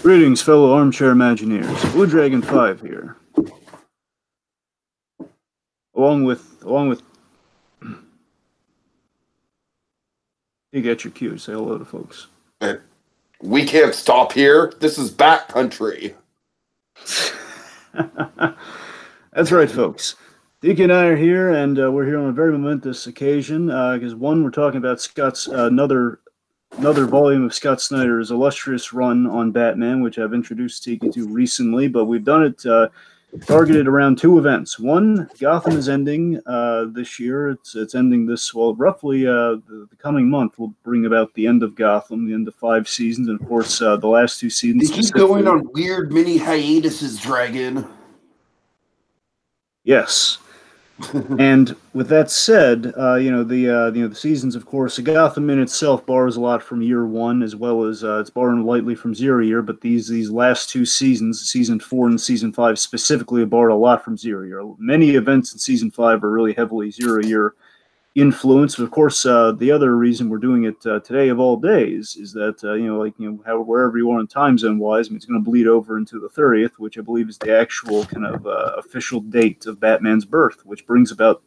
Greetings, fellow armchair Imagineers. BlueDragonFive here. Along with you get your cue. Say hello to folks. We can't stop here. This is Bat Country. That's right, folks. Tiki and I are here, and we're here on a very momentous occasion because one, we're talking about Scott's another volume of Scott Snyder's illustrious run on Batman, which I've introduced Tiki to recently, but we've done it targeted around two events. One, Gotham is ending this year. It's ending roughly the coming month will bring about the end of Gotham, the end of 5 seasons, and of course the last 2 seasons. They keep going on weird mini hiatuses, Dragon. Yes. And with that said, the seasons, of course, Gotham in itself borrows a lot from year 1, as well as it's borrowing lightly from 0 year. But these last 2 seasons, season 4 and season 5 specifically, have borrowed a lot from 0 year. Many events in season 5 are really heavily 0 year influenced. Of course, the other reason we're doing it today of all days is that wherever you are in time zone wise, it's going to bleed over into the 30th, which I believe is the actual kind of official date of Batman's birth, which brings about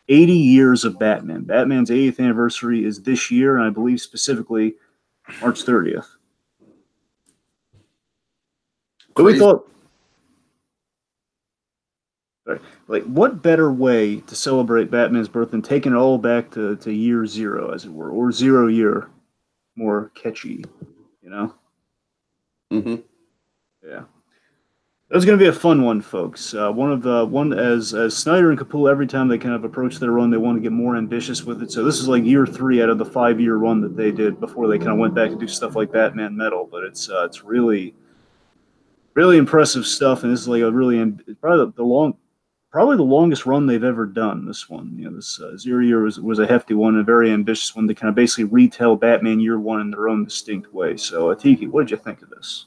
80 years of Batman. Batman's 80th anniversary is this year, and I believe specifically March 30th. So we thought, like, what better way to celebrate Batman's birth than taking it all back to year 0, as it were, or 0 year, more catchy, you know? Mm-hmm. Yeah. That was going to be a fun one, folks. As Snyder and Capula, every time they kind of approach their run, they want to get more ambitious with it. So this is like year 3 out of the 5-year run that they did before they kind of went back to do stuff like Batman Metal. But it's really, really impressive stuff, and this is like a really probably the longest run they've ever done. This one, this 0 year was a hefty one, a very ambitious one to kind of basically retell Batman year 1 in their own distinct way. So, Tiki, what did you think of this?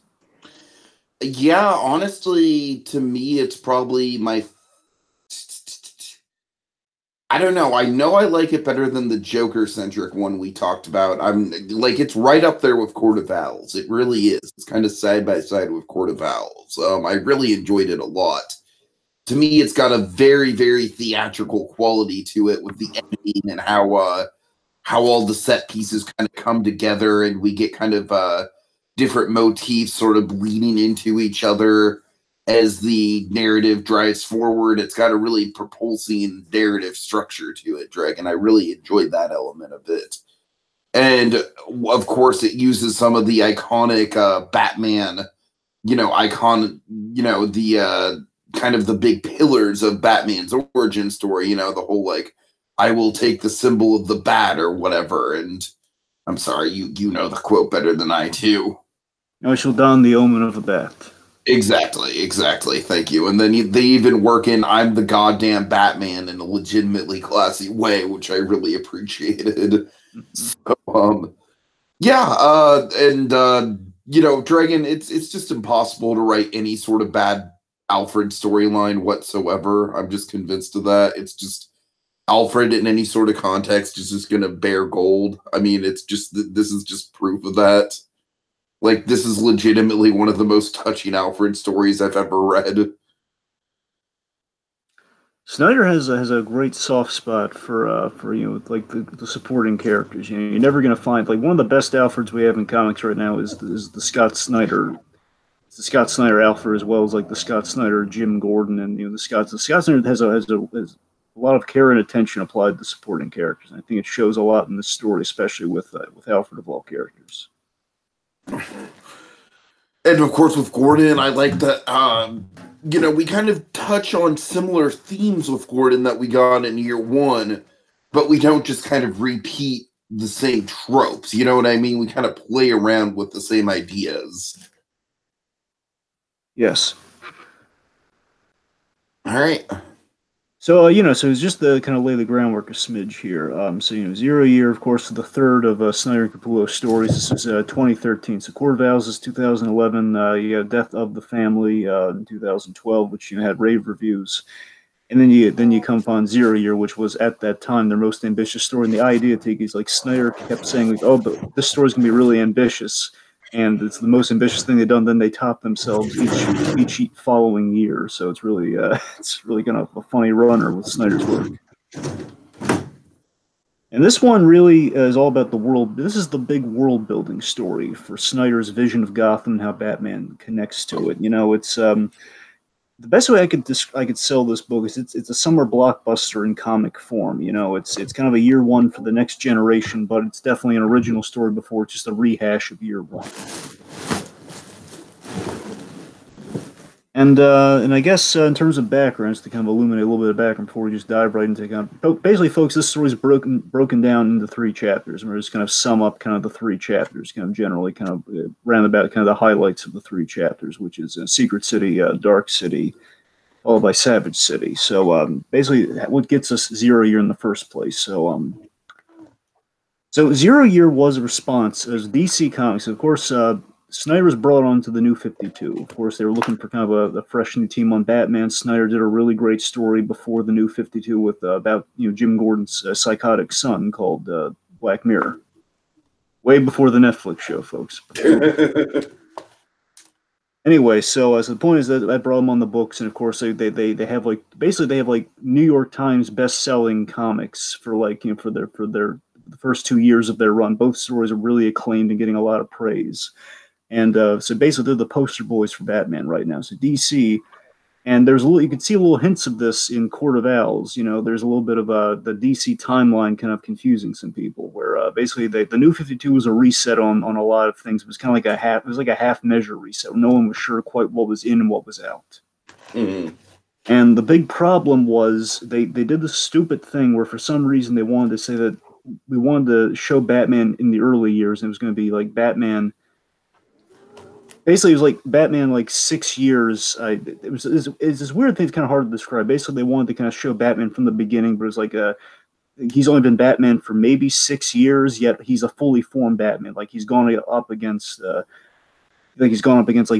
Yeah, honestly, to me, it's probably my... I don't know. I know I like it better than the Joker-centric one we talked about. It's right up there with Court of Owls. It really is. It's kind of side by side with Court of Owls. I really enjoyed it a lot. To me, it's got a very, very theatrical quality to it with the editing and how all the set pieces kind of come together, and we get kind of different motifs sort of bleeding into each other as the narrative drives forward. It's got a really propulsing narrative structure to it, Dragon. I really enjoyed that element of it. And, of course, it uses some of the iconic Batman, kind of the big pillars of Batman's origin story, the whole, I will take the symbol of the bat or whatever. And I'm sorry, you know the quote better than I do. I shall don the omen of a bat. Exactly. Thank you. And then they even work in "I'm the goddamn Batman" in a legitimately classy way, which I really appreciated. So, Dragon, it's just impossible to write any sort of bad Alfred storyline whatsoever. I'm just convinced of that. It's just Alfred in any sort of context is just going to bear gold. I mean, this is just proof of that. This is legitimately one of the most touching Alfred stories I've ever read. Snyder has a great soft spot for the supporting characters. You're never going to find one of the best Alfreds we have in comics right now is the Scott Snyder. The Scott Snyder Alfred, as well as the Scott Snyder Jim Gordon, and the Scott Snyder has a lot of care and attention applied to supporting characters. And I think it shows a lot in this story, especially with Alfred of all characters. And of course, with Gordon, I like that. We kind of touch on similar themes with Gordon that we got in year 1, but we don't just kind of repeat the same tropes. You know what I mean? We kind of play around with the same ideas. Yes. All right. So, so it's just to kind of lay the groundwork a smidge here. 0 year, of course, the third of Snyder and Capula stories. This is 2013. So, Court of Owls is 2011. You got Death of the Family in 2012, which had rave reviews. And then you come upon 0 year, which was at that time their most ambitious story. And the idea, Tiki, is Snyder kept saying, but this story's going to be really ambitious. and it's the most ambitious thing they've done. Then they top themselves each following year. So it's really kind of a funny runner with Snyder's work. And this one really is all about the world. This is the big world building story for Snyder's vision of Gotham and how Batman connects to it. You know, it's the best way I could sell this book is it's a summer blockbuster in comic form. You know, it's kind of a year one for the next generation, but it's definitely an original story before it's just a rehash of year one. And I guess in terms of backgrounds, to kind of illuminate a little bit of background before we just dive right into kind of, basically, folks, this story is broken down into 3 chapters, and we're just kind of sum up kind of the 3 chapters, kind of generally, kind of roundabout, kind of the highlights of the 3 chapters, which is Secret City, Dark City, followed by Savage City. So basically, what gets us Zero Year in the first place. So Zero Year was a response as DC Comics, of course. Snyder was brought on to the New 52. Of course, they were looking for kind of a fresh new team on Batman. Snyder did a really great story before the New 52 with about Jim Gordon's psychotic son called Black Mirror. Way before the Netflix show, folks. Anyway, so the point is that I brought them on the books, and of course they have like basically they have like New York Times best-selling comics for like for their the first 2 years of their run. Both stories are really acclaimed and getting a lot of praise. And so basically, they're the poster boys for Batman right now. So DC, and there's you can see little hints of this in Court of Owls. You know, there's a little bit of the DC timeline kind of confusing some people, where basically the New 52 was a reset on a lot of things. It was kind of like it was like a half measure reset. No one was sure quite what was in and what was out. Mm-hmm. And the big problem was they did the stupid thing where for some reason they wanted to say that we wanted to show Batman in the early years, and it was going to be like Batman. Basically, it was like Batman, like 6 years. It's this weird thing. It's kind of hard to describe. Basically, they wanted to kind of show Batman from the beginning, but it was like he's only been Batman for maybe 6 years, yet he's a fully formed Batman. Like he's gone up against like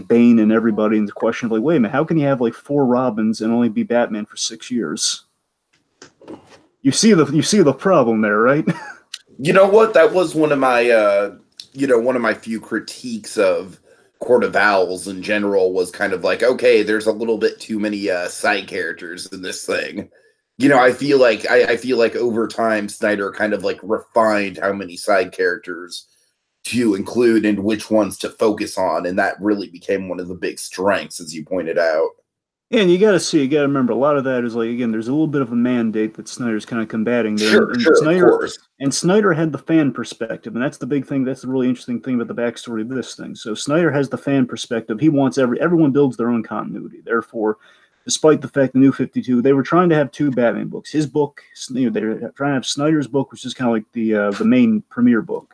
Bane and everybody. And the question of like, wait a minute, how can you have like 4 Robins and only be Batman for 6 years? You see the problem there, right? You know what? That was one of my one of my few critiques of Court of Owls in general was kind of like, okay, there's a little bit too many side characters in this thing. You know, I feel like over time Snyder kind of like refined how many side characters to include and which ones to focus on, and that really became one of the big strengths, as you pointed out. Yeah, and you got to remember, a lot of that is like, again, there's a little bit of a mandate that Snyder's kind of combating there. Sure, of course. And Snyder had the fan perspective, and that's the big thing. That's the really interesting thing about the backstory of this thing. So Snyder has the fan perspective. He wants everyone builds their own continuity. Therefore, despite the fact the New 52, they were trying to have 2 Batman books. His book, they were trying to have Snyder's book, which is kind of like the main premiere book,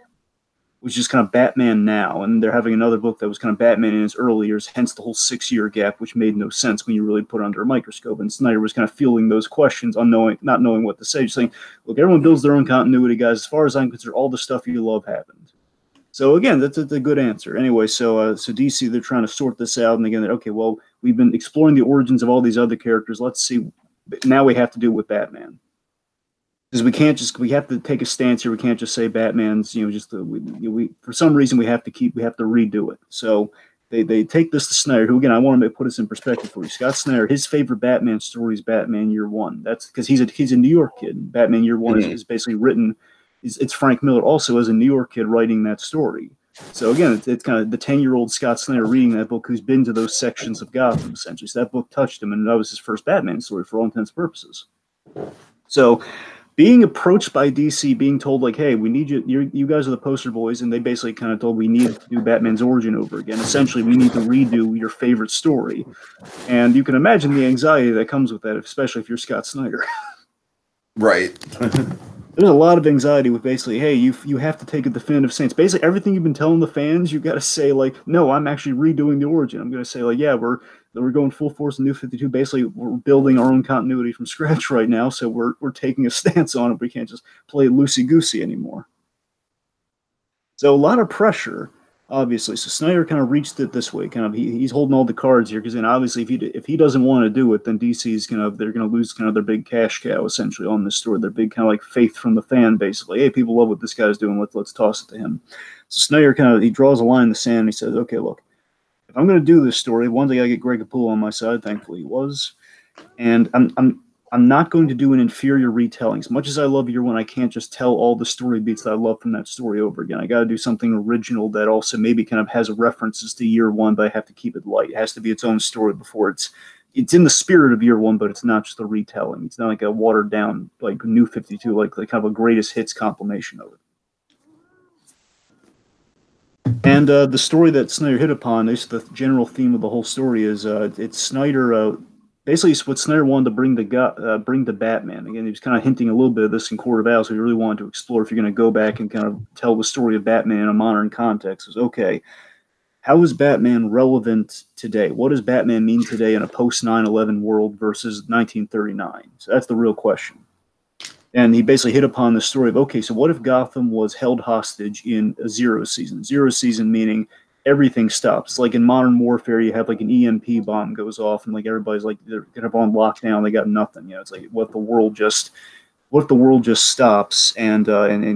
which is kind of Batman now, and they're having another book that was kind of Batman in his early years, hence the whole 6-year gap, which made no sense when you really put it under a microscope. And Snyder was kind of fielding those questions, not knowing what to say, just saying, look, everyone builds their own continuity, guys. As far as I'm concerned, all the stuff you love happened. So again, that's a good answer. Anyway, so DC, they're trying to sort this out, and again, okay, well, we've been exploring the origins of all these other characters. Let's see, now we have to do it with Batman. Because we have to take a stance here. We can't just say Batman's, for some reason we have to redo it. So they take this to Snyder, who again, I want to put this in perspective for you. Scott Snyder, his favorite Batman story is Batman Year One. That's because he's a New York kid. Batman Year One is basically written. It's Frank Miller also as a New York kid writing that story. So again, it's kind of the 10-year-old Scott Snyder reading that book, who's been to those sections of Gotham essentially. So that book touched him, and that was his first Batman story for all intents and purposes. So being approached by DC, being told like, hey, we need you guys are the poster boys, and they basically kind of told we need to do Batman's origin over again. Essentially, we need to redo your favorite story. And you can imagine the anxiety that comes with that, especially if you're Scott Snyder. Right. There's a lot of anxiety with basically, hey, you have to take a definitive stance. Basically, everything you've been telling the fans, you got to say like, no, I'm actually redoing the origin. I'm going to say like, yeah, we're going full force in New 52. Basically, we're building our own continuity from scratch right now, so we're taking a stance on it. We can't just play loosey goosey anymore. So a lot of pressure. obviously. So Snyder kind of reached it this way. Kind of he's holding all the cards here because then obviously if he doesn't want to do it, then DC's they're gonna lose kind of their big cash cow essentially on this story. Their big kind of like faith from the fan basically. Hey, people love what this guy's doing. Let's toss it to him. So Snyder he draws a line in the sand. And he says, okay, look, if I'm gonna do this story, one thing I get Greg Capula on my side. Thankfully, he was, and I'm not going to do an inferior retelling. As much as I love Year One, I can't just tell all the story beats that I love from that story over again. I got to do something original that also maybe kind of has references to Year One, but I have to keep it light. It has to be its own story before it's in the spirit of Year One, but it's not just a retelling. It's not like a watered down like New 52, like kind of a greatest hits compilation of it. And the story that Snyder hit upon, is the general theme of the whole story is it's Snyder. Basically, what Snyder wanted to bring to Batman. Again, he was kind of hinting a little bit of this in Court of Owls, so he really wanted to explore if you're going to go back and kind of tell the story of Batman in a modern context. Is okay, how is Batman relevant today? What does Batman mean today in a post 9/11 world versus 1939? So that's the real question. And he basically hit upon the story of, okay, so what if Gotham was held hostage in a zero season? Zero season meaning everything stops. Like in modern warfare, you have like an EMP bomb goes off, and like everybody's like they're kind of on lockdown. They got nothing. It's like what if the world just stops, and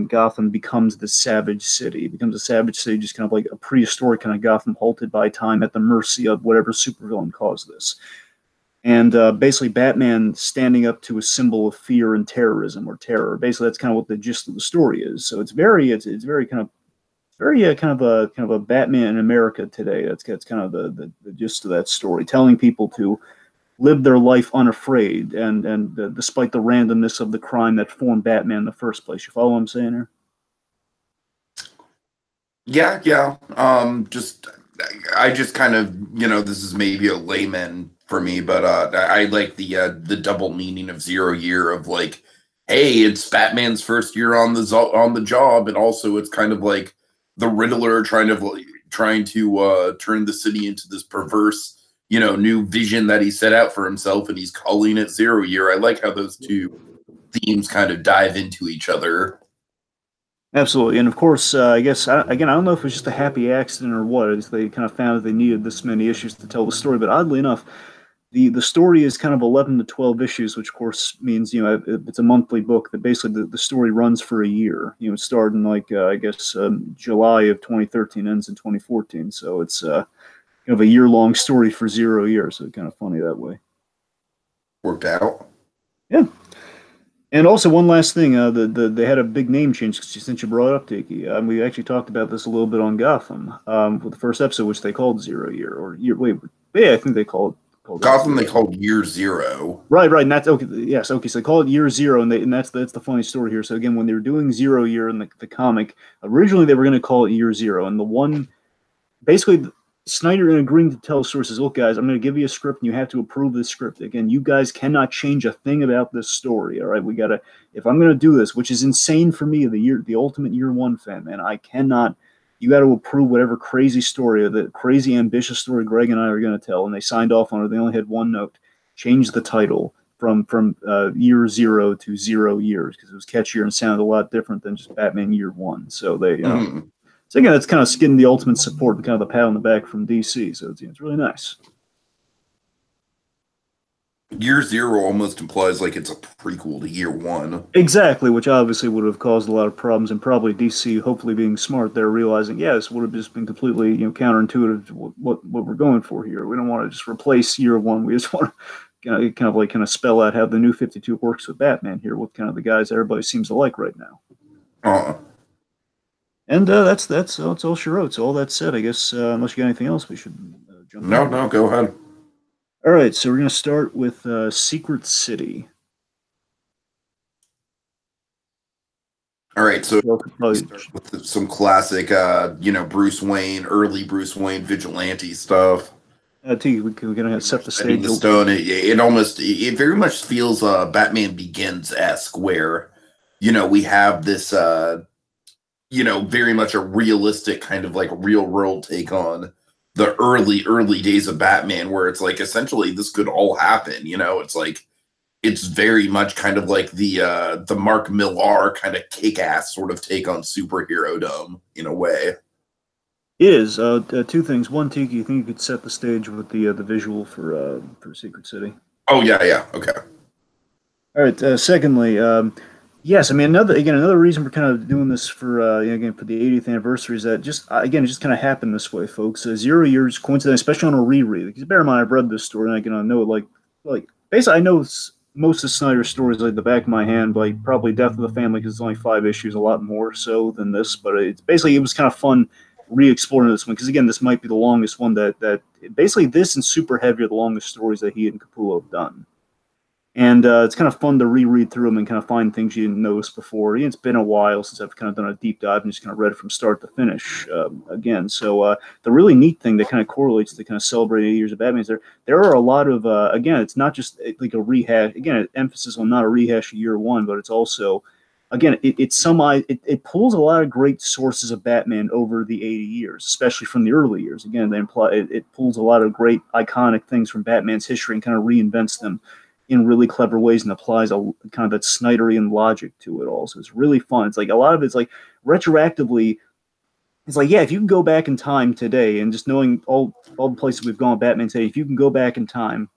Gotham becomes the savage city. It becomes a savage city, just kind of like a prehistoric kind of Gotham, halted by time, at the mercy of whatever supervillain caused this. And basically, Batman standing up to a symbol of fear and terrorism or terror. Basically, that's kind of what the gist of the story is. So it's very kind of a Batman in America today. That's kind of the gist of that story, telling people to live their life unafraid, and despite the randomness of the crime that formed Batman in the first place. You follow what I'm saying here? Yeah. I just kind of, this is maybe a layman for me, but I like the double meaning of 0 year of like, hey, it's Batman's first year on the job, and also it's kind of like the Riddler trying to turn the city into this perverse, new vision that he set out for himself, and he's calling it 0 year. I like how those two themes kind of dive into each other. Absolutely, and of course, I guess again, I don't know if it was just a happy accident or what. It's they kind of found that they needed this many issues to tell the story. But oddly enough, the story is kind of 11 to 12 issues, which of course means it's a monthly book. That basically the story runs for a year. It started in like I guess July of 2013, ends in 2014. So it's kind of a year-long story for 0 years. So kind of funny that way. Worked out. Yeah. And also, one last thing, they had a big name change since you brought it up, Tiki. We actually talked about this a little bit on Gotham for the first episode, which they called 0 year or year. Wait, yeah, I think they called Gotham. They called Year Zero. Right, and that's okay. Yes, okay. So they call it Year Zero, and that's the funny story here. So again, when they were doing 0 year in the comic, originally they were going to call it Year Zero, and the one basically Snyder, in agreeing to tell sources, look, guys, I'm going to give you a script, and you have to approve this script. Again, you guys cannot change a thing about this story. All right, we got to. If I'm going to do this, which is insane for me, the ultimate Year One fan, man, I cannot. You got to approve whatever crazy story or the crazy ambitious story Greg and I are going to tell. And they signed off on it. They only had one note: change the title from Year Zero to 0 years, because it was catchier and sounded a lot different than just Batman Year One. So they. So again, it's kind of getting the ultimate support and kind of the pat on the back from DC. So it's really nice. Year Zero almost implies like it's a prequel to Year One. Exactly, which obviously would have caused a lot of problems, and probably DC, hopefully being smart, they're realizing, yeah, this would have just been completely counterintuitive to what we're going for here. We don't want to just replace Year One. We just want to kind of spell out how the New 52 works with Batman here, with kind of the guys everybody seems to like right now. And that's all she wrote. So all that said, I guess unless you got anything else, we should jump. No, go ahead. All right, so we're gonna start with Secret City. All right, so with some classic, Bruce Wayne, early Bruce Wayne vigilante stuff. We're gonna set the stage. The stone. It very much feels Batman Begins-esque, where we have this. Very much a realistic kind of like real world take on the early days of Batman, where it's like essentially this could all happen. It's like it's very much kind of like the Mark Millar kind of kick-ass sort of take on superhero-dom in a way. It is two things. One, Tiki, you think you could set the stage with the visual for Secret City? Oh yeah, yeah. Okay. All right. Secondly, yes, I mean another reason we're kind of doing this for again for the 80th anniversary is that just again it just kind of happened this way, folks. 0 years coincidence, especially on a reread. Because bear in mind, I've read this story and I know it like basically I know most of Snyder's stories like the back of my hand, like probably Death of the Family because it's only 5 issues, a lot more so than this. But it's basically it was kind of fun re-exploring this one because again this might be the longest one that basically this and Super Heavy are the longest stories that he and Capula have done. And it's kind of fun to reread through them and kind of find things you didn't notice before. It's been a while since I've kind of done a deep dive and just kind of read it from start to finish again. So the really neat thing that kind of correlates to kind of celebrating 8 years of Batman is there are a lot of again, it's not just like a rehash. Again, emphasis on not a rehash of year one, but it's also again it pulls a lot of great sources of Batman over the 80 years, especially from the early years. Again, they imply it pulls a lot of great iconic things from Batman's history and kind of reinvents them in really clever ways and applies a kind of that Snyderian logic to it all. So it's really fun. It's like a lot of it's like retroactively. It's like yeah, if you can go back in time today and just knowing all the places we've gone, Batman today, if you can go back in time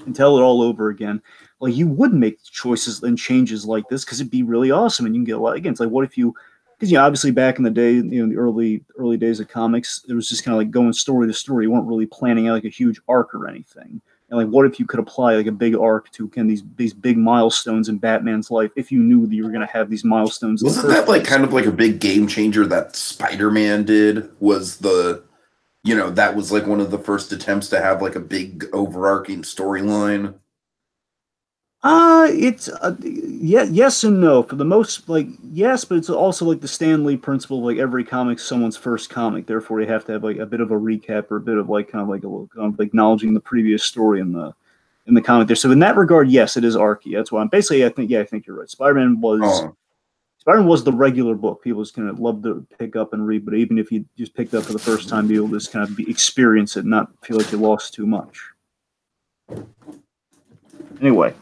and tell it all over again, like you would make choices and changes like this because it'd be really awesome and you can get a lot. Again, it's like what if you because obviously back in the day, in the early days of comics, it was just kind of like going story to story. You weren't really planning out like a huge arc or anything. And like, what if you could apply like a big arc to again these big milestones in Batman's life if you knew that you were going to have these milestones in the Wasn't first that like place? kind of like a big game changer that Spider-Man did? Was the that was like one of the first attempts to have like a big overarching storyline. It's yeah, yes and no. For the most, like yes, but it's also like the Stan Lee principle. Of, like every comic's someone's first comic, therefore you have to have like a bit of a recap or a bit of like kind of like a little kind of acknowledging the previous story in the comic there. So in that regard, yes, it is archy. That's why I'm basically I think you're right. Oh, Spider-Man was the regular book people just kind of love to pick up and read, but even if you just picked up for the first time, you'll just kind of experience it, and not feel like you lost too much. Anyway,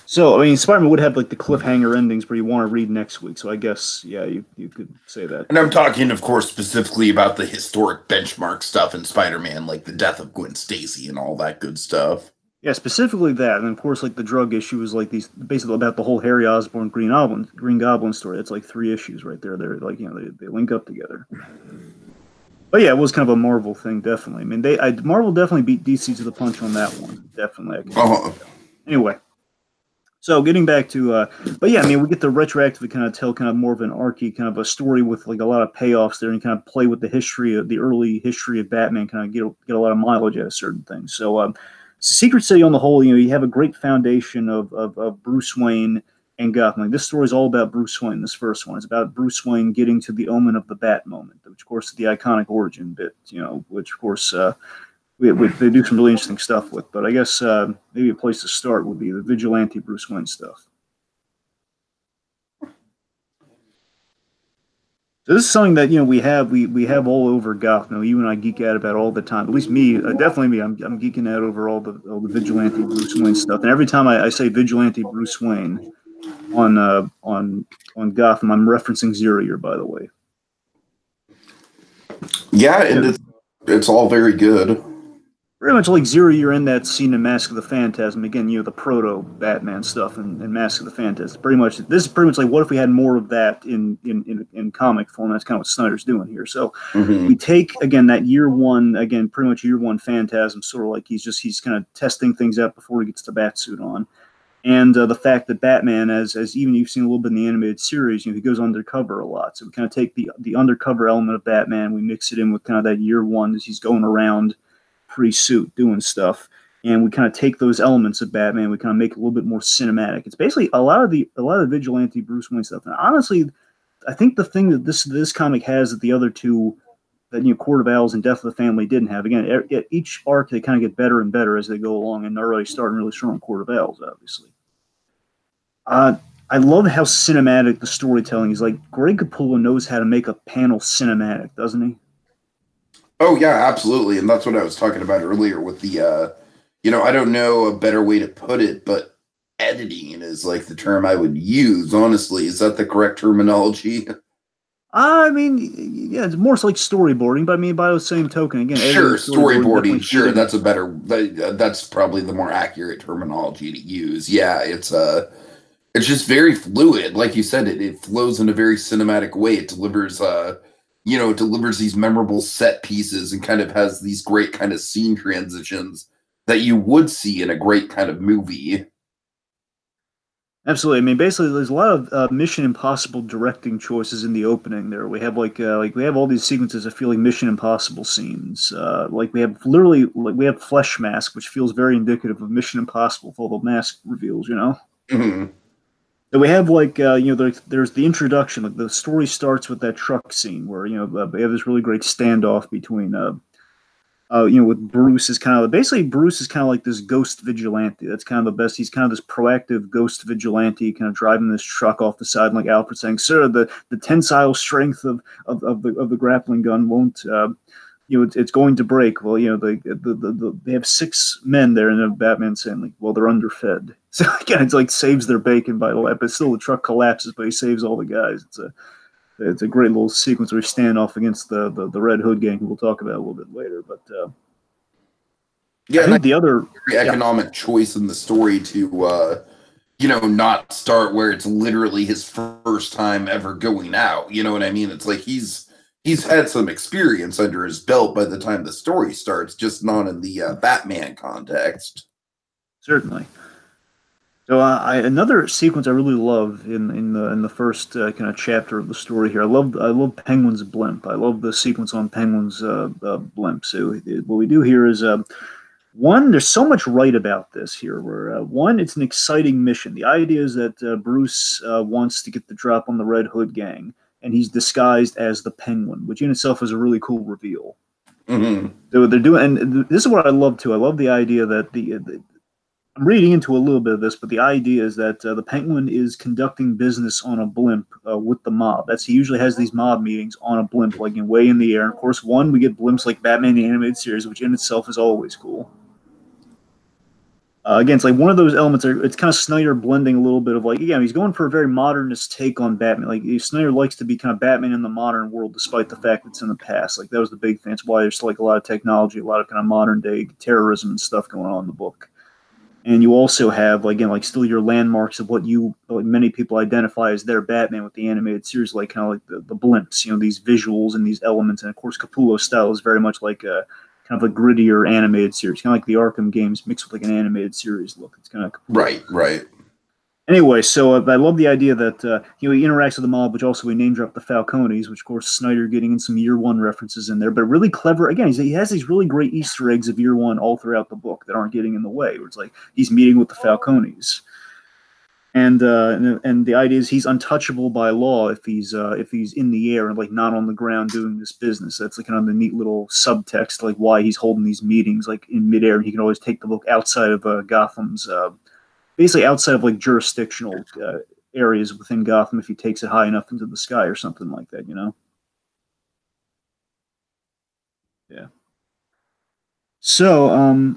so I mean, Spider-Man would have like the cliffhanger endings where you want to read next week. So I guess yeah, you could say that. and I'm talking, of course, specifically about the historic benchmark stuff in Spider-Man, like the death of Gwen Stacy and all that good stuff. Yeah, specifically that, and of course, like the drug issue is like these basically about the whole Harry Osborn Green Goblin story. It's like 3 issues right there. They're like they link up together. But yeah, it was kind of a Marvel thing, definitely. I mean, Marvel definitely beat DC to the punch on that one. Definitely, I can give Oh, that. Anyway, so getting back to, but yeah, I mean, we get to retroactively kind of tell kind of more of an archy kind of a story with like a lot of payoffs there, and kind of play with the history of the early history of Batman, kind of get a lot of mileage out of certain things. So Secret City on the whole, you have a great foundation of Bruce Wayne and Gotham. Like, this story is all about Bruce Wayne. This first one is about Bruce Wayne getting to the omen of the Bat moment, which of course is the iconic origin bit. Which of course they do some really interesting stuff with. But I guess maybe a place to start would be the vigilante Bruce Wayne stuff. So this is something that we have all over Gotham. You and I geek out about all the time. At least me, definitely me. I'm geeking out over all the vigilante Bruce Wayne stuff. And every time I say vigilante Bruce Wayne on Gotham, I'm referencing Zero Year, by the way. yeah, and it's all very good. Pretty much like Zero Year in that scene in Mask of the Phantasm. Again, the proto Batman stuff and Mask of the Phantasm. This is pretty much like what if we had more of that in comic form? That's kind of what Snyder's doing here. So we take again that year one, again pretty much year one Phantasm, sort of like he's kind of testing things out before he gets the bat suit on. And the fact that Batman, as even you've seen a little bit in the animated series, he goes undercover a lot. So we kind of take the undercover element of Batman, we mix it in with kind of that year one as he's going around pre-suit doing stuff, and we kind of take those elements of Batman, we kind of make it a little bit more cinematic. It's basically a lot of the vigilante Bruce Wayne stuff. And honestly, I think the thing that this comic has that the other two, that Court of Owls and Death of the Family didn't have. Again, each arc they kind of get better and better as they go along, and they're already starting really strong. Court of Owls, obviously. I love how cinematic the storytelling is. Like Greg Capullo knows how to make a panel cinematic, doesn't he? Oh yeah, absolutely, and that's what I was talking about earlier with the I don't know a better way to put it, but editing is like the term I would use. Honestly, is that the correct terminology? I mean, yeah, it's more so like storyboarding, but I mean, by the same token, again, editing Sure, and storyboarding definitely storyboarding. feed Sure, in. that's a better. That's probably the more accurate terminology to use. Yeah, it's just very fluid. Like you said, it flows in a very cinematic way. It delivers, it delivers these memorable set pieces and kind of has these great kind of scene transitions that you would see in a great kind of movie. Absolutely. I mean, basically, there's a lot of Mission Impossible directing choices in the opening. There, we have like we have all these sequences that feel like Mission Impossible scenes. Like we have literally like we have Flesh Mask, which feels very indicative of Mission Impossible with all the mask reveals. You know. Mhm. And we have like there's the introduction. Like the story starts with that truck scene where we have this really great standoff between with Bruce is kind of basically Bruce is kind of like this ghost vigilante. That's kind of the best. He's kind of this proactive ghost vigilante, kind of driving this truck off the side, like Alfred saying, "Sir, the tensile strength of the grappling gun won't." It's going to break. Well, they have six men there, and then Batman saying, like, well, they're underfed. So again, it's like saves their bacon by the way, but still the truck collapses, but he saves all the guys. It's a great little sequence where we stand off against the Red Hood gang, who we'll talk about a little bit later. But I Yeah, and I think the other, very yeah, economic choice in the story to not start where it's literally his first time ever going out. You know what I mean? It's like he's had some experience under his belt by the time the story starts, just not in the Batman context. certainly. So another sequence I really love in the first kind of chapter of the story here. I love Penguin's blimp. I love the sequence on Penguin's blimp. So what we do here is one, there's so much right about this here. Where one, it's an exciting mission. The idea is that Bruce wants to get the drop on the Red Hood gang, and he's disguised as the Penguin, which in itself is a really cool reveal. Hmm. So they're doing, and this is what I love too. I love the idea that I'm reading into a little bit of this, but the idea is that the Penguin is conducting business on a blimp with the mob. He usually has these mob meetings on a blimp, like way in the air. And of course, one, we get blimps like Batman the Animated Series, which in itself is always cool. Again, it's like one of those elements. It's kind of Snyder blending a little bit of like, again, he's going for a very modernist take on Batman. Like Snyder likes to be kind of Batman in the modern world, despite the fact it's in the past. Like that was the big thing. It's why there's like a lot of technology, a lot of kind of modern day terrorism and stuff going on in the book. And you also have again like still your landmarks of what many people identify as their Batman with the animated series, like kind of like the blimps, these visuals and these elements. And of course, Capullo's style is very much like a kind of a grittier animated series, kind of like the Arkham games mixed with like an animated series look. It's kind of Right, right. anyway. So I love the idea that he interacts with the mob, which also we name drop the Falcones, which of course Snyder getting in some Year One references in there, but really clever. Again, he has these really great Easter eggs of Year One all throughout the book that aren't getting in the way. Where it's like he's meeting with the Falcones. And the idea is he's untouchable by law if he's in the air and like not on the ground doing this business. That's like kind of the neat little subtext, like why he's holding these meetings like in midair. And he can always take the book outside of Gotham's, basically outside of like jurisdictional areas within Gotham if he takes it high enough into the sky or something like that. Yeah. So,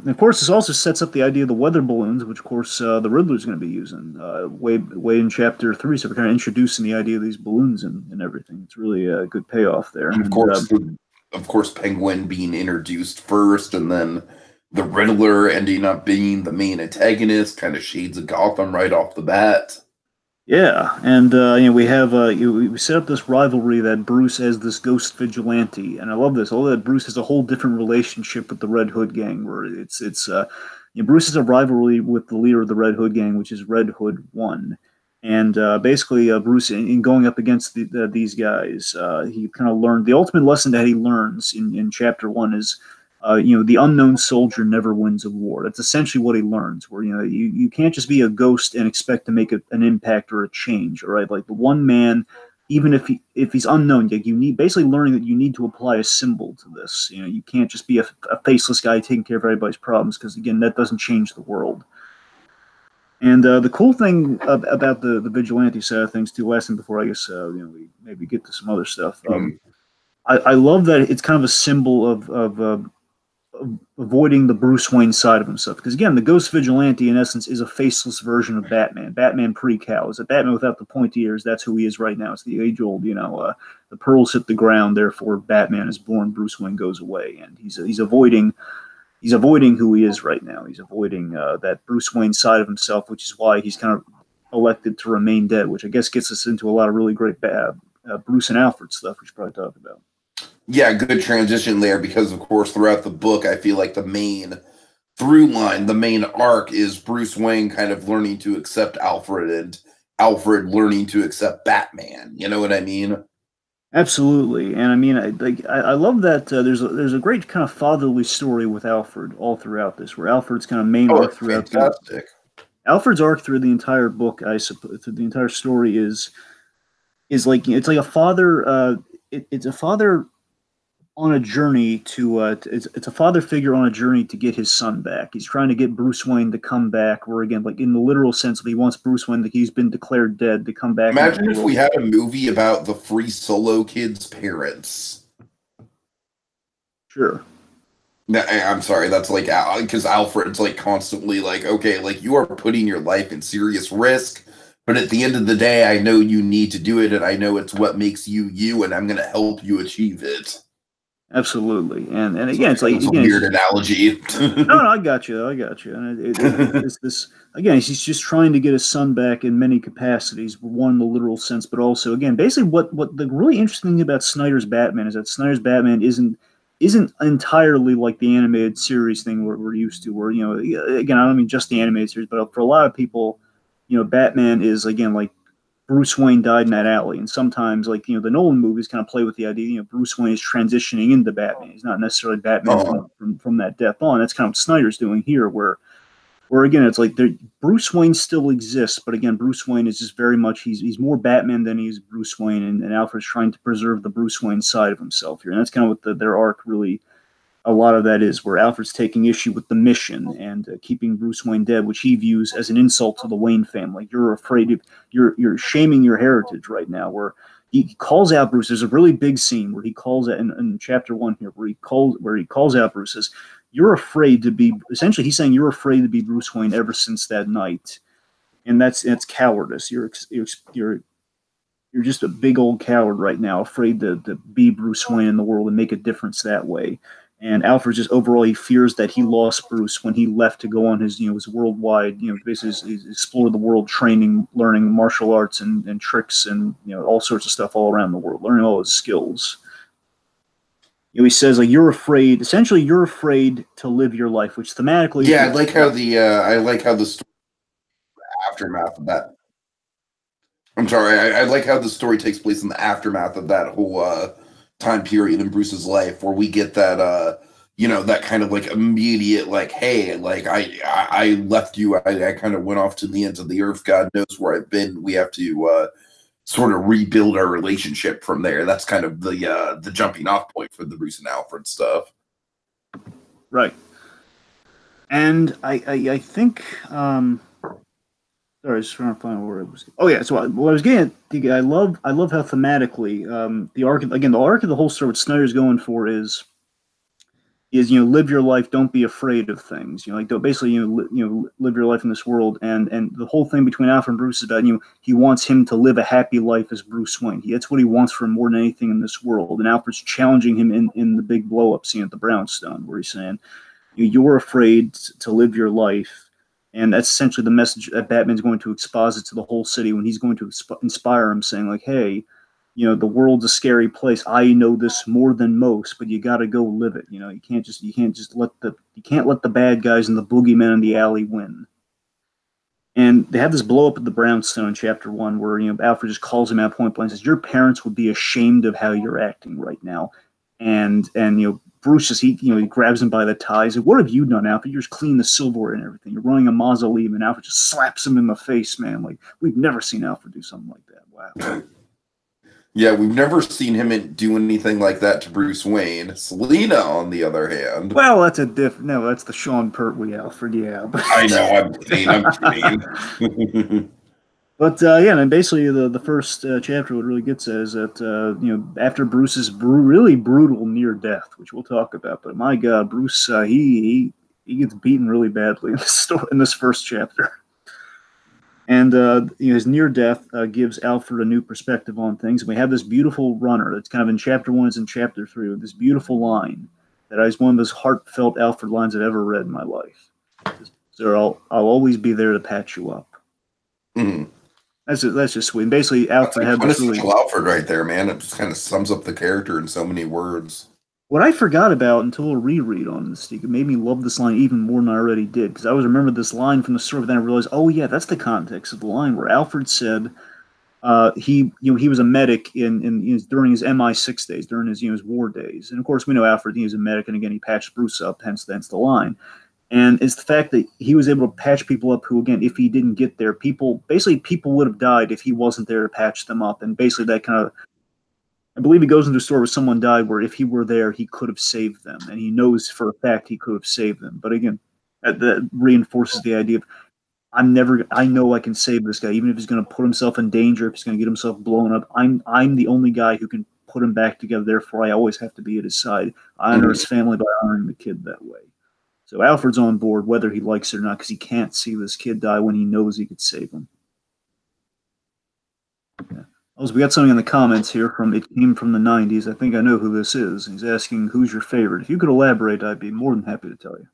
of course, this also sets up the idea of the weather balloons, which, of course, the Riddler's going to be using way in chapter 3. So we're kind of introducing the idea of these balloons and everything. It's really a good payoff there. And of course, Penguin being introduced first, and then the Riddler ending up being the main antagonist, kind of shades of Gotham right off the bat. Yeah, and we have we set up this rivalry that Bruce as this ghost vigilante, and I love this. All that Bruce has a whole different relationship with the Red Hood gang, where Bruce has a rivalry with the leader of the Red Hood gang, which is Red Hood One, and basically Bruce in going up against these guys, he kind of learned the ultimate lesson that he learns in chapter 1 is the unknown soldier never wins a war. That's essentially what he learns. Where you can't just be a ghost and expect to make an impact or a change. All right, like the one man, even if he's unknown, like you need basically learning that you need to apply a symbol to this. You can't just be a faceless guy taking care of everybody's problems because again, that doesn't change the world. And the cool thing about the vigilante side of things too, last thing before I guess we maybe get to some other stuff. Mhm. I love that it's kind of a symbol of avoiding the Bruce Wayne side of himself. Because again, the Ghost Vigilante, in essence, is a faceless version of Batman. Batman pre-Cal. Is a Batman without the pointy ears. That's who he is right now. It's the age-old, the pearls hit the ground. Therefore, Batman is born. Bruce Wayne goes away, and he's avoiding who he is right now. He's avoiding that Bruce Wayne side of himself, which is why he's kind of elected to remain dead, which I guess gets us into a lot of really great Bruce and Alfred stuff we should probably talk about. Yeah, good transition there, because of course throughout the book I feel like the main through line, the main arc is Bruce Wayne kind of learning to accept Alfred and Alfred learning to accept Batman. You know what I mean? Absolutely, and I mean, I love that there's a great kind of fatherly story with Alfred all throughout this, where Alfred's kind of main Oh, arc it's throughout fantastic. Alfred's arc through the entire book, I suppose, through the entire story is like it's like a father. It's a father on a journey it's a father figure on a journey to get his son back. He's trying to get Bruce Wayne to come back, where again, like in the literal sense, he wants Bruce Wayne, that he's been declared dead, to come back. Imagine if we had a movie about the Free Solo Kid's parents. Sure. I'm sorry, that's like, because Alfred's like constantly like, okay, like you are putting your life in serious risk, but at the end of the day, I know you need to do it, and I know it's what makes you you, and I'm going to help you achieve it. Absolutely, and again, it's like a weird analogy. No, I got you, and it's this again. He's just trying to get his son back in many capacities, one in the literal sense, but also again, basically, what the really interesting thing about Snyder's Batman is that Snyder's Batman isn't entirely like the animated series thing we're used to, where again, I don't mean just the animated series, but for a lot of people, Batman is again like Bruce Wayne died in that alley, and sometimes, like the Nolan movies, kind of play with the idea. Bruce Wayne is transitioning into Batman. He's not necessarily Batman from that death on. That's kind of what Snyder's doing here, where again, it's like Bruce Wayne still exists, but again, Bruce Wayne is just very much he's more Batman than he's Bruce Wayne, and Alfred's trying to preserve the Bruce Wayne side of himself here, and that's kind of what their arc really. A lot of that is where Alfred's taking issue with the mission and keeping Bruce Wayne dead, which he views as an insult to the Wayne family. You're afraid of you're shaming your heritage right now. Where he calls out Bruce. There's a really big scene where he calls out in chapter 1 here, where he calls out Bruce, says, "You're afraid to be." Essentially, he's saying you're afraid to be Bruce Wayne ever since that night, and that's cowardice. You're just a big old coward right now, afraid to be Bruce Wayne in the world and make a difference that way. And Alfred just overall, he fears that he lost Bruce when he left to go on his his worldwide basically explore the world, training, learning martial arts and tricks and all sorts of stuff all around the world, learning all his skills. He says like you're afraid. Essentially, you're afraid to live your life, which thematically, I like how the story, aftermath of that. I'm sorry, I like how the story takes place in the aftermath of that whole time period in Bruce's life, where we get that that kind of like immediate like, hey, like I left you, I kind of went off to the ends of the earth, God knows where I've been, we have to sort of rebuild our relationship from there. That's kind of the jumping off point for the Bruce and Alfred stuff, right? And I think sorry, I was trying to find where it was. Oh yeah, so what I was getting at, I love how thematically the arc of the whole story. What Snyder's going for is live your life, don't be afraid of things. Like don't basically live your life in this world, and the whole thing between Alfred and Bruce is about he wants him to live a happy life as Bruce Wayne. That's what he wants for him more than anything in this world. And Alfred's challenging him in the big blow up scene at the brownstone, where he's saying you're afraid to live your life. And that's essentially the message that Batman's going to exposit to the whole city when he's going to inspire him, saying like, hey, the world's a scary place. I know this more than most, but you got to go live it. You can't let the bad guys and the boogeymen in the alley win. And they have this blow up at the brownstone in chapter 1 where, Alfred just calls him out point blank and says, your parents would be ashamed of how you're acting right now. And Bruce just he grabs him by the tie. He's like, what have you done, Alfred? You're just cleaning the silverware and everything. You're running a mausoleum, and Alfred just slaps him in the face, man. Like, we've never seen Alfred do something like that. Wow. Yeah, we've never seen him do anything like that to Bruce Wayne. Selina, on the other hand. Well, that's that's the Sean Pertwee Alfred, yeah. But I know, I'm kidding. But and basically the first chapter, what really gets at is that after Bruce's really brutal near death, which we'll talk about, but my God, Bruce he gets beaten really badly in this story, in this first chapter. And his near death gives Alfred a new perspective on things. And we have this beautiful runner that's kind of in chapter 1, it's in chapter 3, with this beautiful line that is one of those heartfelt Alfred lines I've ever read in my life. So I'll always be there to patch you up. Mm. That's just sweet. And basically, Alfred had this really Alfred right there, man. It just kind of sums up the character in so many words. What I forgot about until a reread on this, it made me love this line even more than I already did, because I always remembered this line from the story, but then I realized, oh yeah, that's the context of the line where Alfred said he was a medic during his MI6 days, during his war days, and of course we know Alfred, he was a medic, and again he patched Bruce up, hence the line. And it's the fact that he was able to patch people up who, again, if he didn't get there, people would have died if he wasn't there to patch them up, and basically that kind of, I believe he goes into a store where someone died where if he were there, he could have saved them. And he knows for a fact he could have saved them. But again, that reinforces the idea of, I know I can save this guy, even if he's going to put himself in danger, if he's going to get himself blown up. I'm the only guy who can put him back together. Therefore, I always have to be at his side. I honor his family by honoring the kid that way. So Alfred's on board, whether he likes it or not, because he can't see this kid die when he knows he could save him. Yeah. Also, we got something in the comments here it came from the 90s. I think I know who this is. He's asking, who's your favorite? If you could elaborate, I'd be more than happy to tell you.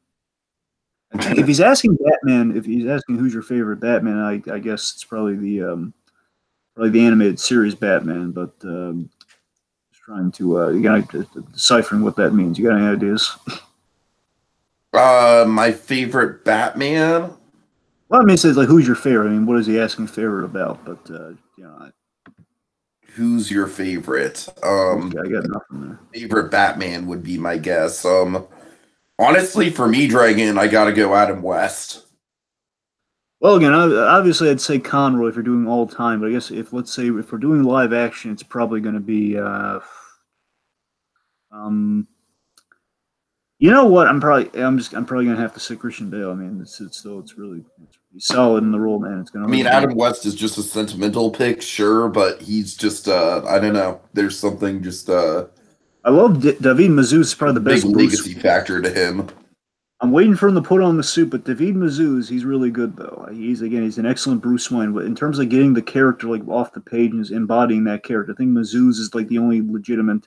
If he's asking Batman, if he's asking who's your favorite Batman, I guess it's probably the animated series Batman, but just trying to deciphering what that means. You got any ideas? My favorite Batman? Well, I mean, it says, like, who's your favorite? I mean, what is he asking favorite about? But, who's your favorite? I got nothing there. Favorite Batman would be my guess. Honestly, for me, Dragon, I gotta go Adam West. Well, again, obviously, I'd say Conroy if you're doing all time, but I guess if we're doing live action, it's probably going to be, you know what? I'm probably going to have to say Christian Bale. I mean, it's really solid in the role, man. Adam West is just a sentimental pick, sure, but he's just I don't know. There's something just I love David Mazouz. Is probably the best big legacy factor to him. I'm waiting for him to put on the suit, but David Mazouz, he's really good though. He's an excellent Bruce Wayne. But in terms of getting the character like off the page and embodying that character, I think Mazouz is like the only legitimate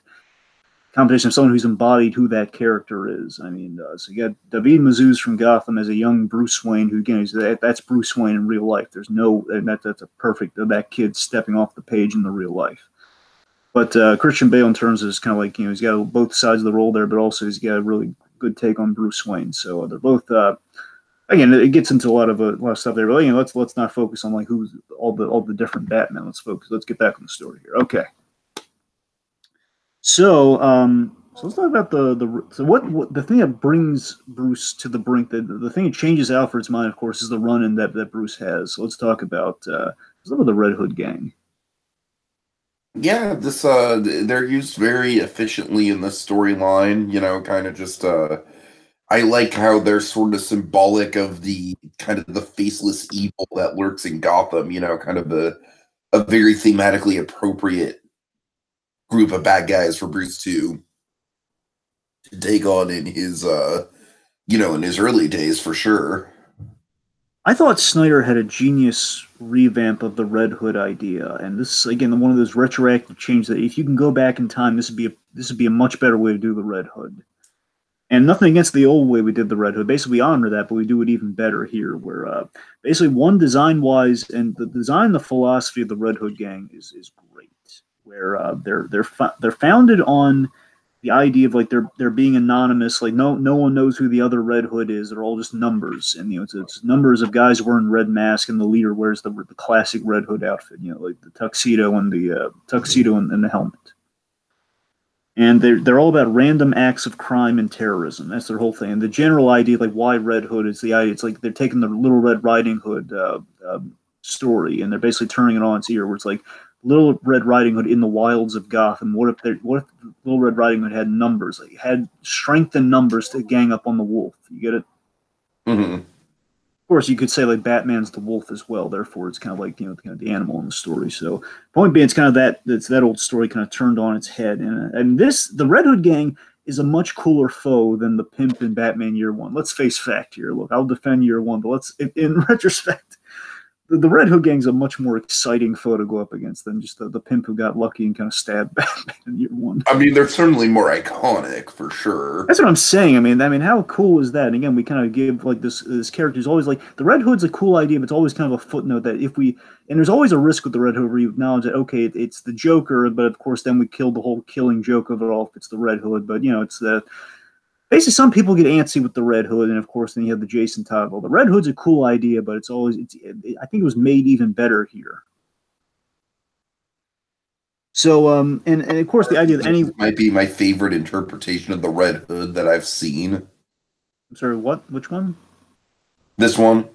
competition of someone who's embodied who that character is. I mean, so you got David Mazouz from Gotham as a young Bruce Wayne, who again that's Bruce Wayne in real life. There's that's a perfect that kid stepping off the page in the real life. But Christian Bale, in terms of kind of like he's got both sides of the role there, but also he's got a really good take on Bruce Wayne. So they're both again, it gets into a lot of stuff there. But let's not focus on like who's all the different Batman. Let's get back on the story here. Okay. So, let's talk about what the thing that brings Bruce to the brink. The thing that changes Alfred's mind, of course, is the run-in that Bruce has. So let's talk about the Red Hood gang. Yeah, this they're used very efficiently in the storyline. Kind of just I like how they're sort of symbolic of the kind of the faceless evil that lurks in Gotham. Kind of a very thematically appropriate group of bad guys for Bruce to take on in his in his early days for sure. I thought Snyder had a genius revamp of the Red Hood idea, and this is again one of those retroactive changes that if you can go back in time, this would be a much better way to do the Red Hood. And nothing against the old way we did the Red Hood. Basically, we honor that, but we do it even better here. Where basically, one design-wise, and the philosophy of the Red Hood gang is great. Where they're founded on the idea of like they're being anonymous. Like no one knows who the other Red Hood is. They're all just numbers, and it's numbers of guys wearing red mask, and the leader wears the classic Red Hood outfit. Like the tuxedo and the helmet. And they're all about random acts of crime and terrorism. That's their whole thing. And the general idea, like why Red Hood, is the idea. It's like they're taking the Little Red Riding Hood story, and they're basically turning it on its ear. Where it's like Little Red Riding Hood in the wilds of Gotham. What if Little Red Riding Hood had numbers? Like had strength and numbers to gang up on the wolf. You get it? Mm-hmm. Of course, you could say like Batman's the wolf as well. Therefore, it's kind of like kind of the animal in the story. So, point being, it's kind of that old story kind of turned on its head. And the Red Hood gang is a much cooler foe than the pimp in Batman Year One. Let's face fact here. Look, I'll defend Year One, but in retrospect, the Red Hood gang's a much more exciting foe to go up against than just the pimp who got lucky and kind of stabbed Batman in year one. I mean, they're certainly more iconic for sure. That's what I'm saying. I mean, how cool is that? And again, we kind of give like this character is always like the Red Hood's a cool idea, but it's always kind of a footnote that if we and there's always a risk with the Red Hood where you acknowledge that okay, it's the Joker, but of course then we kill the whole killing joke of it all if it's the Red Hood. But it's the basically some people get antsy with the Red Hood, and of course then you have the Jason Todd. Well, the Red Hood's a cool idea, but it's always I think it was made even better here. So, and of course, the idea that any might be my favorite interpretation of the Red Hood that I've seen. I'm sorry, what? Which one? This one.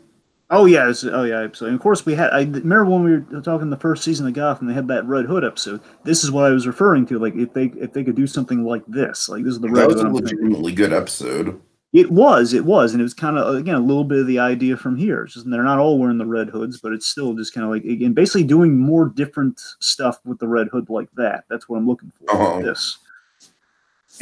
Oh yeah, oh yeah, episode. And of course, we had. I remember when we were talking the first season of Gotham, they had that Red Hood episode. This is what I was referring to. Like if they could do something like this is the Red Hood. That was Hood. a legitimately good episode. It was, and it was kind of again a little bit of the idea from here. It's just they're not all wearing the red hoods, but it's still just kind of like again basically doing more different stuff with the Red Hood like that. That's what I'm looking for. Like this,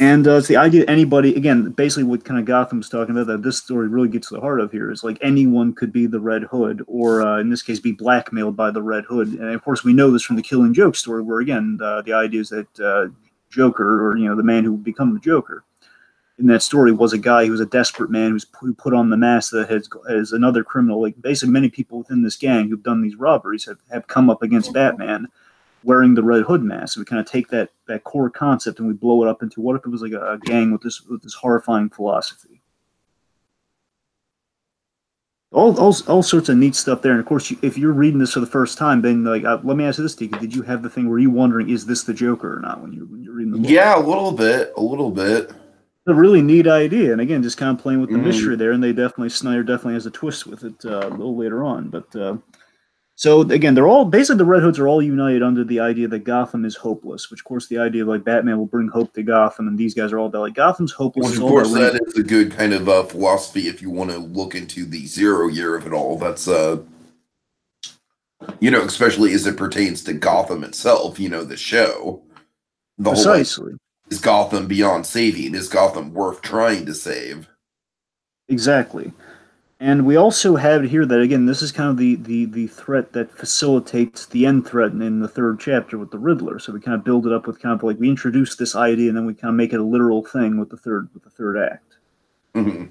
and it's the idea that anybody again basically what kind of Gotham's talking about that this story really gets to the heart of here is like anyone could be the Red Hood, or in this case be blackmailed by the Red Hood. And of course we know this from the Killing Joke story, where again the idea is that Joker or the man who would become the Joker in that story was a guy who was a desperate man who put on the mask that has another criminal. Like basically many people within this gang who've done these robberies have come up against Batman wearing the Red Hood mask. So we kind of take that core concept and we blow it up into what if it was like a gang with this horrifying philosophy. All sorts of neat stuff there. And of course, if you're reading this for the first time, then like let me ask you this, Tiki, did you have the thing where you wondering is this the Joker or not when you're reading the book? Yeah, a little bit. A really neat idea, and again, just kind of playing with the mystery there. And Snyder definitely has a twist with it a little later on. But so again, they're all basically the Red Hoods are all united under the idea that Gotham is hopeless. Which, of course, the idea of like Batman will bring hope to Gotham, and these guys are all about like Gotham's hopeless. Which, of course, that is a good kind of philosophy if you want to look into the 0 year of it all. That's especially as it pertains to Gotham itself. The show, the precisely. Is Gotham beyond saving? Is Gotham worth trying to save? Exactly. And we also have here that, again, this is kind of the threat that facilitates the end threat in the 3rd chapter with the Riddler. So we kind of build it up with kind of like we introduce this idea and then we kind of make it a literal thing with the third act. Mm-hmm.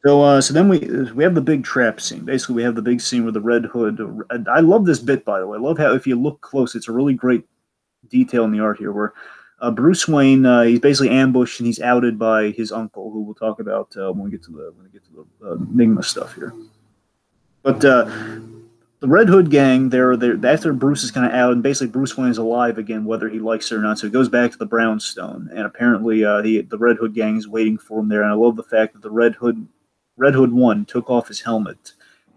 So then we have the big trap scene. Basically, we have the big scene where the Red Hood. I love this bit, by the way. I love how if you look close, it's a really great detail in the art here where Bruce Wayne, he's basically ambushed and he's outed by his uncle, who we'll talk about when we get to the Enigma stuff here. But the Red Hood gang, they're after Bruce is kind of out, and basically Bruce Wayne is alive again, whether he likes it or not. So he goes back to the brownstone, and apparently the Red Hood gang is waiting for him there. And I love the fact that the Red Hood 1 took off his helmet.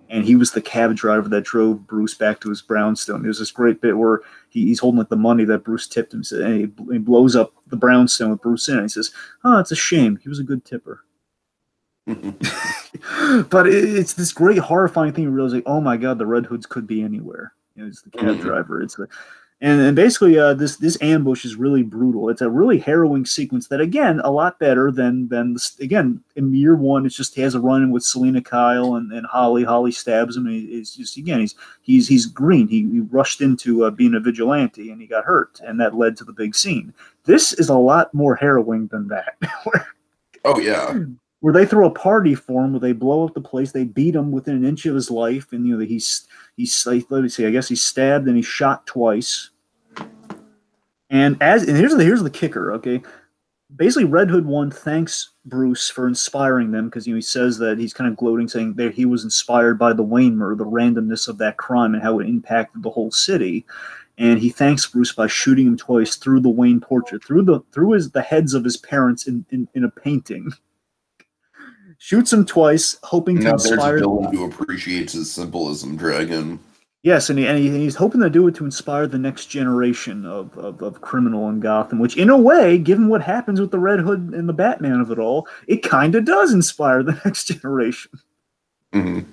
And he was the cab driver that drove Bruce back to his brownstone. There's this great bit where he's holding like the money that Bruce tipped him, and he blows up the brownstone with Bruce in it. And he says, "Oh, it's a shame. He was a good tipper." But it's this great horrifying thing. You realize, like, oh my God, the Red Hoods could be anywhere. It's the cab driver. It's the and basically this ambush is really brutal. It's a really harrowing sequence that again a lot better than again in year 1. It's just he has a run in with Selena Kyle and Holly. Holly stabs him. And he's just again he's green. He rushed into being a vigilante and he got hurt, and that led to the big scene. This is a lot more harrowing than that. Oh yeah. Where they throw a party for him, where they blow up the place, they beat him within an inch of his life, and he's let me see, I guess he's stabbed and he's shot twice. And here's the kicker, okay? Basically, Red Hood 1 thanks Bruce for inspiring them because he says that he's kind of gloating, saying that he was inspired by the Wayne murder, the randomness of that crime and how it impacted the whole city. And he thanks Bruce by shooting him twice through the Wayne portrait, through the heads of his parents in a painting. Shoots him twice, hoping to inspire. There's a villain who appreciates his symbolism, Dragon. Yes, and he's hoping to do it to inspire the next generation of criminal in Gotham, which in a way, given what happens with the Red Hood and the Batman of it all, it kind of does inspire the next generation. Mm-hmm.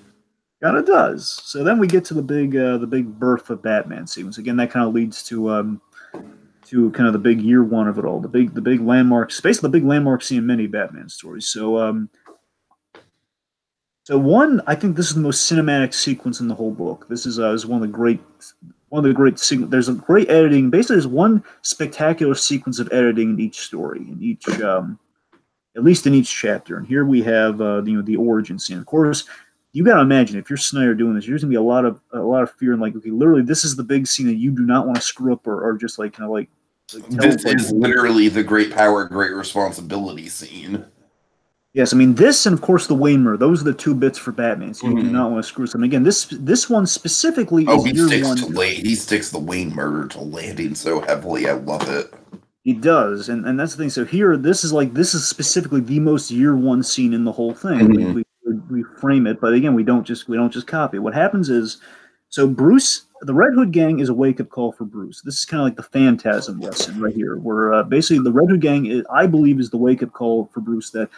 Kind of does. So then we get to the big birth of Batman sequence. Again, that kind of leads to kind of the big year 1 of it all, the big landmark, basically the big landmark scene in many Batman stories. So So one, I think this is the most cinematic sequence in the whole book. This is one of the great there's a great editing. Basically, there's one spectacular sequence of editing in each story, in each at least in each chapter. And here we have the origin scene. Of course, you got to imagine if you're Snyder doing this, there's gonna be a lot of fear and like, okay, literally, this is the big scene that you do not want to screw up or just like kind of like tell. This is literally the great power, great responsibility scene. Yes, I mean this, and of course the Wayne murder. Those are the two bits for Batman. So you do Mhm. not want to screw something. Again, this one specifically Oh, is he year sticks one. to he sticks the Wayne murder to landing so heavily. I love it. He does, and that's the thing. So here, this is specifically the most year one scene in the whole thing. We Mhm. we, we frame it, but again, we don't just copy. What happens is, so Bruce, the Red Hood Gang is a wake up call for Bruce. This is kind of like the Phantasm lesson right here, where basically the Red Hood Gang, I believe, is the wake up call for Bruce that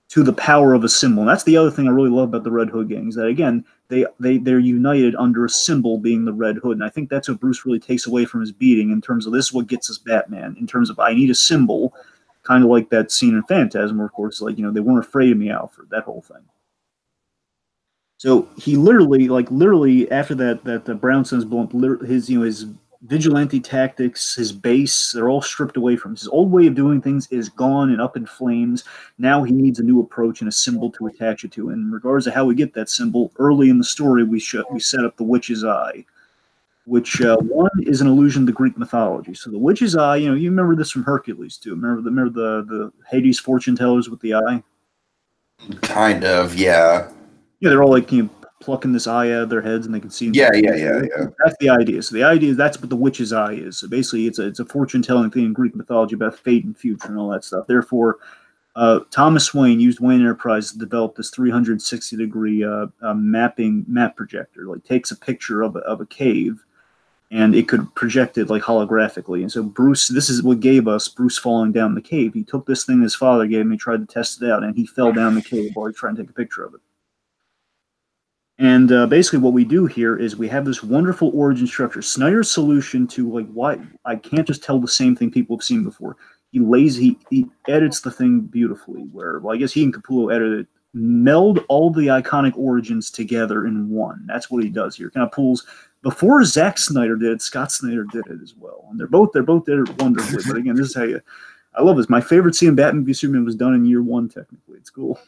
to the power of a symbol. And that's the other thing I really love about the Red Hood gang is that again they're united under a symbol being the Red Hood, and I think that's what Bruce really takes away from his beating in terms of this is what gets us Batman in terms of I need a symbol, kind of like that scene in Phantasm where of course like they weren't afraid of me, Alfred, that whole thing. So he literally after that the Brownstone's blown up, his vigilante tactics, his base, they're all stripped away from him. His old way of doing things is gone and up in flames. Now he needs a new approach and a symbol to attach it to. And in regards to how we get that symbol, early in the story we set up the witch's eye, which one is an allusion to Greek mythology. So the witch's eye, you remember this from Hercules too. Remember the Hades fortune tellers with the eye? Kind of, yeah. Yeah, they're all like plucking this eye out of their heads, and they can see into Yeah, the yeah, future. yeah, yeah. That's the idea. So the idea is that's what the witch's eye is. So basically, it's a fortune telling thing in Greek mythology about fate and future and all that stuff. Therefore, Thomas Wayne used Wayne Enterprise to develop this 360-degree map projector. Like takes a picture of a cave, and it could project it like holographically. And so Bruce, this is what gave us Bruce falling down the cave. He took this thing his father gave him, he tried to test it out, and he fell down the cave while he tried to take a picture of it. And basically, what we do here is we have this wonderful origin structure. Snyder's solution to like why I can't just tell the same thing people have seen before. He edits the thing beautifully. Where well, I guess he and Capullo edited meld all the iconic origins together in one. That's what he does here. Kind of pulls before Zack Snyder did it, Scott Snyder did it as well, and they're both did it wonderfully. But again, this is how you. I love this. My favorite scene in Batman v Superman was done in year one. Technically, it's cool.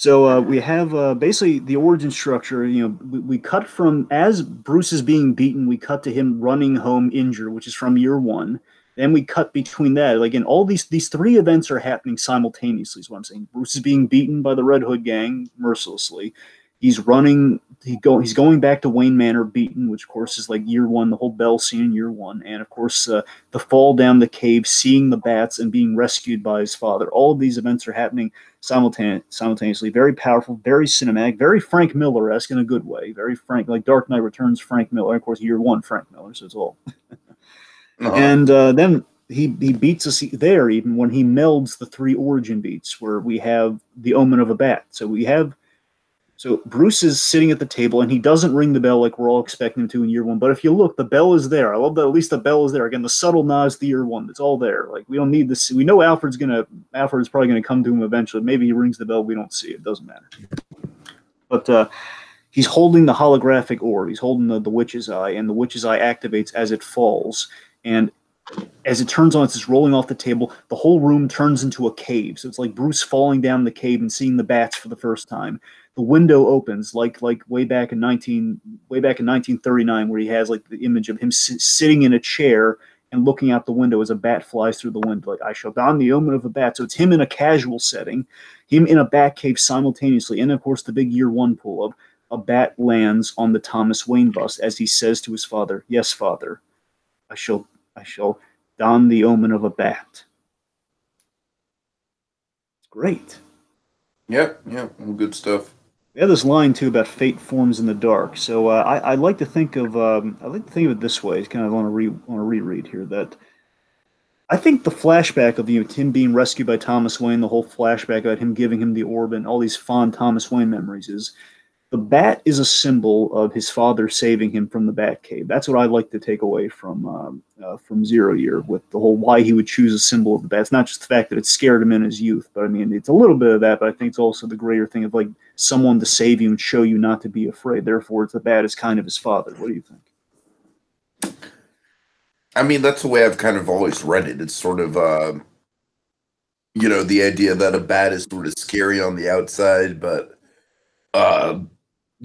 So we have basically the origin structure. We cut from as Bruce is being beaten, we cut to him running home injured, which is from year one. Then we cut between that. Like, again, all these three events are happening simultaneously. Is what I'm saying. Bruce is being beaten by the Red Hood gang mercilessly. He's running. He's going back to Wayne Manor beaten, which of course is like year one, the whole Bell scene in year one, and of course the fall down the cave, seeing the bats, and being rescued by his father. All of these events are happening simultaneously. Very powerful, very cinematic, very Frank Miller-esque in a good way. Very Frank, like Dark Knight Returns Frank Miller. Of course, year one Frank Miller, so it's all. Uh-huh. And then he beats us there even when he melds the three origin beats where we have the omen of a bat. So Bruce is sitting at the table and he doesn't ring the bell like we're all expecting him to in year one. But if you look, the bell is there. I love that at least the bell is there. Again, the subtle nods to year one. It's all there. Like we don't need this. We know Alfred's probably gonna come to him eventually. Maybe he rings the bell. We don't see it. Doesn't matter. But he's holding the holographic orb. He's holding the witch's eye, and the witch's eye activates as it falls. And as it turns on, it's just rolling off the table. The whole room turns into a cave. So it's like Bruce falling down the cave and seeing the bats for the first time. The window opens like way back in 1939, where he has like the image of him sitting in a chair and looking out the window as a bat flies through the window. Like I shall don the omen of a bat. So it's him in a casual setting, him in a bat cave simultaneously, and of course the big year one pull up. A bat lands on the Thomas Wayne bust as he says to his father, "Yes, father, I shall don the omen of a bat." It's great. Yep, yep, good stuff. We have this line too about fate forms in the dark. So I like to think of it this way. It's kind of want to reread here that I think the flashback of him being rescued by Thomas Wayne, the whole flashback about him giving him the orb and all these fond Thomas Wayne memories is the bat is a symbol of his father saving him from the bat cave. That's what I like to take away from Zero Year, with the whole why he would choose a symbol of the bat. It's not just the fact that it scared him in his youth, but I mean it's a little bit of that. But I think it's also the greater thing of like someone to save you and show you not to be afraid. Therefore, it's the bat is kind of his father. What do you think? I mean, that's the way I've kind of always read it. It's sort of, the idea that a bat is sort of scary on the outside, but, uh,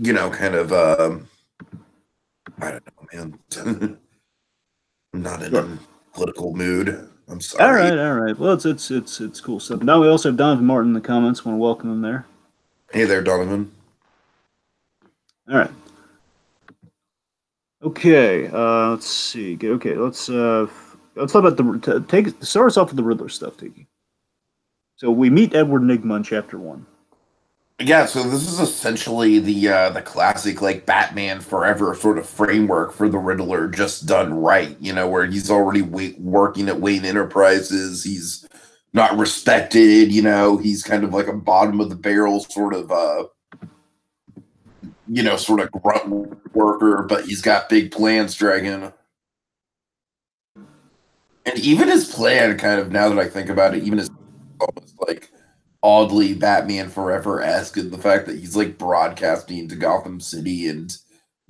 kind of, I don't know, man. I'm not in a political mood. I'm sorry. All right. Well, it's cool stuff. Now we also have Donovan Martin in the comments. Want to welcome him there. Hey there, Donovan. All right. Okay. Let's see. Okay. Let's talk about start us off with the Riddler stuff, Tiki. So we meet Edward Nygma in Chapter 1. Yeah, so this is essentially the classic like Batman Forever sort of framework for the Riddler, just done right. Where he's already working at Wayne Enterprises. He's not respected. He's kind of like a bottom of the barrel sort of sort of grunt worker, but he's got big plans, Dragon. And even his plan, kind of now that I think about it, even his almost like oddly Batman Forever-esque in the fact that he's like broadcasting to Gotham City and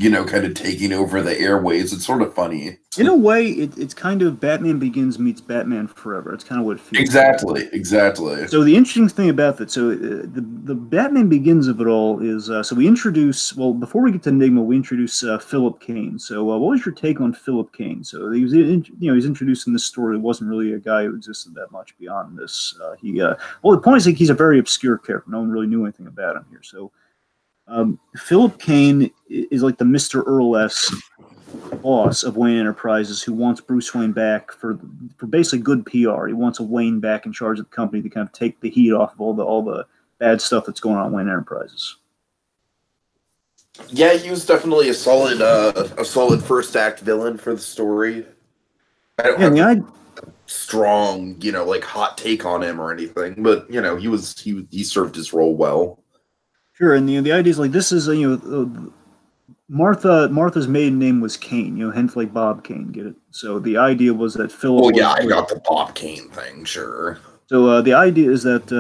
kind of taking over the airwaves. It's sort of funny. In a way, it's kind of Batman Begins meets Batman Forever. It's kind of what it feels Exactly. So the interesting thing about that, the Batman Begins of it all is, so we introduce, before we get to Enigma, we introduce Philip Kane. So what was your take on Philip Kane? So he was, he's introduced in this story. It wasn't really a guy who existed that much beyond this. The point is like he's a very obscure character. No one really knew anything about him here. So Philip Kane is like the Mr. Earl-esque boss of Wayne Enterprises who wants Bruce Wayne back for basically good PR. He wants a Wayne back in charge of the company to kind of take the heat off of all the bad stuff that's going on in Wayne Enterprises. Yeah, he was definitely a solid first act villain for the story. I don't have a strong, like hot take on him or anything, but he served his role well. Sure, and the idea is like this is Martha's maiden name was Kane, hence like Bob Kane, get it? So the idea was that Philip. Oh yeah, I got the Bob Kane thing, sure. So the idea is that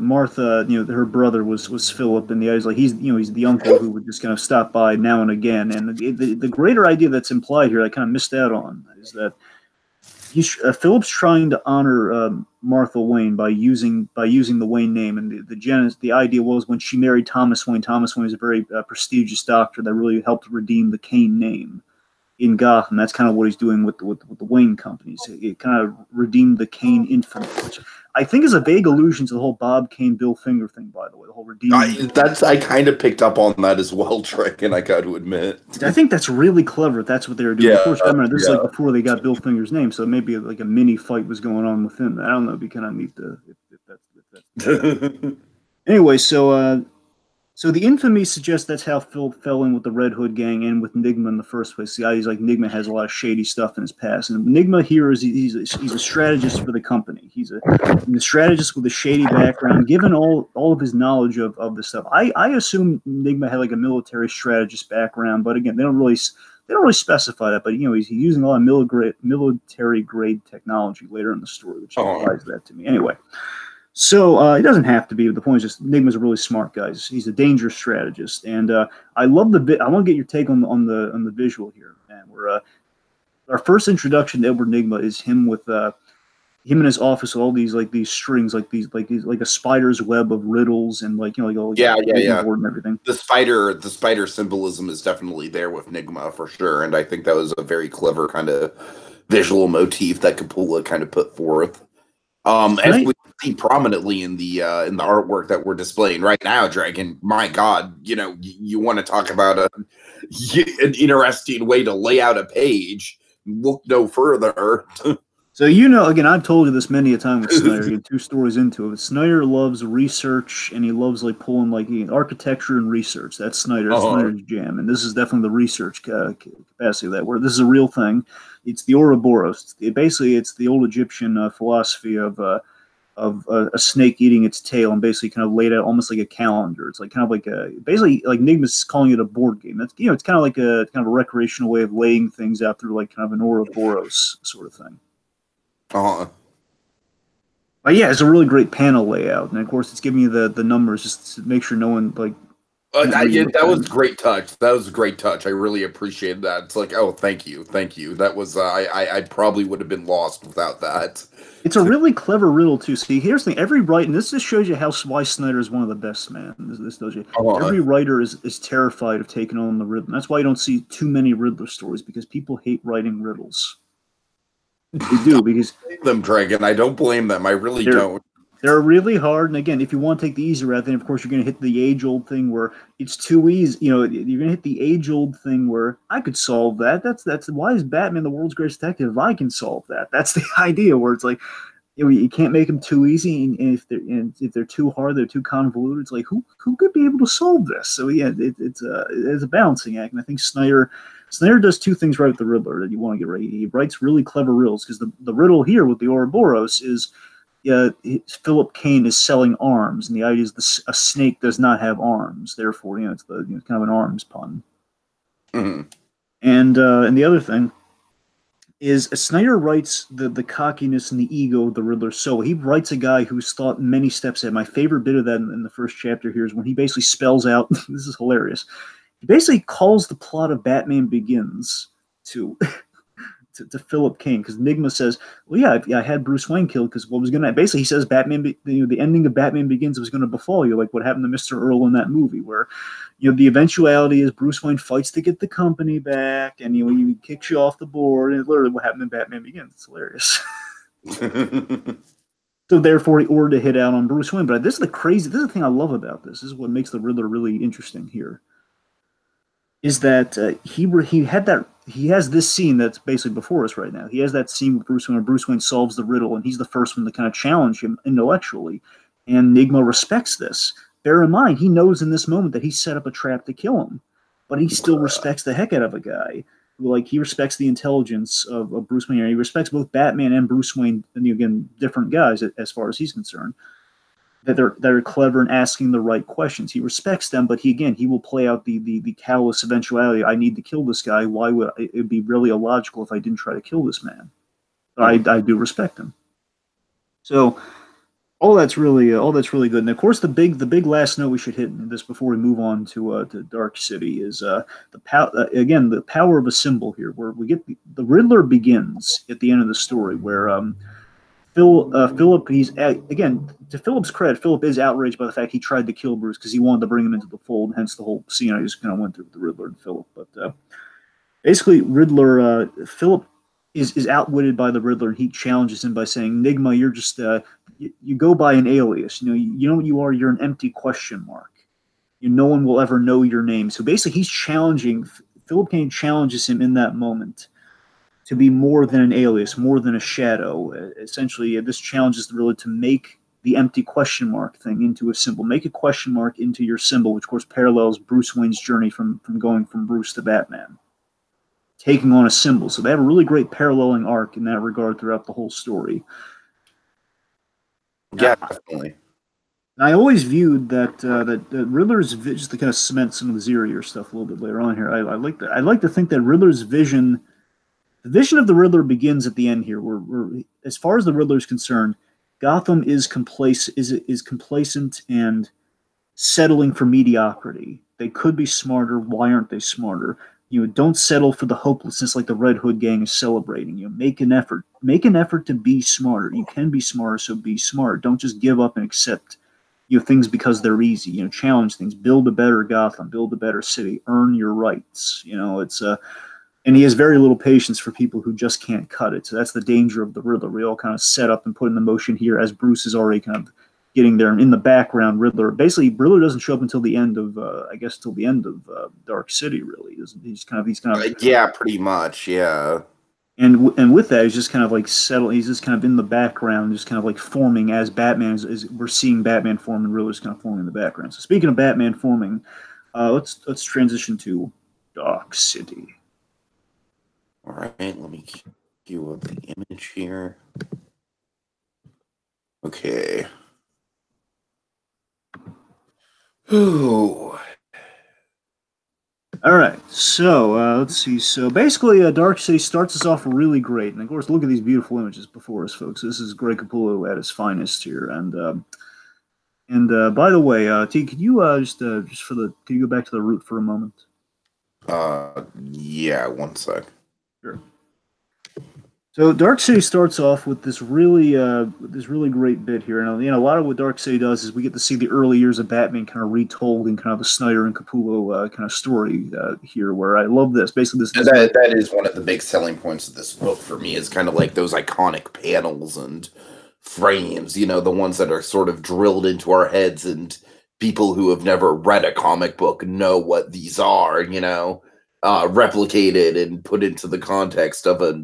Martha, her brother was Philip, and the idea is like he's the uncle who would just kind of stop by now and again. And the greater idea that's implied here, I kind of missed out on, is that Philip's trying to honor Martha Wayne by using the Wayne name, and the idea was when she married Thomas Wayne. Thomas Wayne was a very prestigious doctor that really helped redeem the Kane name in Gotham. That's kind of what he's doing with the Wayne companies. It kind of redeemed the Kane infamy, which I think is a vague allusion to the whole Bob Kane, Bill Finger thing. By the way, the whole redeeming. I kind of picked up on that as well, Trick, and I got to admit, I think that's really clever. If that's what they were doing. Of course, I remember this is like before they got Bill Finger's name, so maybe like a mini fight was going on with him. I don't know. It'd be kind of neat to if that's anyway. So the infamy suggests that's how Phil fell in with the Red Hood gang and with Nygma in the first place. The idea is like Nygma has a lot of shady stuff in his past, and Nygma here is he's a strategist for the company. He's a strategist with a shady background. Given all of his knowledge of this stuff, I assume Nygma had like a military strategist background, but again, they don't really specify that. But he's using a lot of military grade technology later in the story, which implies that to me. Anyway. So he doesn't have to be, but the point is just Nygma's a really smart guy. He's a dangerous strategist, and I love the bit. I want to get your take on the visual here, man. Where our first introduction to Edward Nygma is him with him in his office with all these strings, like a spider's web of riddles and all board and everything. The spider symbolism is definitely there with Nygma for sure, and I think that was a very clever kind of visual motif that Capula kind of put forth. As we see prominently in the artwork that we're displaying right now, Dragon. My God, you want to talk about an interesting way to lay out a page? Look no further. So again, I've told you this many a time with Snyder. Again, 2 stories into it. Snyder loves research, and he loves pulling architecture and research. That's Snyder's jam, and this is definitely the research capacity of that. Where this is a real thing. It's the Ouroboros. It's the old Egyptian philosophy of a snake eating its tail, and basically kind of laid out almost like a calendar. It's like kind of like basically like Enigma's calling it a board game. That's it's kind of like a kind of a recreational way of laying things out through like kind of an Ouroboros sort of thing. Uh-huh. But yeah, it's a really great panel layout, and of course it's giving you the numbers just to make sure no one like. That was a great touch. That was a great touch. I really appreciated that. It's like, oh, thank you, thank you. That was I probably would have been lost without that. It's a really clever riddle too. See, here's the thing: every writer, and this just shows you how why Snyder is one of the best, man. This tells you every writer is terrified of taking on the Riddler. That's why you don't see too many Riddler stories because people hate writing riddles. They do because them, Dragon. I don't blame them. I really don't. They're really hard, and again, if you want to take the easy route, then of course you're going to hit the age-old thing where it's too easy. You know, you're going to hit the age-old thing where I could solve that. That's why is Batman the world's greatest detective? If I can solve that, that's the idea. Where it's like, you can't make them too easy, and if they're too hard, they're too convoluted. It's like who could be able to solve this? So yeah, it's a balancing act, and I think Snyder does two things right with the Riddler that you want to get right. He writes really clever riddles because the riddle here with the Ouroboros is. Philip Kane is selling arms, and the idea is a snake does not have arms. Therefore, it's kind of an arms pun. Mm-hmm. And the other thing is Snyder writes the cockiness and the ego of the Riddler. So he writes a guy who's thought many steps ahead. My favorite bit of that in the first chapter here is when he basically spells out. This is hilarious. He basically calls the plot of Batman Begins to Philip Kane because Enigma says, "Well, yeah, I had Bruce Wayne killed because what was going to basically," he says, "Batman, the ending of Batman Begins was going to befall you, like what happened to Mr. Earl in that movie, where the eventuality is Bruce Wayne fights to get the company back, and he kicks you off the board, and literally what happened in Batman Begins. It's hilarious." So therefore, he ordered to hit out on Bruce Wayne. But this is the thing I love about this. This is what makes the Riddler really interesting here. Is that he has this scene that's basically before us right now. He has that scene with Bruce Wayne where Bruce Wayne solves the riddle, and he's the first one to kind of challenge him intellectually. And Enigma respects this. Bear in mind, he knows in this moment that he set up a trap to kill him, but he still respects the heck out of a guy. Like he respects the intelligence of Bruce Wayne. He respects both Batman and Bruce Wayne, and again, different guys as far as he's concerned. That are clever and asking the right questions. He respects them, but he will play out the callous eventuality. I need to kill this guy. Why would it be really illogical if I didn't try to kill this man? But I do respect him. So all that's really good. And of course, the big last note we should hit in this before we move on to Dark City is the power of a symbol here, where we get the Riddler begins at the end of the story, where Philip, again, to Philip's credit, Philip is outraged by the fact he tried to kill Bruce because he wanted to bring him into the fold, hence the whole scene I just kind of went through with the Riddler and Philip. But basically, Philip is outwitted by the Riddler, and he challenges him by saying, "Enigma, you're just, you go by an alias. You know what you are? You're an empty question mark. No one will ever know your name." So basically, Philip Kane challenges him in that moment to be more than an alias, more than a shadow. Essentially, this challenges the Riddler to make the empty question mark thing into a symbol. Make a question mark into your symbol, which of course parallels Bruce Wayne's journey from going from Bruce to Batman, taking on a symbol. So they have a really great paralleling arc in that regard throughout the whole story. Yeah, definitely. And I always viewed that Riddler's just to kind of cement some of the Zero-Year stuff a little bit later on here. I like to think that Riddler's vision. The vision of the Riddler begins at the end here. Where as far as the Riddler is concerned, Gotham is complacent and settling for mediocrity. They could be smarter. Why aren't they smarter? Don't settle for the hopelessness like the Red Hood gang is celebrating. Make an effort. Make an effort to be smarter. You can be smarter, so be smart. Don't just give up and accept things because they're easy. Challenge things. Build a better Gotham. Build a better city. Earn your rights. It's and he has very little patience for people who just can't cut it. So that's the danger of the Riddler. We all kind of set up and put in the motion here as Bruce is already kind of getting there. And in the background, Riddler doesn't show up until the end of, Dark City. Really, he's kind of yeah, pretty much, yeah. And with that, he's just kind of like settled. He's just kind of in the background, just kind of like forming as Batman. As we're seeing Batman form, and Riddler's kind of forming in the background. So speaking of Batman forming, let's transition to Dark City. All right, let me cue up the image here. Okay. Ooh. All right, so let's see. So basically, Dark City starts us off really great, and of course, look at these beautiful images before us, folks. This is Greg Capullo at his finest here, and by the way, T, could you just for the can you go back to the root for a moment? Yeah, one sec. Sure. So Dark City starts off with this really great bit here, and a lot of what Dark City does is we get to see the early years of Batman kind of retold in kind of the Snyder and Capullo kind of story here, where I love this. Basically, this That is one of the big selling points of this book for me, is kind of like those iconic panels and frames, the ones that are sort of drilled into our heads, and people who have never read a comic book know what these are, replicated and put into the context of a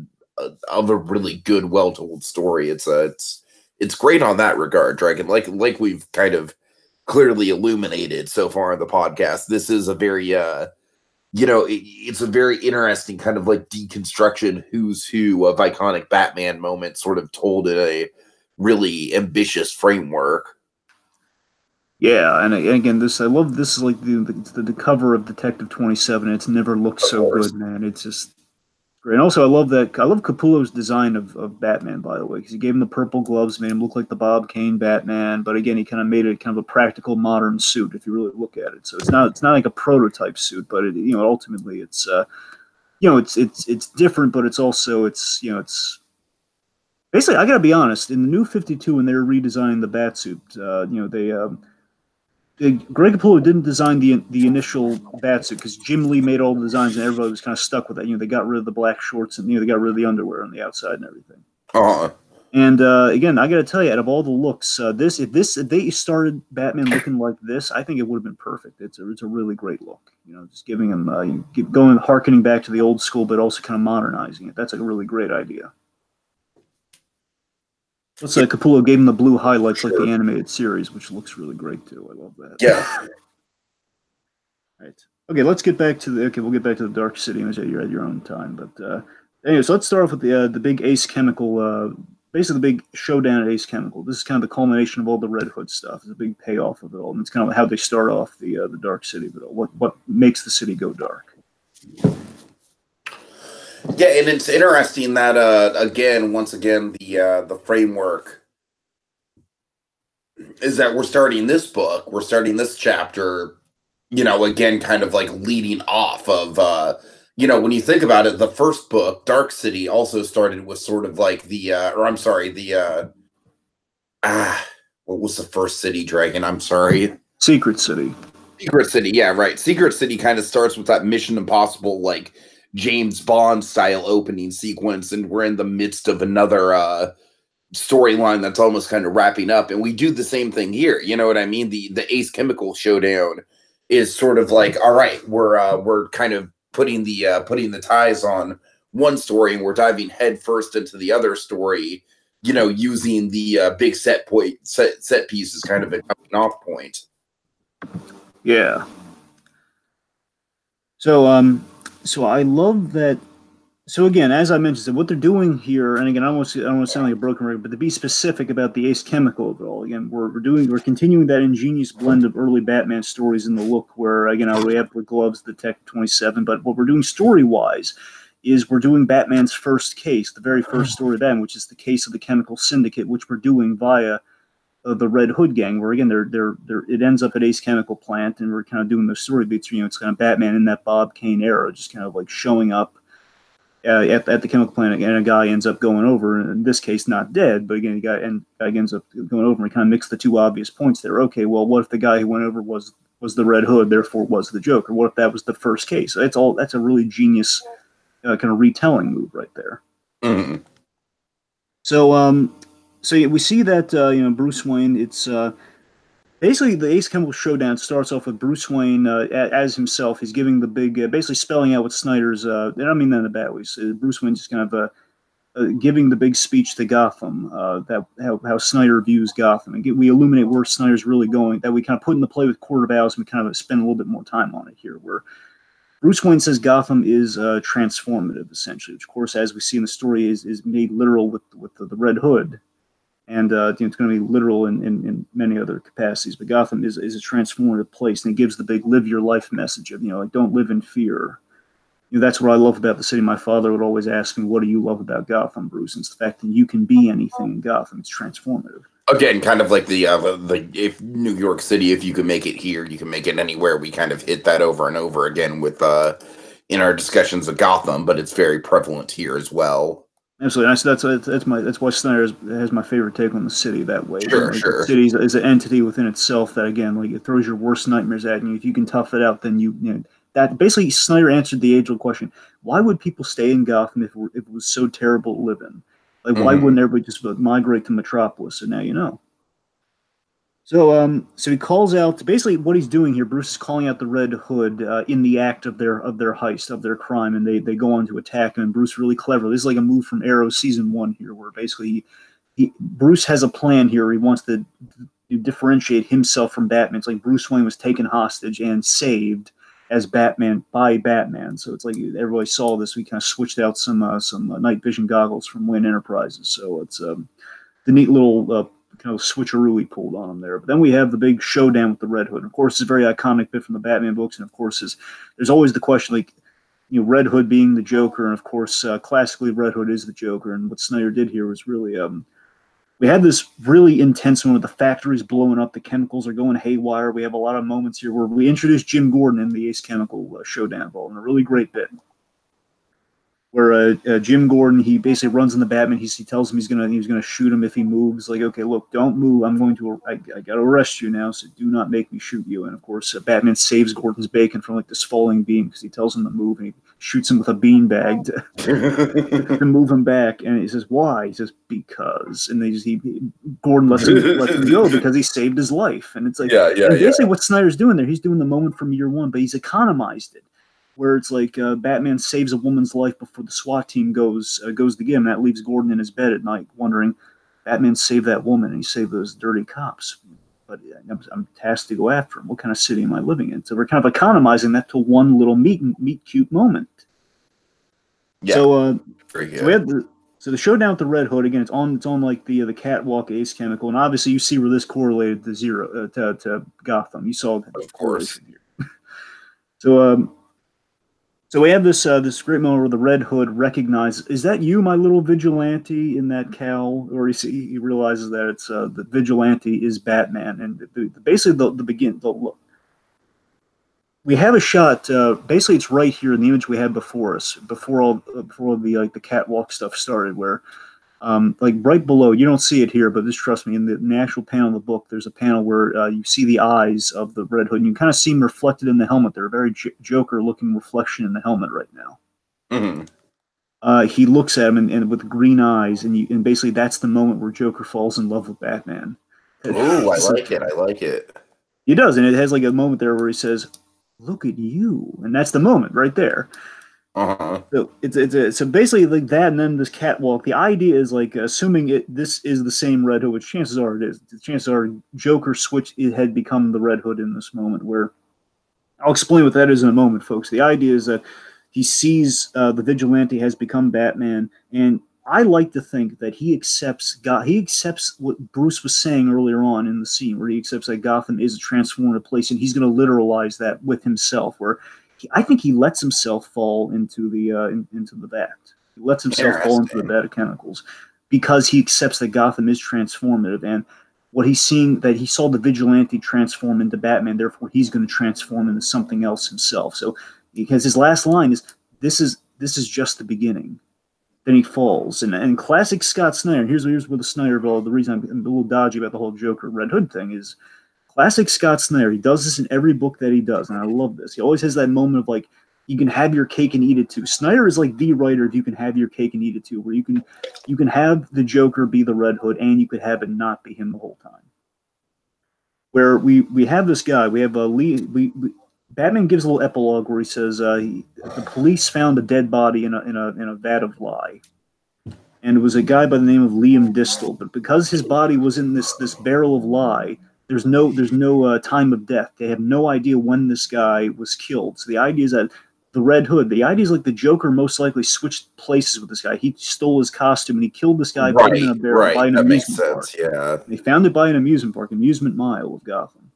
really good, well told story. It's great on that regard, Dragon. Like we've kind of clearly illuminated so far in the podcast. This is a very it's a very interesting kind of like deconstruction who's who of iconic Batman moments, sort of told in a really ambitious framework. Yeah, and again, this I love. This is like the cover of Detective 27. It's never looked Of so course. good, man. It's just great. And also, I love Capullo's design of Batman, by the way, because he gave him the purple gloves, made him look like the Bob Kane Batman. But again, he kind of made it kind of a practical modern suit if you really look at it. So it's not like a prototype suit, but ultimately it's different, but it's also it's basically, I gotta be honest. In the new 52, when they were redesigning the Batsuit, Greg Capullo didn't design the initial Batsuit because Jim Lee made all the designs and everybody was kind of stuck with it. They got rid of the black shorts and they got rid of the underwear on the outside and everything. Uh, And again, I got to tell you, out of all the looks, if they started Batman looking like this, I think it would have been perfect. It's a really great look. Just giving him going harkening back to the old school, but also kind of modernizing it. That's a really great idea. Let's say Capullo gave him the blue highlights like sure. the animated series, which looks really great too. I love that. Yeah. Right. Okay, let's get back to the. Okay, we'll get back to the Dark City image at your own time. But anyway, so let's start off with the big Ace Chemical. Basically, the big showdown at Ace Chemical. This is kind of the culmination of all the Red Hood stuff. It's a big payoff of it all, and it's kind of how they start off the Dark City. But what makes the city go dark? Yeah, and it's interesting that once again, the framework is that we're starting this chapter, again, kind of like leading off of when you think about it, the first book, Dark City, also started with sort of like or I'm sorry, what was the first city, Dragon? I'm sorry. Secret City. Secret City, yeah, right. Secret City kind of starts with that Mission Impossible, like James Bond style opening sequence, and we're in the midst of another storyline that's almost kind of wrapping up, and we do the same thing here. You know what I mean? The Ace Chemical showdown is sort of like, all right, we're kind of putting the ties on one story, and we're diving headfirst into the other story. Using the big set piece as kind of a coming off point. Yeah. So I love that. So again, as I mentioned, so what they're doing here, and again, I don't want to sound like a broken record, but to be specific about the Ace Chemical of it all, again, we're continuing that ingenious blend of early Batman stories in the look, where again, we have the gloves, the Tech 27, but what we're doing story wise is we're doing Batman's first case, the very first story of Batman, which is the case of the Chemical Syndicate, which we're doing via the Red Hood gang, where again it ends up at Ace Chemical plant, and we're kind of doing the story beats. It's kind of Batman in that Bob Kane era, just kind of like showing up at the chemical plant, and a guy ends up going over. In this case, not dead, but again, the guy ends up going over, and we kind of mix the two obvious points there. Okay, well, what if the guy who went over was the Red Hood, therefore was the Joker? What if that was the first case? That's a really genius kind of retelling move right there. Mm-hmm. So we see that Bruce Wayne. It's basically the Ace Chemical showdown starts off with Bruce Wayne as himself. He's giving the big, basically spelling out what Snyder's. I don't mean that in a bad way. So Bruce Wayne just kind of giving the big speech to Gotham, that how Snyder views Gotham, and we illuminate where Snyder's really going. That we kind of put into play with Court of Owls, and we kind of spend a little bit more time on it here, where Bruce Wayne says Gotham is transformative, essentially, which, of course, as we see in the story, is made literal with the Red Hood. and it's going to be literal in many other capacities. But Gotham is a transformative place, and it gives the big "live your life" message of like don't live in fear. That's what I love about the city. My father would always ask me, "What do you love about Gotham, Bruce?" And it's the fact that you can be anything in Gotham. It's transformative. Again, kind of like the if New York City, if you can make it here, you can make it anywhere. We kind of hit that over and over again with in our discussions of Gotham, but it's very prevalent here as well. Absolutely, that's why Snyder has my favorite take on the city that way. Sure, Like, sure. the city is an entity within itself that again, like it throws your worst nightmares at you. If you can tough it out, then you know that basically Snyder answered the age-old question: why would people stay in Gotham if it was so terrible to live in? Like, why wouldn't everybody just migrate to Metropolis? And now you know. So he calls out basically what he's doing here. Bruce is calling out the Red Hood in the act of their heist, of their crime, and they go on to attack him. And Bruce really clever. This is like a move from Arrow season 1 here, where basically Bruce has a plan here. He wants to differentiate himself from Batman. It's like Bruce Wayne was taken hostage and saved as Batman by Batman. So it's like everybody saw this. We kind of switched out some night vision goggles from Wayne Enterprises. So it's the neat little kind of switcheroo he pulled on him there. But then we have the big showdown with the Red Hood. And of course, it's a very iconic bit from the Batman books. And of course, there's always the question, like, Red Hood being the Joker. And of course, classically, Red Hood is the Joker. And what Snyder did here was really, we had this really intense one with the factories blowing up. The chemicals are going haywire. We have a lot of moments here where we introduced Jim Gordon in the Ace Chemical showdown ball in a really great bit. Where Jim Gordon, he basically runs in the Batman. He tells him he's gonna shoot him if he moves. Like, okay, look, don't move. I got to arrest you now, so do not make me shoot you. And of course, Batman saves Gordon's bacon from like this falling beam because he tells him to move, and he shoots him with a beanbag to move him back. And he says, "Why?" He says, "Because." And Gordon lets him go because he saved his life. And it's like, basically what Snyder's doing there. He's doing the moment from year 1, but he's economized it. Where it's like Batman saves a woman's life before the SWAT team goes to get him. That leaves Gordon in his bed at night wondering, Batman saved that woman and he saved those dirty cops. But I'm tasked to go after him. What kind of city am I living in? So we're kind of economizing that to one little meet cute moment. Yeah. So we had the showdown with the Red Hood again. It's on like the catwalk Ace Chemical, and obviously you see where this correlated to Gotham. You saw that, of course. Here. So we have this great moment where the Red Hood recognizes, "Is that you, my little vigilante in that cowl?" Or he realizes that it's the vigilante is Batman, and basically we have a shot. Basically, it's right here in the image we had before us, before the catwalk stuff started, where like right below, you don't see it here, but just trust me, in the actual panel of the book, there's a panel where you see the eyes of the Red Hood, and you kind of see them reflected in the helmet. They're a very Joker-looking reflection in the helmet right now. He looks at him and with green eyes, and basically that's the moment where Joker falls in love with Batman. Oh, I like it. I like it. He does, and it has like a moment there where he says, "Look at you," and that's the moment right there. So so basically like that, and then this catwalk. The idea is like assuming this is the same Red Hood, which chances are it is. The chances are Joker had become the Red Hood in this moment. Where I'll explain what that is in a moment, folks. The idea is that he sees the vigilante has become Batman, and I like to think that he accepts God. He accepts what Bruce was saying earlier on in the scene, where he accepts that Gotham is a transformative place, and he's going to literalize that with himself. Where I think he lets himself fall into the vat. He lets himself fall into the vat of chemicals because he accepts that Gotham is transformative, and what he's seeing, that he saw the vigilante transform into Batman, therefore he's going to transform into something else himself. So because his last line is, "This is just the beginning." Then he falls, and classic Scott Snyder. Here's where the Snyder of all the reason I'm a little dodgy about the whole Joker Red Hood thing is. Classic Scott Snyder. He does this in every book that he does, and I love this. He always has that moment of like, you can have your cake and eat it too. Snyder is like the writer of you can have your cake and eat it too, where you can have the Joker be the Red Hood, and you could have it not be him the whole time. Where we have this guy, we have Batman gives a little epilogue where he says the police found a dead body in a vat of lye, and it was a guy by the name of Liam Distel, but because his body was in this barrel of lye. There's no time of death. They have no idea when this guy was killed. So the idea is that the Red Hood. The idea is like the Joker most likely switched places with this guy. He stole his costume and he killed this guy, put him in a barrel by an That makes amusement park. sense. Yeah. They found it by an amusement park, Amusement Mile of Gotham.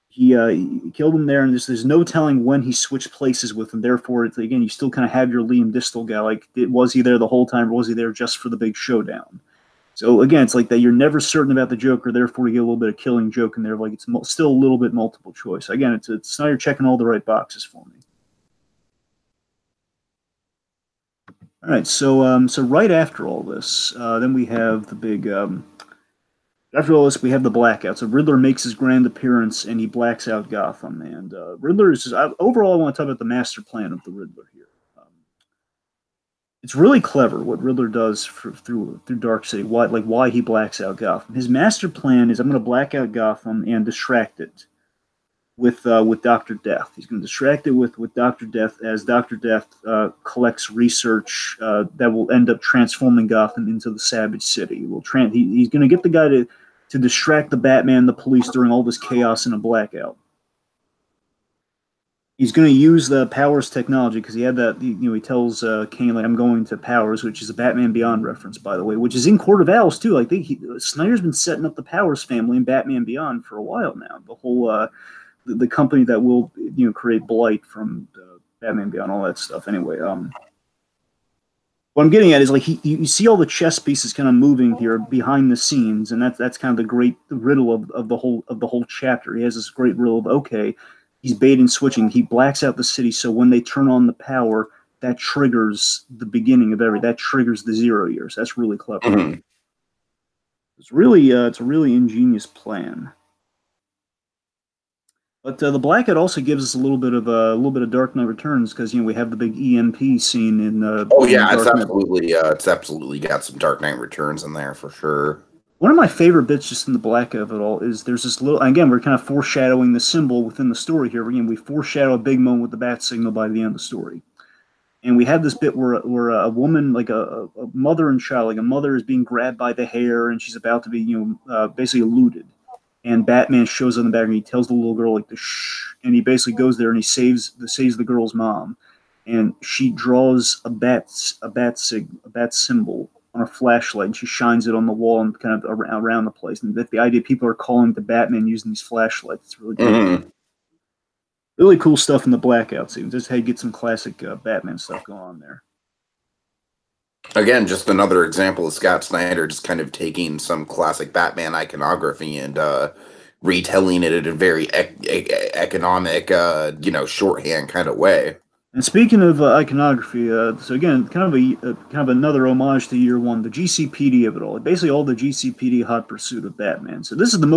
He killed him there, and there's no telling when he switched places with him. Therefore, again, you still kind of have your Liam Distel guy. Like, was he there the whole time, or was he there just for the big showdown? So again, it's like that you're never certain about the Joker. Therefore, you get a little bit of Killing Joke in there. Like it's still a little bit multiple choice. Again, it's Snyder checking all the right boxes for me. All right, so right after all this, then we have the big. After all this, we have the blackout. So Riddler makes his grand appearance and he blacks out Gotham. And Riddler is just, overall, I want to talk about the master plan of the Riddler here. It's really clever what Riddler does through Dark City. Why he blacks out Gotham. His master plan is I'm going to black out Gotham and distract it with Dr. Death. He's going to distract it with Dr. Death as Dr. Death collects research that will end up transforming Gotham into the Savage City. He's going to get the guy to distract the Batman, the police during all this chaos in a blackout. He's going to use the Powers technology because he had that. He tells Kane like I'm going to Powers, which is a Batman Beyond reference, by the way, which is in Court of Owls too. I think Snyder's been setting up the Powers family in Batman Beyond for a while now. The whole the company that will create Blight from Batman Beyond, all that stuff. Anyway, what I'm getting at is like you see all the chess pieces kind of moving here behind the scenes, and that's kind of the great riddle of the whole chapter. He has this great riddle of okay, he's bait and switching. He blacks out the city, so when they turn on the power, that triggers the beginning of that triggers the 0 years. That's really clever. Mm-hmm. It's a really ingenious plan. But the blackout also gives us a little bit of Dark Knight Returns because we have the big EMP scene in. It's absolutely got some Dark Knight Returns in there for sure. One of my favorite bits just in the blackout of it all is there's this little. Again, we're kind of foreshadowing the symbol within the story here. Again, we foreshadow a big moment with the bat signal by the end of the story, and we have this bit where a woman, like a mother and child, like a mother is being grabbed by the hair and she's about to be basically eluded. And Batman shows up in the back and he tells the little girl like the shh, and he basically goes there and he saves the girl's mom, and she draws a bat symbol on a flashlight and she shines it on the wall and kind of around the place. And the idea people are calling to Batman using these flashlights. It's really cool. Mm-hmm. Really cool stuff in the blackout scene. Just how you get some classic Batman stuff going on there. Again, just another example of Scott Snyder just kind of taking some classic Batman iconography and retelling it in a very economic, shorthand kind of way. And speaking of iconography, so again, kind of another homage to Year One, the GCPD of it all. Basically, all the GCPD hot pursuit of Batman. So this is the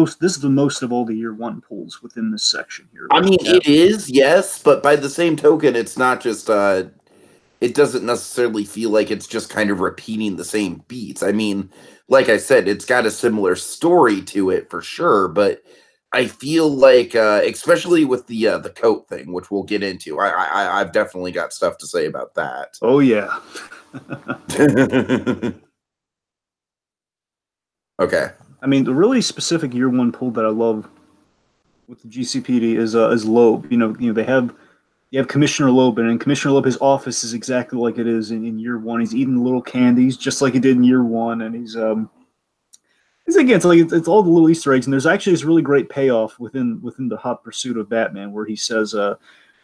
most of all the Year One pulls within this section here. I mean, it is, yes, but by the same token, it's not just. It doesn't necessarily feel like it's just kind of repeating the same beats. I mean, like I said, it's got a similar story to it for sure, but I feel like, especially with the coat thing, which we'll get into, I've definitely got stuff to say about that. Oh yeah. Okay. I mean, the really specific Year One pull that I love with the GCPD is Loeb. They have. You have Commissioner Loeb, and in Commissioner Loeb, his office is exactly like it is in Year One. He's eating little candies just like he did in Year One, and it's all the little Easter eggs. And there's actually this really great payoff within the hot pursuit of Batman, where he says,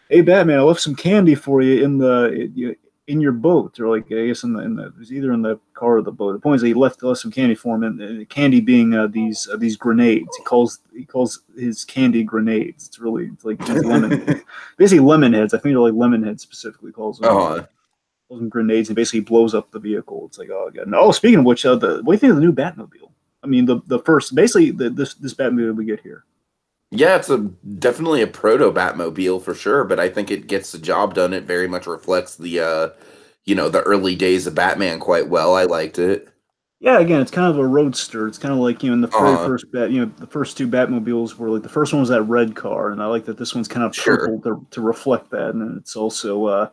"Hey Batman, I left some candy for you in your boat," or like I guess it was either in the car or the boat. The point is that he left some candy for him, and the candy being these grenades. He calls his candy grenades. It's like basically lemon heads. I think they're like lemon heads specifically calls them. Calls them grenades, and basically blows up the vehicle. It's like, oh god. And, speaking of which, what do you think of the new Batmobile? I mean, the first basically this Batmobile we get here. Yeah, it's definitely a proto Batmobile for sure, but I think it gets the job done. It very much reflects the the early days of Batman quite well. I liked it. Yeah, again, it's kind of a roadster. It's kind of like in the very first the first two Batmobiles were like the first one was that red car, and I like that this one's kind of purple to reflect that, and it's also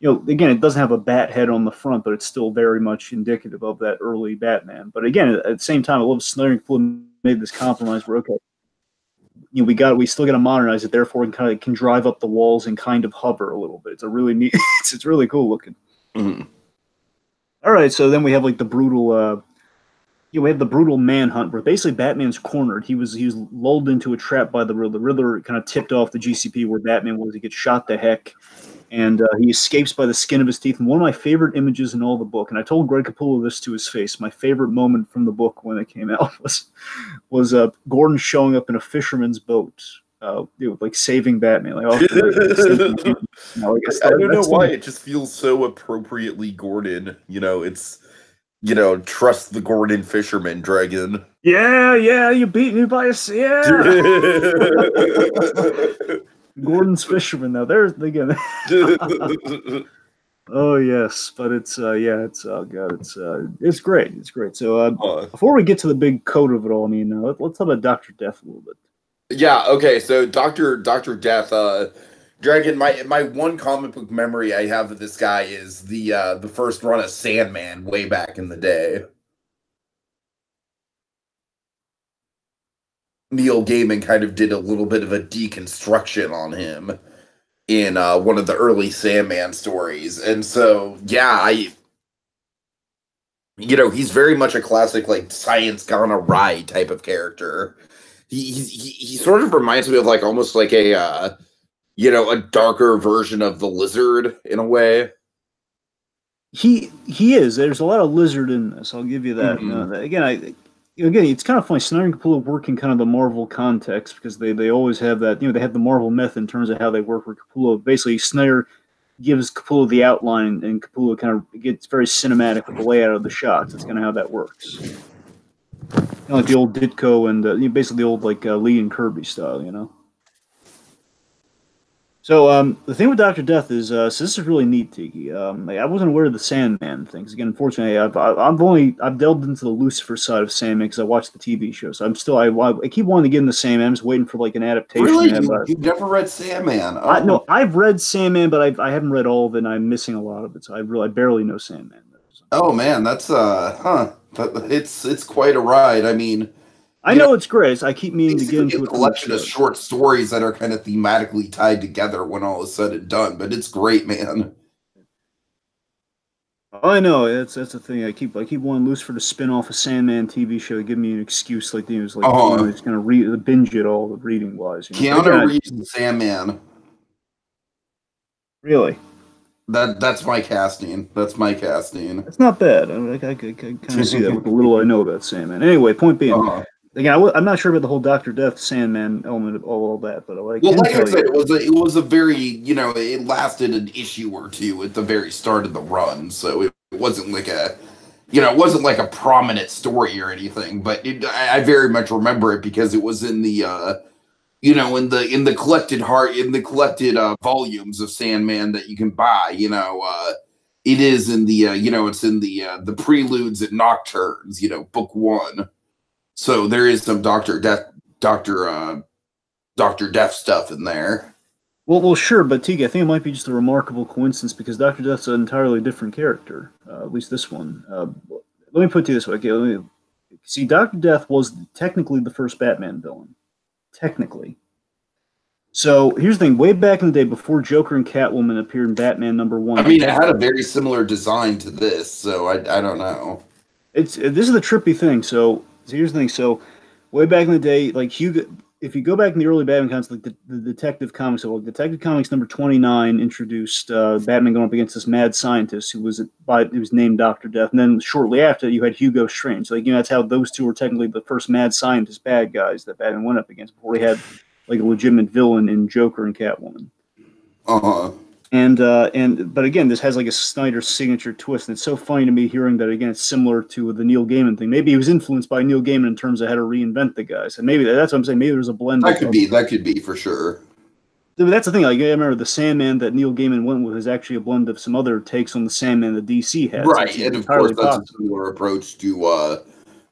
again, it doesn't have a bat head on the front, but it's still very much indicative of that early Batman. But again, at the same time, I love Snyder made this compromise where okay. we still got to modernize it. Therefore, it kind of can drive up the walls and kind of hover a little bit. It's a really neat. It's really cool looking. Mm-hmm. All right, so then we have like the brutal. We have the brutal manhunt where basically Batman's cornered. He was lulled into a trap by the Riddler. The Riddler kind of tipped off the GCP where Batman was. He gets shot the heck, and he escapes by the skin of his teeth. And one of my favorite images in all the book, and I told Greg Capula this to his face, my favorite moment from the book when it came out was Gordon showing up in a fisherman's boat, like saving Batman. Like, off the, I don't know why it just feels so appropriately Gordon. It's trust the Gordon fisherman dragon. Yeah, you beat me by Gordon's fisherman. Now there's again. Oh yes, but it's oh god, it's great. It's great. So before we get to the big code of it all, I mean, let's talk about Dr. Death a little bit. Yeah. Okay. So Dr. Death, Dragon. My one comic book memory I have of this guy is the first run of Sandman way back in the day. Neil Gaiman kind of did a little bit of a deconstruction on him in one of the early Sandman stories, and so he's very much a classic like science gone awry type of character. He sort of reminds me of like almost like a darker version of the Lizard in a way. He is. There's a lot of Lizard in this. I'll give you that. Mm-hmm. Again, it's kind of funny. Snyder and Capula work in kind of the Marvel context because they always have that. They have the Marvel method in terms of how they work with Capula. Basically, Snyder gives Capula the outline, and Capula kind of gets very cinematic with the layout of the shots. That's kind of how that works. Kind of like the old Ditko and basically the old like Lee and Kirby style, So the thing with Dr. Death is, so this is really neat, Tiki. I wasn't aware of the Sandman things. Again, unfortunately, I've delved into the Lucifer side of Sandman because I watched the TV show. So I keep wanting to get into Sandman. I'm just waiting for like an adaptation. Really, you've never read Sandman? Oh. No, I've read Sandman, but I haven't read all of it. And I'm missing a lot of it, so I barely know Sandman. Oh man, that's it's quite a ride. I mean, I know it's great. I keep meaning to get into a collection of short stories that are kind of thematically tied together when all is said and done. But it's great, man. I know that's the thing. I keep wanting Lucifer to spin off a Sandman TV show to give me an excuse, like it's gonna binge it all, reading wise. Keanu Reeves and Sandman. Really? That's my casting. That's my casting. It's not bad. I kind of see that with the little I know about Sandman. Anyway, point being. Again, I'm not sure about the whole Dr. Death Sandman element of all that, but like I said, it was a very it lasted an issue or two at the very start of the run, so it wasn't like a prominent story or anything. But I very much remember it because it was in the in the collected volumes of Sandman that you can buy. It is in the it's in the preludes and nocturnes. Book 1. So there is some Dr. Death stuff in there. Well, sure, but Tiki, I think it might be just a remarkable coincidence because Dr. Death's an entirely different character, at least this one. Let me put it this way. Okay, see, Dr. Death was technically the first Batman villain. Technically. So here's the thing. Way back in the day, before Joker and Catwoman appeared in Batman #1. I mean, it had a very similar design to this, so I don't know. This is the trippy thing. So here's the thing. So, way back in the day, like Hugo, if you go back in the early Batman comics, like the Detective Comics, so Detective Comics #29 introduced Batman going up against this mad scientist who was named Dr. Death, and then shortly after you had Hugo Strange. So, that's how those two were technically the first mad scientist bad guys that Batman went up against before he had like a legitimate villain in Joker and Catwoman. But again, this has like a Snyder signature twist, and it's so funny to me hearing that again. It's similar to the Neil Gaiman thing. Maybe he was influenced by Neil Gaiman in terms of how to reinvent the guys, and maybe that's what I'm saying. Maybe there's a blend. That could be for sure. That's the thing. Like, I remember the Sandman that Neil Gaiman went with is actually a blend of some other takes on the Sandman that DC had. Right, and of course that's a similar approach to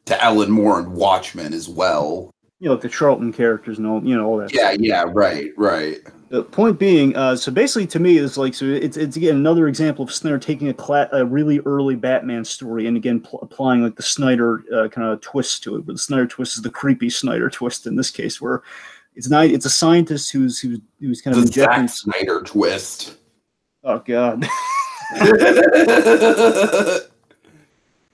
Alan Moore and Watchmen as well. Like the Charlton characters and all that. Yeah, right. The point being, so basically to me, it's again another example of Snyder taking a really early Batman story and again applying like the Snyder kind of twist to it. But the Snyder twist is the creepy Snyder twist in this case, where It's not. It's a scientist who's kind of The injecting. Zack Snyder twist. Oh God.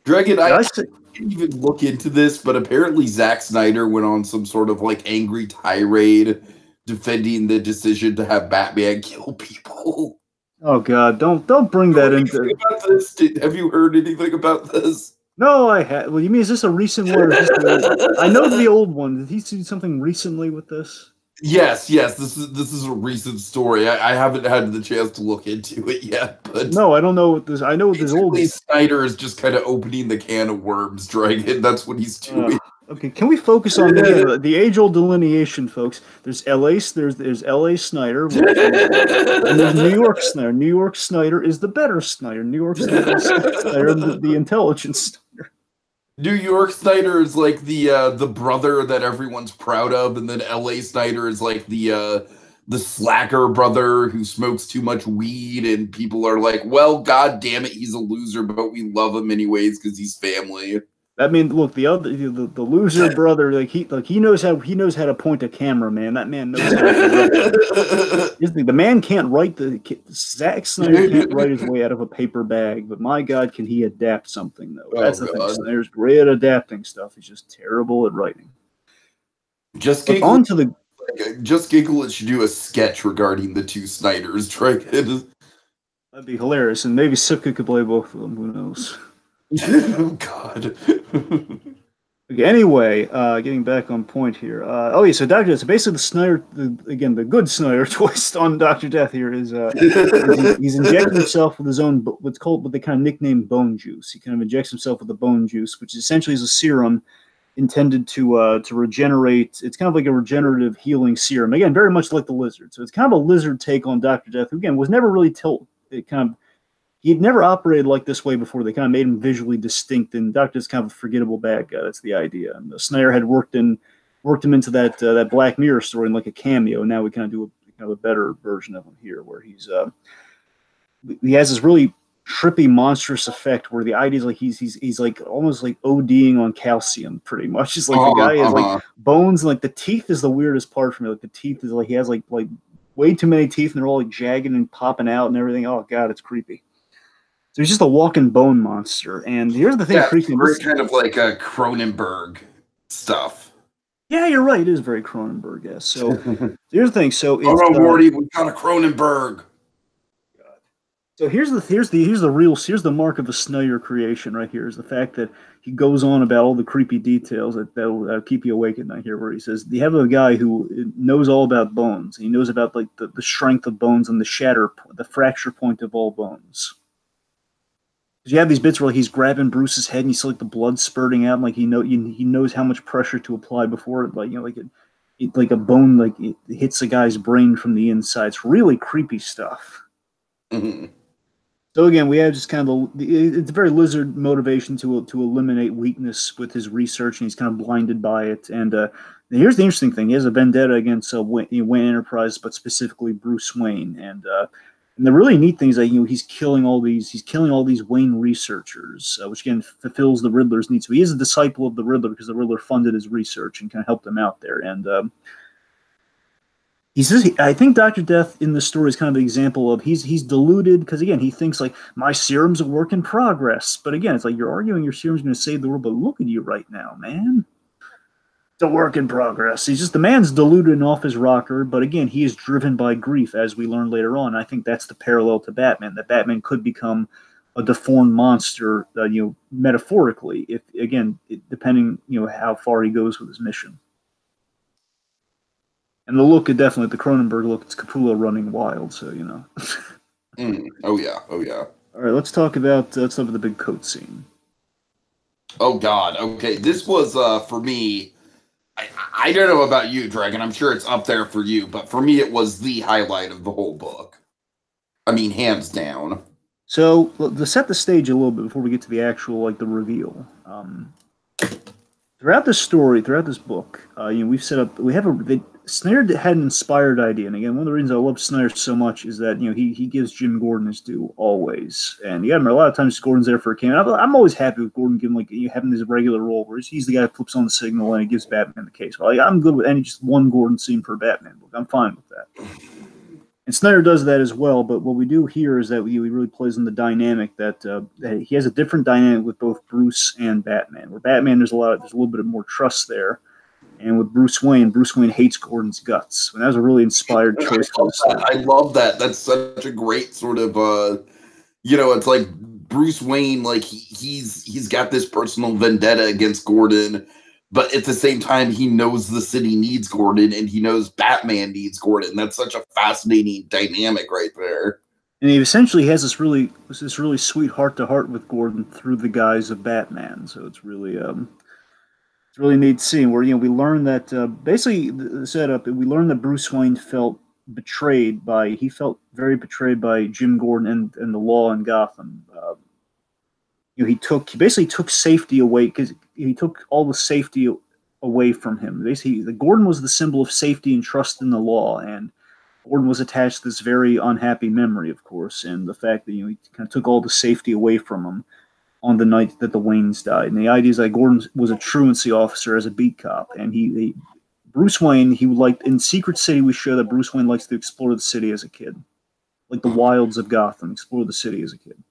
Dragon, Yeah, I I say, didn't even look into this, but apparently Zack Snyder went on some sort of like angry tirade defending the decision to have Batman kill people. oh God, don't bring Know that anything into. about this? Have you heard anything about this? No, I had. Well, you mean is this a recent one or is this the old one? I know the old one. Did he see something recently with this? Yes, yes. This is a recent story. I haven't had the chance to look into it yet, but No, I don't know what this. I know what this basically old. Snyder is just kind of opening the can of worms, Dragon. That's what he's doing. Okay, can we focus on again the age-old delineation, folks? There's L.A. There's L.A. Snyder, and there's New York Snyder. New York Snyder is the better Snyder. New York Snyder is Snyder, the intelligence. New York Snyder is like the brother that everyone's proud of, and then L.A. Snyder is like the slacker brother who smokes too much weed, and people are like, "Well, god damn it, he's a loser, but we love him anyways because he's family." I mean, look, the loser brother, he knows how to point a camera, man. That man knows how to direct. The man can't write Zack Snyder can't write his way out of a paper bag, but my God, can he adapt something though? Oh That's the thing. god. Snyder's great at adapting stuff. He's just terrible at writing. Just But giggle. on to the Just giggle. It should do a sketch regarding the two Snyders. Dragon. That'd be hilarious, and maybe Sipka could play both of them. Who knows? Oh god. Okay, anyway, getting back on point here. Oh yeah, so Doctor Death. So basically, the Snyder, the good Snyder twist on Doctor Death here is he's injecting himself with his own what they kind of nickname bone juice. He kind of injects himself with the bone juice, which essentially is a serum intended to regenerate. It's kind of like a regenerative healing serum. Again, very much like the lizard. So it's kind of a lizard take on Doctor Death, who again was never really told. It kind of He'd never operated like this way before. They kind of made him visually distinct, and Doctor's kind of a forgettable bad guy. That's the idea. And Snyder had worked him into that Black Mirror story in like a cameo. And now we kind of do a better version of him here, where he has this really trippy, monstrous effect where the idea is like he's like almost like ODing on calcium, pretty much. It's like the guy has like bones, and like the teeth is the weirdest part for me. Like the teeth is like he has like way too many teeth, and they're all like jagged and popping out and everything. Oh God, it's creepy. So he's just a walking bone monster. And here's the thing, Yeah, creepy. very kind of like a Cronenberg stuff. Yeah, you're right. It is very Cronenberg. Yes. So here's the thing. So it's, oh no, Morty, we got a Cronenberg. So here's the mark of a Snyder creation right here is the fact that he goes on about all the creepy details that'll keep you awake at night here, where he says you have a guy who knows all about bones. He knows about like the strength of bones and the fracture point of all bones. You have these bits where like, he's grabbing Bruce's head and you see like the blood spurting out, and like he knows how much pressure to apply before it, like a bone it hits a guy's brain from the inside. It's really creepy stuff. Mm-hmm. So again, we have just kind of it's a very lizard motivation to eliminate weakness with his research, and he's kind of blinded by it. And here's the interesting thing: he has a vendetta against Wayne Enterprise, but specifically Bruce Wayne. And the really neat thing is that he's killing all these Wayne researchers, which again fulfills the Riddler's needs. So he is a disciple of the Riddler because the Riddler funded his research and kind of helped him out there. And I think Dr. Death in the story is kind of an example of he's deluded because again he thinks like my serum's a work in progress, but again it's like you're arguing your serum's going to save the world, but look at you right now, man. It's a work in progress. The man's deluded and off his rocker, but again he is driven by grief, as we learn later on. I think that's the parallel to Batman. That Batman could become a deformed monster, metaphorically, if again depending how far he goes with his mission. And the look, definitely the Cronenberg look, it's Capula running wild, so Oh yeah. All right, let's talk about the big coat scene. Oh god. Okay, this was for me. I don't know about you, Dragon. I'm sure it's up there for you, but for me, it was the highlight of the whole book. I mean, hands down. So to set the stage a little bit before we get to the actual the reveal. throughout this story, throughout this book, we've set up, we have Snyder had an inspired idea, and again, one of the reasons I love Snyder so much is that he gives Jim Gordon his due always, and you got to remember a lot of times Gordon's there for a cameo. I'm always happy with Gordon giving having his regular role where he's the guy who flips on the signal and he gives Batman the case. Well, I'm good with any just one Gordon scene per Batman book. I'm fine with that. And Snyder does that as well, but what we do here is that he really plays in the dynamic that he has a different dynamic with both Bruce and Batman. Where Batman, there's a little bit of more trust there, and with Bruce Wayne hates Gordon's guts. And that was a really inspired choice. I love that. That's such a great sort of it's like Bruce Wayne, like he's got this personal vendetta against Gordon, but at the same time, he knows the city needs Gordon, and he knows Batman needs Gordon. That's such a fascinating dynamic right there. And he essentially has this really sweet heart-to-heart with Gordon through the guise of Batman. So it's really neat scene where we learn that basically the setup. We learn that Bruce Wayne felt very betrayed by Jim Gordon and the law in Gotham. He basically took safety away because he took all the safety away from him. Basically, Gordon was the symbol of safety and trust in the law, and Gordon was attached to this very unhappy memory, of course, and the fact that he kind of took all the safety away from him on the night that the Waynes died. And the idea is that Gordon was a truancy officer as a beat cop, and Bruce Wayne, he would like in Secret City. We show that Bruce Wayne likes to explore the city as a kid, like the wilds of Gotham, explore the city as a kid.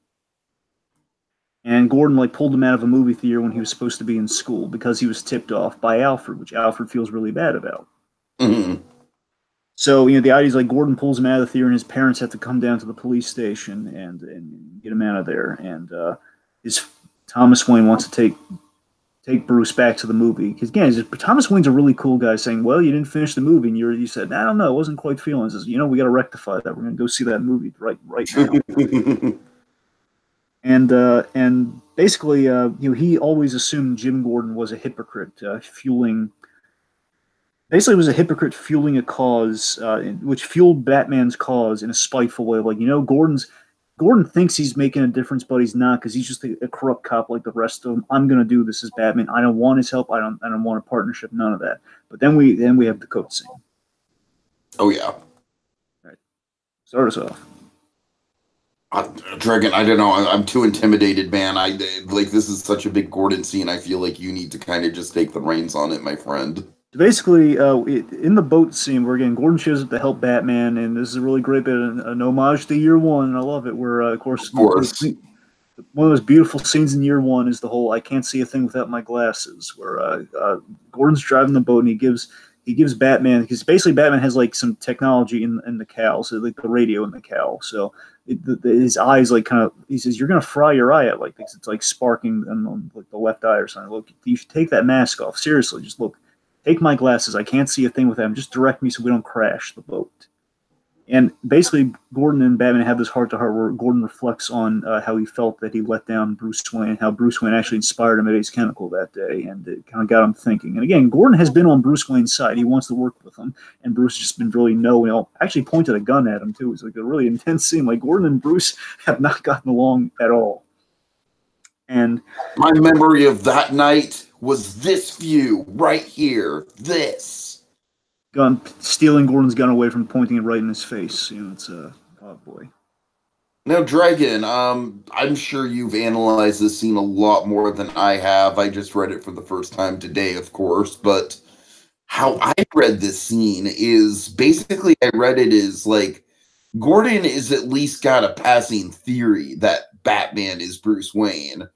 And Gordon pulled him out of a movie theater when he was supposed to be in school because he was tipped off by Alfred, which Alfred feels really bad about. Mm-hmm. So the idea is Gordon pulls him out of the theater, and his parents have to come down to the police station and get him out of there. And Thomas Wayne wants to take Bruce back to the movie because again, Thomas Wayne's a really cool guy, saying, "Well, you didn't finish the movie, and you said I don't know, I wasn't quite feeling." He says, "We got to rectify that. We're going to go see that movie right now." And basically, he always assumed Jim Gordon was a hypocrite, fueling a cause, which fueled Batman's cause in a spiteful way. Gordon thinks he's making a difference, but he's not because he's just a corrupt cop like the rest of them. I'm going to do this as Batman. I don't want his help. I don't want a partnership. None of that. But then we have the coat scene. Oh yeah. All right. Start us off. Dragon, I don't know. I'm too intimidated, man. This is such a big Gordon scene. I feel like you need to kind of just take the reins on it, my friend. Basically, in the boat scene, where again Gordon shows up to help Batman, and this is a really great bit, an homage to Year One, and I love it. Where, of course, one of those beautiful scenes in Year One is the whole "I can't see a thing without my glasses," where Gordon's driving the boat and he gives Batman, because basically Batman has some technology in the cowl, so the radio in the cowl, so his eyes he says, "You're gonna fry your eye out it's sparking on the left eye or something. Look, you should take that mask off. Seriously, just look. Take my glasses. I can't see a thing with them. Just direct me so we don't crash the boat." And basically, Gordon and Batman have this heart-to-heart where Gordon reflects on how he felt that he let down Bruce Wayne, how Bruce Wayne actually inspired him at Ace Chemical that day, and it kind of got him thinking. And again, Gordon has been on Bruce Wayne's side. He wants to work with him, and Bruce has just been really actually pointed a gun at him, too. It's a really intense scene. Gordon and Bruce have not gotten along at all. And my memory of that night was this view right here. This. Stealing Gordon's gun away from pointing it right in his face. It's oh boy. Now, Dragon, I'm sure you've analyzed this scene a lot more than I have. I just read it for the first time today, of course, but how I read this scene is basically I read it as Gordon is at least got a passing theory that Batman is Bruce Wayne,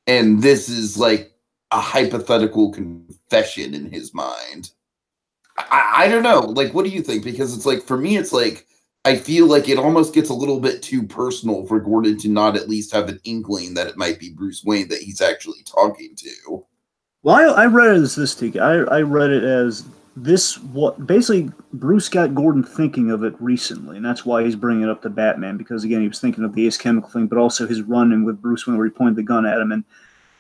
and this is a hypothetical confession in his mind. I don't know. What do you think? Because it's for me, it's I feel like it almost gets a little bit too personal for Gordon to not at least have an inkling that it might be Bruce Wayne that he's actually talking to. Well, I read it as this, Tiki. I read it as this. What basically Bruce got Gordon thinking of it recently, and that's why he's bringing it up to Batman. Because again, he was thinking of the Ace Chemical thing, but also his run-in with Bruce Wayne, where he pointed the gun at him, and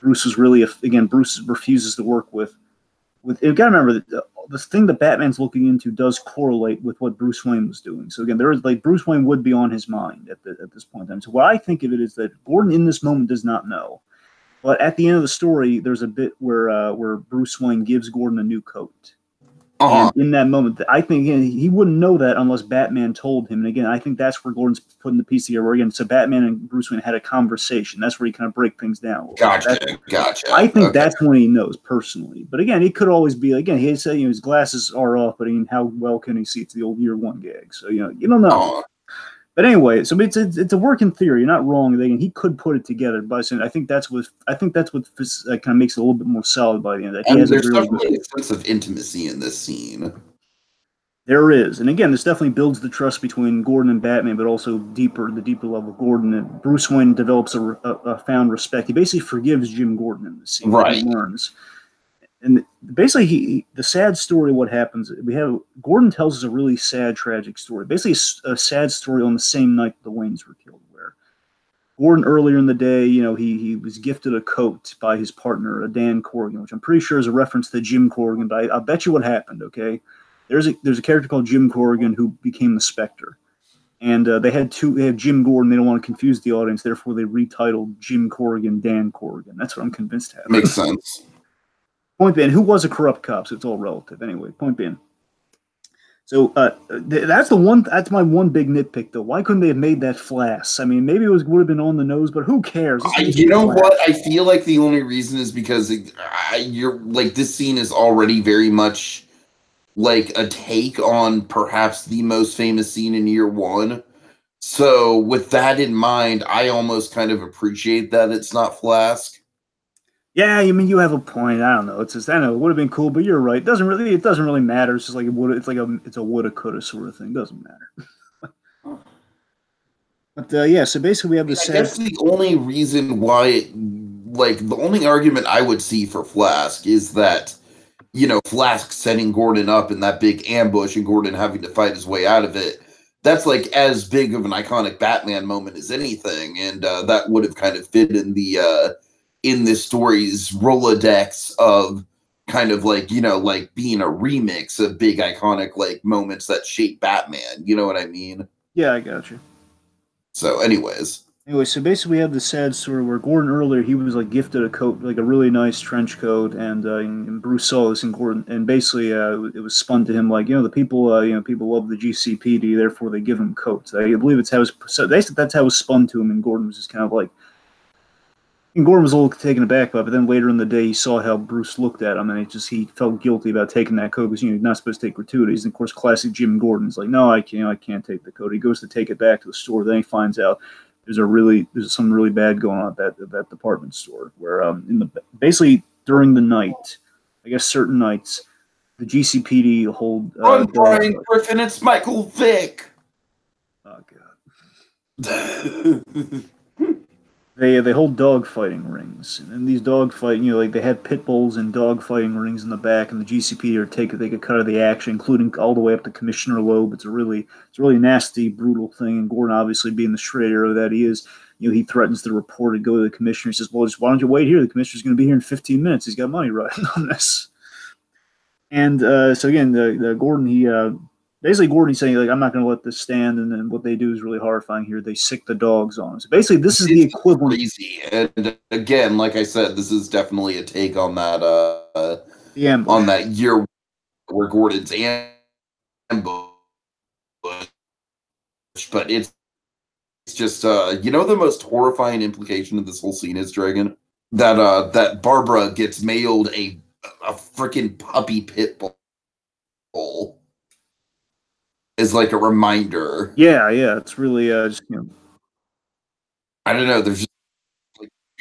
Bruce was really Bruce refuses to work with. You got to remember that the thing that Batman's looking into does correlate with what Bruce Wayne was doing. So again, there is Bruce Wayne would be on his mind at this point in time. So what I think of it is that Gordon in this moment does not know. But at the end of the story, there's a bit where Bruce Wayne gives Gordon a new coat. Uh-huh. And in that moment, I think again, he wouldn't know that unless Batman told him. And again, I think that's where Gordon's putting the piece together. Where again, so Batman and Bruce Wayne had a conversation. That's where you kind of break things down. Gotcha. I think that's when he knows personally. But again, he could always be again. He said his glasses are off, but how well can he see? It's the old year one gag. So you don't know. But anyway, so it's a working theory. You're not wrong. He could put it together, but I think that's what kind of makes it a little bit more solid by the end. That there's definitely a sense of intimacy in this scene. There is, and again, this definitely builds the trust between Gordon and Batman, but also the deeper level. Gordon and Bruce Wayne develops a found respect. He basically forgives Jim Gordon in this scene. Right. He learns. And basically, the sad story. What happens? Gordon tells us a really sad, tragic story. Basically, a sad story on the same night the Waynes were killed. Where Gordon earlier in the day, he was gifted a coat by his partner, Dan Corrigan, which I'm pretty sure is a reference to Jim Corrigan. But I'll bet you what happened. Okay, there's a character called Jim Corrigan who became the Spectre, and they had Jim Gordon. They don't want to confuse the audience, therefore they retitled Jim Corrigan Dan Corrigan. That's what I'm convinced happened. Makes sense. Point being, who was a corrupt cop? So it's all relative. Anyway, point being. So that's my one big nitpick, though. Why couldn't they have made that Flash? I mean, maybe would have been on the nose, but who cares? You know what? I feel like the only reason is because you're like this scene is already very much like a take on perhaps the most famous scene in year one. So with that in mind, I almost kind of appreciate that it's not Flask. Yeah, I mean, you have a point. I don't know. It would have been cool, but you're right. It doesn't really matter. It's just like it's a woulda, coulda sort of thing. It doesn't matter. But yeah, so basically we have this. I guess the only reason why, the only argument I would see for Flask is that, Flask setting Gordon up in that big ambush and Gordon having to fight his way out of it. That's like as big of an iconic Batman moment as anything, and that would have kind of fit in the. In this story's Rolodex of kind of being a remix of big iconic moments that shape Batman. You know what I mean? Yeah, I got you. So Anyway, so basically we have the sad story where Gordon earlier, he was gifted a coat, a really nice trench coat, and Bruce saw this in Gordon, and basically it was spun to him the people love the GCPD, therefore they give him coats. I believe that's how it was spun to him, and Gordon was just kind of and Gordon was a little taken aback by it, but then later in the day, he saw how Bruce looked at him, and he felt guilty about taking that coat because you're not supposed to take gratuities. And of course, classic Jim Gordon's no, I can't take the coat. He goes to take it back to the store. Then he finds out there's something really bad going on at that department store where basically during the night, I guess certain nights, the GCPD hold. Brian Griffin, it's Michael Vick. Oh God. They hold dogfighting rings, and these dogfighting, they have pit bulls and dogfighting rings in the back, and the GCPD take a cut of the action, including all the way up to Commissioner Loeb. It's a really nasty, brutal thing. And Gordon, obviously being the straight arrow that he is, he threatens to report and go to the commissioner. He says, "Well, why don't you wait here? The commissioner's going to be here in 15 minutes. He's got money riding on this." And so again, the Gordon, basically, Gordon's saying, I'm not going to let this stand, and then what they do is really horrifying here. They sick the dogs on him. So basically, this is the equivalent. Crazy. And again, like I said, this is definitely a take on that on that year where Gordon's ambush. But it's just the most horrifying implication of this whole scene is, Dragon, that Barbara gets mailed a freaking puppy pit bull. Is a reminder. Yeah, it's really I don't know. There's just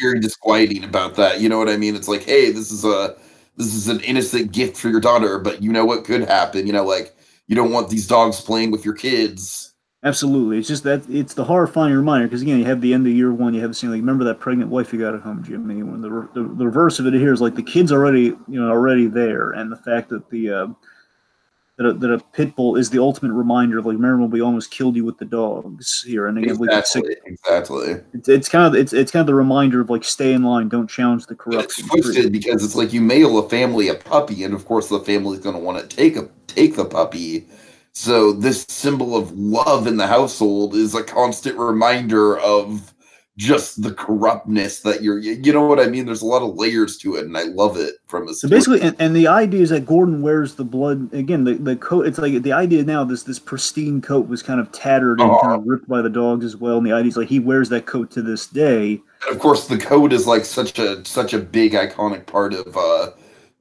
very disquieting about that. You know what I mean? It's hey, this is an innocent gift for your daughter, but you know what could happen. You don't want these dogs playing with your kids. Absolutely. It's just that it's the horrifying reminder because again, you have the end of year one. You have the scene remember that pregnant wife you got at home, Jimmy. When the reverse of it here is the kid's already there, and the fact that that a pit bull is the ultimate reminder of remember when we almost killed you with the dogs here, and again exactly. It's kind of the reminder of stay in line, don't challenge the corruption. It's twisted because it's you mail a family a puppy, and of course the family's going to want to take the puppy. So this symbol of love in the household is a constant reminder of just the corruptness that you know what I mean? There's a lot of layers to it, and I love it from a So story. basically, and the idea is that Gordon wears the blood again. The coat. It's like the idea now. This pristine coat was kind of tattered and kind of ripped by the dogs as well. And the idea is like he wears that coat to this day. And of course, the coat is like such a big iconic part of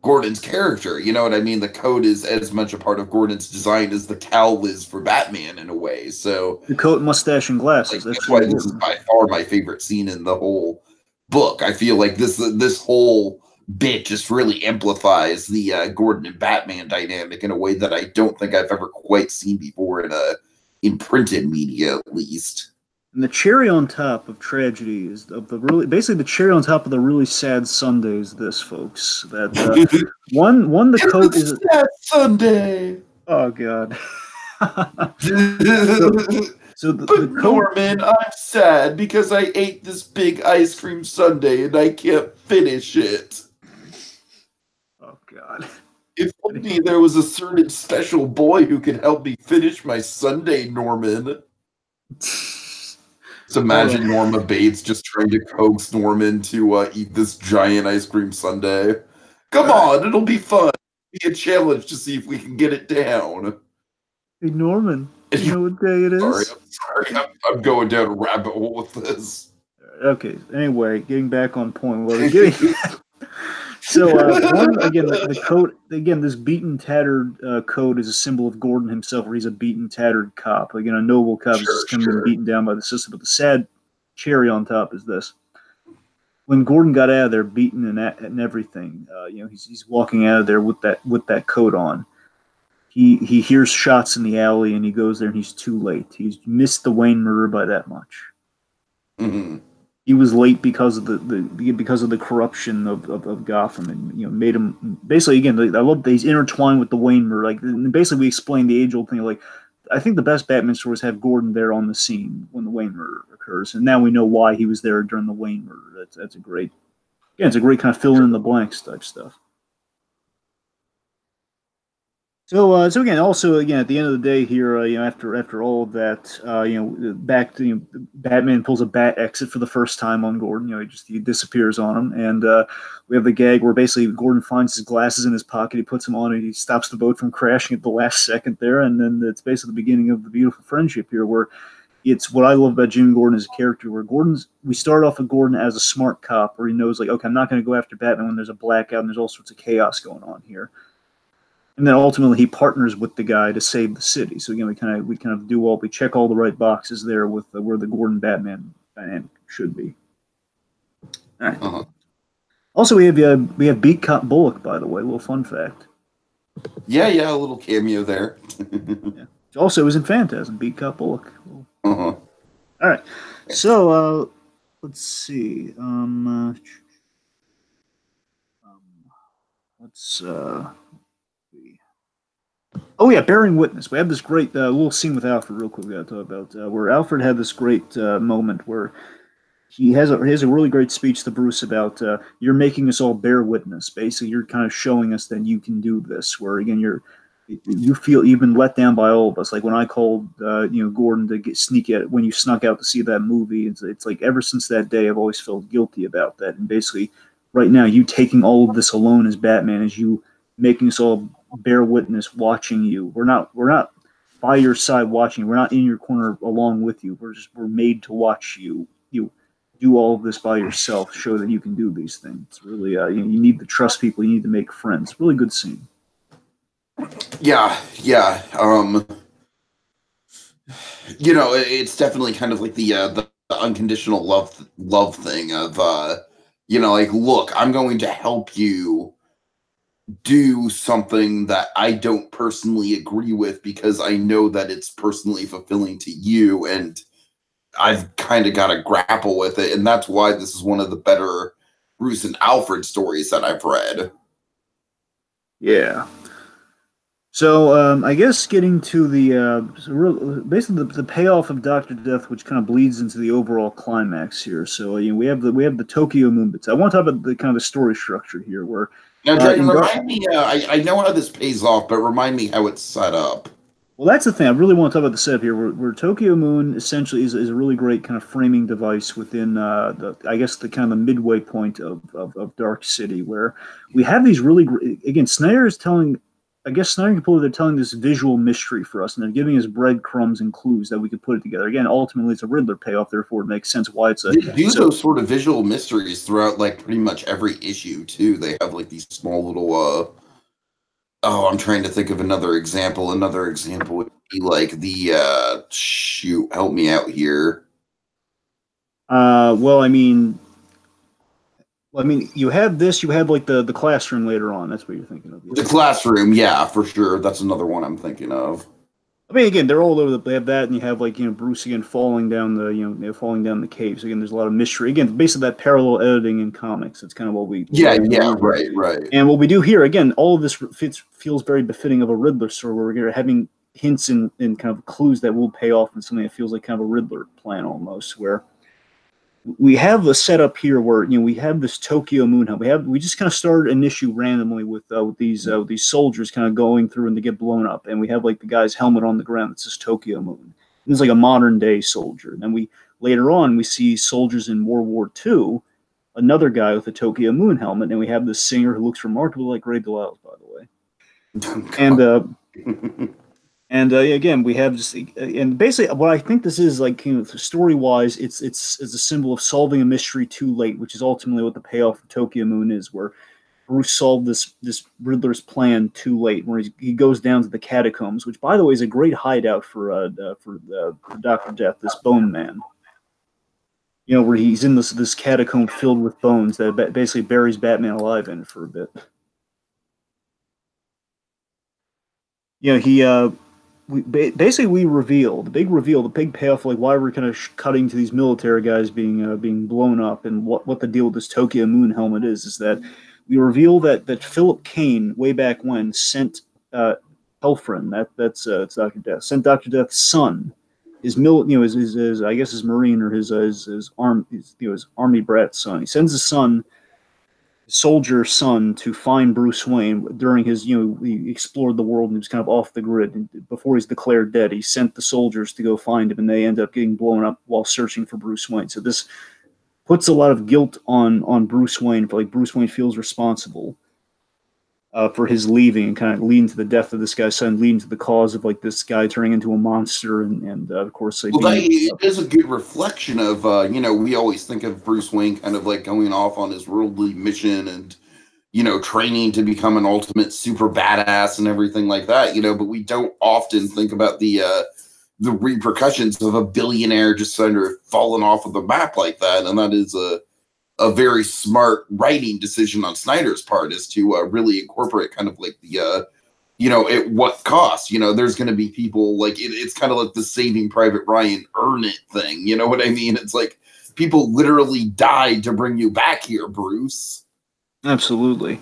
Gordon's character. You know what I mean? The coat is as much a part of Gordon's design as the cowl is for Batman in a way. So the coat, mustache, and glasses. That's why this is by far my favorite scene in the whole book. I feel like this whole bit just really amplifies the Gordon and Batman dynamic in a way that I don't think I've ever quite seen before in printed media, at least. And the cherry on top of tragedy is basically the cherry on top of the really sad Sunday is this, folks. That one the coat is a sad Sunday. Oh God. So but Norman, I'm sad because I ate this big ice cream sundae and I can't finish it. Oh God. If only there was a certain special boy who could help me finish my sundae, Norman. Just imagine Norma Bates just trying to coax Norman to eat this giant ice cream sundae. Come on, it'll be fun. It'll be a challenge to see if we can get it down. Hey Norman, you know what day it is? Sorry, I'm going down a rabbit hole with this. Okay, anyway, getting back on point. So again, the coat again. This beaten, tattered coat is a symbol of Gordon himself, where he's a beaten, tattered cop. Again, a noble cop is kind of beaten down by the system. But the sad cherry on top is this: when Gordon got out of there, beaten and everything, he's walking out of there with that coat on. He hears shots in the alley, and he goes there, and he's too late. He's missed the Wayne murder by that much. Mm-hmm. He was late because of the corruption of Gotham, and made him basically again. I love that he's intertwined with the Wayne murder. Like basically, we explained the age-old thing. Like I think the best Batman stories have Gordon there on the scene when the Wayne murder occurs, and now we know why he was there during the Wayne murder. That's a great, it's a great kind of fill in the blanks type stuff. So again, at the end of the day here, after all of that, back to Batman pulls a bat exit for the first time on Gordon. He disappears on him, and we have the gag where basically Gordon finds his glasses in his pocket, he puts them on, and he stops the boat from crashing at the last second there, and then it's basically the beginning of the beautiful friendship here, where it's what I love about Jim Gordon as a character, where we start off with Gordon as a smart cop, where he knows like, okay, I'm not going to go after Batman when there's a blackout and there's all sorts of chaos going on here. And then ultimately he partners with the guy to save the city. So again, we check all the right boxes there with where the Gordon Batman dynamic should be. All right. Uh-huh. Also, we have Beat Cop Bullock, by the way. A little fun fact. Yeah, a little cameo there. Yeah. Also, was in Phantasm. Beat Cop Bullock. Uh-huh. All right. So let's see. Oh yeah, bearing witness. We have this great little scene with Alfred, real quick. We got to talk about where Alfred had this great moment where he has a really great speech to Bruce about you're making us all bear witness. Basically, you're kind of showing us that you can do this. Where again, you feel you've been let down by all of us. Like when I called Gordon to sneak out when you snuck out to see that movie. It's like ever since that day, I've always felt guilty about that. And basically, right now, you taking all of this alone as Batman, as you making us all bear witness, watching you. We're not by your side watching. We're not in your corner along with you. We're made to watch you. You do all of this by yourself. Show that you can do these things. It's really you need to trust people. You need to make friends. Really good scene. Yeah. It's definitely kind of like the unconditional love thing of like, look, I'm going to help you do something that I don't personally agree with because I know that it's personally fulfilling to you, and I've kind of got to grapple with it, and that's why this is one of the better Bruce and Alfred stories that I've read. Yeah. So I guess getting to basically the payoff of Dr. Death, which kind of bleeds into the overall climax here. So we have the Tokyo Moonbits. I want to talk about the kind of the story structure here, where now, Dragon, remind me. I know how this pays off, but remind me how it's set up. Well, that's the thing. I really want to talk about the setup here, where Tokyo Moon essentially is a really great kind of framing device within the, I guess, the kind of the midway point of Dark City, where we have these really again, Snyder is telling, I guess Snyder and Capula, they're telling this visual mystery for us, and they're giving us breadcrumbs and clues that we could put it together. Again, ultimately, it's a Riddler payoff, therefore it makes sense why it's a They do so. those sort of visual mysteries throughout like pretty much every issue too. They have like these small little oh, I'm trying to think of another example. Another example would be like the shoot, help me out here. Well, I mean, you have this. You have like the classroom later on. That's what you're thinking of. The classroom, yeah, for sure. That's another one I'm thinking of. I mean, again, they're all over. They have that, and you have like Bruce again falling down the falling down the cave. So again, there's a lot of mystery. Again, basically that parallel editing in comics. It's kind of what we Yeah, yeah, do here. right, right. And what we do here again, all of this feels very befitting of a Riddler story, where we're having hints and kind of clues that will pay off in something that feels like kind of a Riddler plan almost, where we have a setup here where we have this Tokyo Moon Hub. We just kind of started an issue randomly with these soldiers kind of going through and they get blown up, and we have like the guy's helmet on the ground that says Tokyo Moon. It's like a modern day soldier. And then we later on we see soldiers in World War II, another guy with a Tokyo Moon helmet, and we have this singer who looks remarkably like Ray Delisle, by the way. And again, we have just and basically what I think this is like story wise, it's a symbol of solving a mystery too late, which is ultimately what the payoff of Tokyo Moon is, where Bruce solved this Riddler's plan too late, where he goes down to the catacombs, which by the way is a great hideout for Dr. Death, this Bone Man. Where he's in this catacomb filled with bones that basically buries Batman alive in for a bit. He we reveal the big payoff, like why we're kind of cutting to these military guys being blown up, and what the deal with this Tokyo Moon helmet is that we reveal that Philip Kane way back when sent Helfrin, it's Dr. Death, sent Dr. Death's son, his I guess his Marine or his army brat son. He sends his son, soldier son, to find Bruce Wayne during his, he explored the world and he was kind of off the grid. And before he's declared dead, he sent the soldiers to go find him, and they end up getting blown up while searching for Bruce Wayne. So this puts a lot of guilt on Bruce Wayne, for like Bruce Wayne feels responsible for his leaving, and kind of leading to the death of this guy's son, leading to the cause of like this guy turning into a monster, and of course, like, well, it is a good reflection of we always think of Bruce Wayne kind of like going off on his worldly mission and training to become an ultimate super badass and everything like that, but we don't often think about the repercussions of a billionaire just sort of falling off of the map like that. And that is a very smart writing decision on Snyder's part, is to really incorporate kind of like the at what cost. There's going to be people like it's kind of like the Saving Private Ryan earn it thing. You know what I mean? It's like people literally died to bring you back here, Bruce. Absolutely.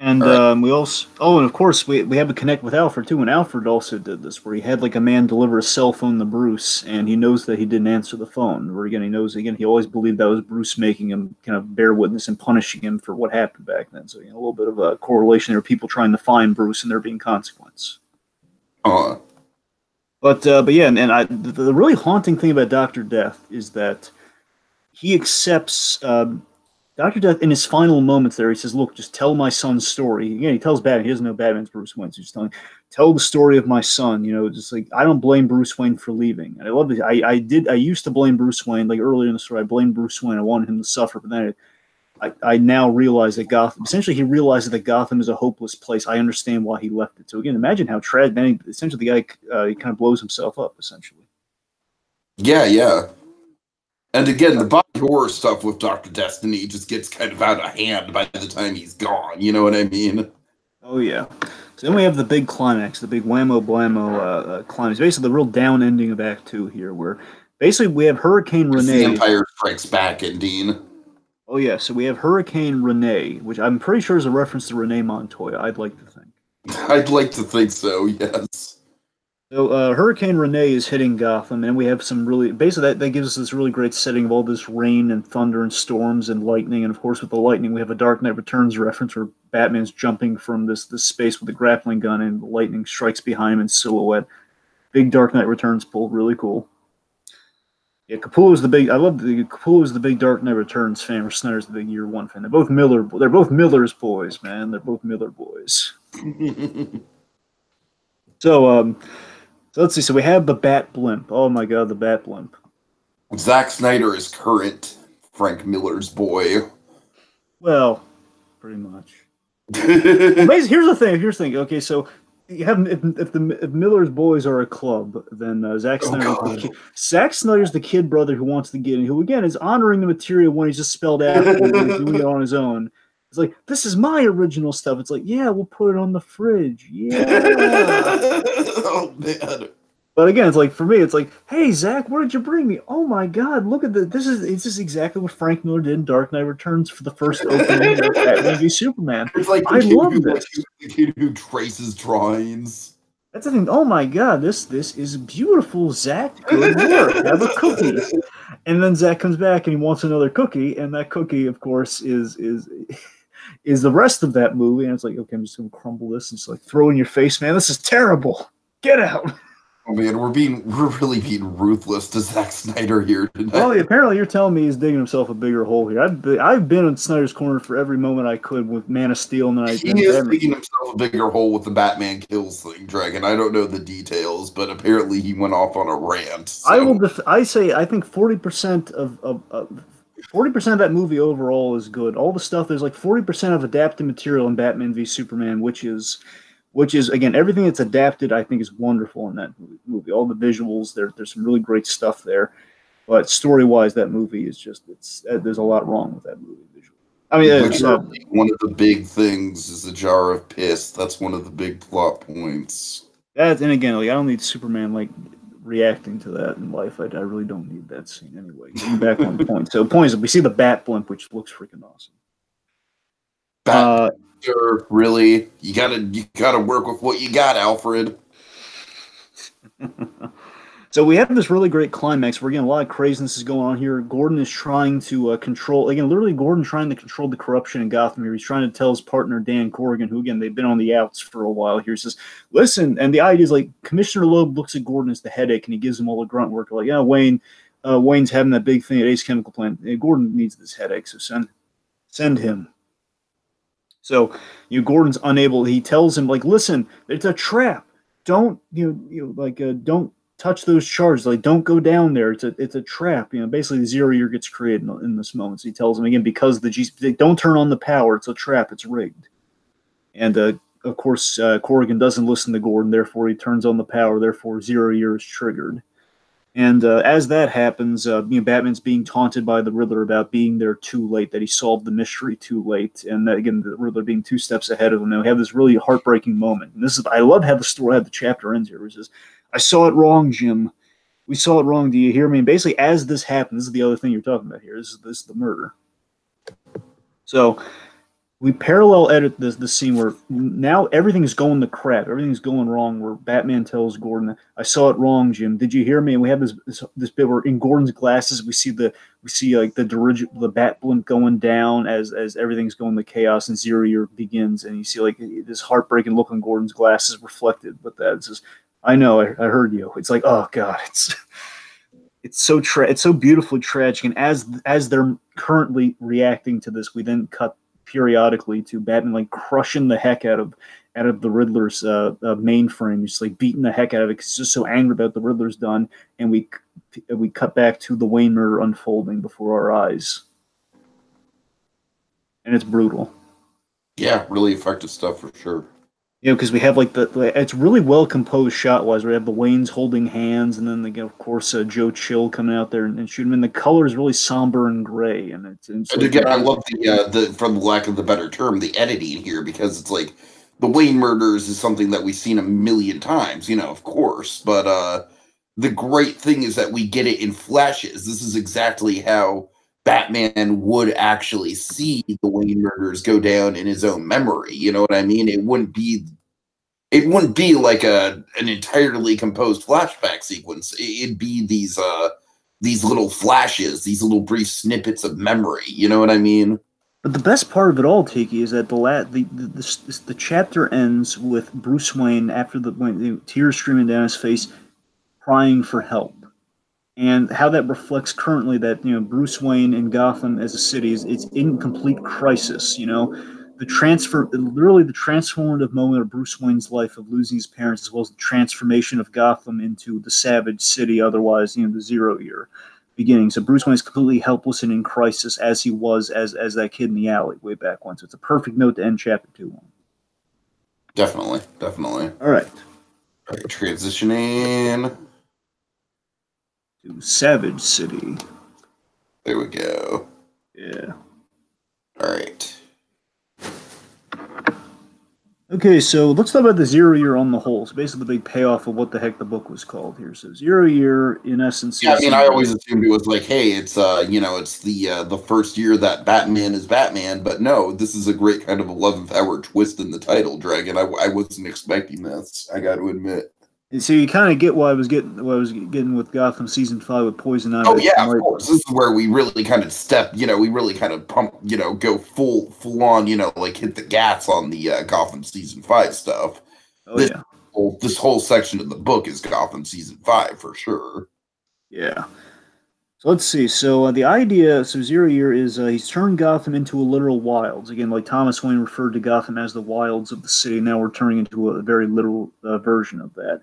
And Right. we also, and of course, we have a connect with Alfred too. And Alfred also did this, where he had like a man deliver a cell phone to Bruce, and he knows that he didn't answer the phone. Where again, he always believed that was Bruce making him kind of bear witness and punishing him for what happened back then. So a little bit of a correlation there. People trying to find Bruce and there being consequence. But yeah, the really haunting thing about Doctor Death is that he accepts. Dr. Death, in his final moments there, he says, look, just tell my son's story. Again, he tells Batman, he doesn't know Batman's Bruce Wayne, so he's telling, tell the story of my son, just like, I don't blame Bruce Wayne for leaving. And I love this. I used to blame Bruce Wayne, like earlier in the story, I blamed Bruce Wayne, I wanted him to suffer, but then I now realize that Gotham, essentially he realizes that Gotham is a hopeless place. I understand why he left it. So again, imagine how tragic, essentially the guy, he kind of blows himself up, essentially. Yeah, yeah. And again, the body horror stuff with Dr. Destiny just gets kind of out of hand by the time he's gone. You know what I mean? Oh, yeah. So then we have the big climax, the big whammo blammo climax. Basically, the real down ending of Act 2 here, where basically we have Hurricane It's Renee. the Empire Strikes Back ending. Oh, yeah. So we have Hurricane Renee, which I'm pretty sure is a reference to Renee Montoya, I'd like to think. I'd like to think so, yes. So Hurricane Renee is hitting Gotham, and we have some really basically that gives us this really great setting of all this rain and thunder and storms and lightning, and of course with the lightning we have a Dark Knight Returns reference where Batman's jumping from this space with a grappling gun, and the lightning strikes behind him in silhouette. Big Dark Knight Returns pull, really cool. Yeah, Capula is the big. I love the Capula is the big Dark Knight Returns fan. Or Snyder's the big Year One fan. They're both Miller. They're both Miller's boys, man. They're both Miller boys. So so let's see. So we have the Bat Blimp. Oh my God, the Bat Blimp. Zack Snyder is current Frank Miller's boy. Well, pretty much. Well, here's the thing. Here's the thing. Okay, so you have if Miller's boys are a club, then Zack Snyder's the kid brother who wants to get in, who again is honoring the material when he's just spelled out, he's doing it on his own. It's like, this is my original stuff. It's like, yeah, we'll put it on the fridge. Yeah. Oh man. But again, it's like for me, it's like, hey Zach, what did you bring me? Oh my God, look at this! This is exactly what Frank Miller did in Dark Knight Returns for the first opening of Batman v Superman. It's like I love this. The kid who traces drawings. That's the thing. Oh my God, this is beautiful, Zach. Good work. Have a cookie. And then Zach comes back and he wants another cookie, and that cookie, of course, is the rest of that movie. And it's like, okay, I'm just gonna crumble this and just like throw in your face, man. This is terrible. Get out. Oh man, we're really being ruthless to Zack Snyder here tonight. Well, apparently you're telling me he's digging himself a bigger hole here. I've been in Snyder's corner for every moment I could with Man of Steel, and he is digging himself a bigger hole with the Batman kills thing, Dragon. I don't know the details, but apparently he went off on a rant. So. I think 40% of 40% of that movie overall is good. All the stuff, there's like 40% of adapted material in Batman v Superman, which is again, everything that's adapted I think is wonderful in that movie. All the visuals, there's some really great stuff there, but story wise that movie is just there's a lot wrong with that movie visually. I mean, one of the big things is a jar of piss. That's one of the big plot points. And again, like I don't need Superman like reacting to that in life. I really don't need that scene anyway. Getting back on point. So the point is we see the Bat Blimp, which looks freaking awesome. Sure, really, you gotta work with what you got, Alfred. So we have this really great climax. We're getting a lot of craziness is going on here. Gordon is trying to control, again, literally Gordon trying to control the corruption in Gotham here. He's trying to tell his partner, Dan Corrigan, who, again, they've been on the outs for a while here. He says, listen, and the idea is like Commissioner Loeb looks at Gordon as the headache, and he gives him all the grunt work. Like, yeah, Wayne's having that big thing at Ace Chemical Plant. Gordon needs this headache, so send him. So, Gordon's unable. He tells him, like, listen, it's a trap. Don't, don't touch those charges. Like, don't go down there. It's a trap. Basically, the 0 year gets created in this moment. So he tells him again, because don't turn on the power. It's a trap. It's rigged. And of course, Corrigan doesn't listen to Gordon. Therefore, he turns on the power. Therefore, 0 year is triggered. And as that happens, Batman's being taunted by the Riddler about being there too late, that he solved the mystery too late, and that, again, the Riddler being 2 steps ahead of him. Now we have this really heartbreaking moment. And I love how the chapter ends here. It says, I saw it wrong, Jim. We saw it wrong. Do you hear me? And basically, as this happens, this is the other thing you're talking about here. This is the murder. So we parallel edit this scene where now everything's going to crap. Everything's going wrong, where Batman tells Gordon, I saw it wrong, Jim. Did you hear me? And we have this bit where in Gordon's glasses we see like the Bat Blimp going down as everything's going to chaos and 0 year begins, and you see like this heartbreaking look on Gordon's glasses reflected with that. It says, I know, I heard you. It's like, oh God, it's so beautifully tragic. And as they're currently reacting to this, we then cut periodically to Batman like crushing the heck out of the Riddler's mainframe, just like beating the heck out of it because he's just so angry about the Riddler's done. And we cut back to the Wayne murder unfolding before our eyes, and it's brutal. Yeah, really effective stuff for sure. Because we have like it's really well composed shot wise. We have the Waynes holding hands, and then of course Joe Chill coming out there and shooting him. And the color is really somber and gray, and it's and again, I love the for the lack of the better term, the editing here, because it's like the Wayne murders is something that we've seen a million times, of course. But the great thing is that we get it in flashes. This is exactly how Batman would actually see the Wayne murders go down in his own memory. You know what I mean? It wouldn't be it wouldn't be like an entirely composed flashback sequence. It'd be these little flashes, these little brief snippets of memory. You know what I mean? But the best part of it all, Tiki, is that the chapter ends with Bruce Wayne after the tears streaming down his face, crying for help, and how that reflects currently that Bruce Wayne in Gotham as a city is it's in complete crisis. Literally the transformative moment of Bruce Wayne's life of losing his parents, as well as the transformation of Gotham into the savage city, otherwise the Zero Year beginning. So Bruce Wayne is completely helpless and in crisis as he was as that kid in the alley way back when. So it's a perfect note to end chapter 2 on. Definitely, definitely. All right. All right, transitioning to Savage City. There we go. Yeah. All right. Okay, so let's talk about the Zero Year on the whole. So basically, the big payoff of what the heck the book was called here. So Zero Year, in essence, yeah. I mean, I always assumed it was like, hey, it's it's the first year that Batman is Batman, but no, this is a great kind of 11th hour twist in the title, Dragon. I wasn't expecting this. I got to admit. And so you kind of get what I was getting with Gotham season 5 with Poison Ivy. Oh yeah, of course. This is where we really kind of step. We really kind of pump. Go full on. Like hit the gas on the Gotham season 5 stuff. Oh yeah. This whole section of the book is Gotham season 5 for sure. Yeah. So let's see. So the idea, so Zero Year is he's turned Gotham into a literal wilds. Again, like Thomas Wayne referred to Gotham as the wilds of the city. Now we're turning into a very literal version of that.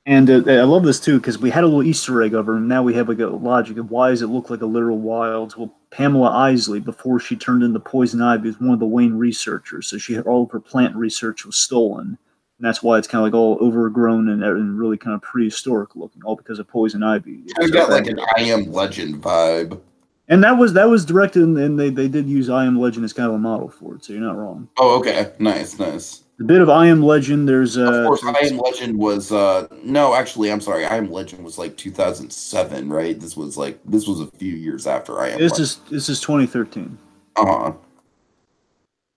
And I love this too because we had a little Easter egg of her, and now we have like a logic of why does it look like a literal wilds? Well, Pamela Isley, before she turned into Poison Ivy, was one of the Wayne researchers, so she had all of her plant research was stolen. And that's why it's kind of like all overgrown and really kind of prehistoric looking, all because of Poison Ivy. I got like an I Am Legend vibe. And that was directed, and they did use I Am Legend as kind of a model for it, so you're not wrong. Oh, okay, nice. A bit of I Am Legend. There's of course, I Am Legend was no, actually, I'm sorry. I Am Legend was like 2007, right? This was a few years after I Am. This is 2013. Uh-huh.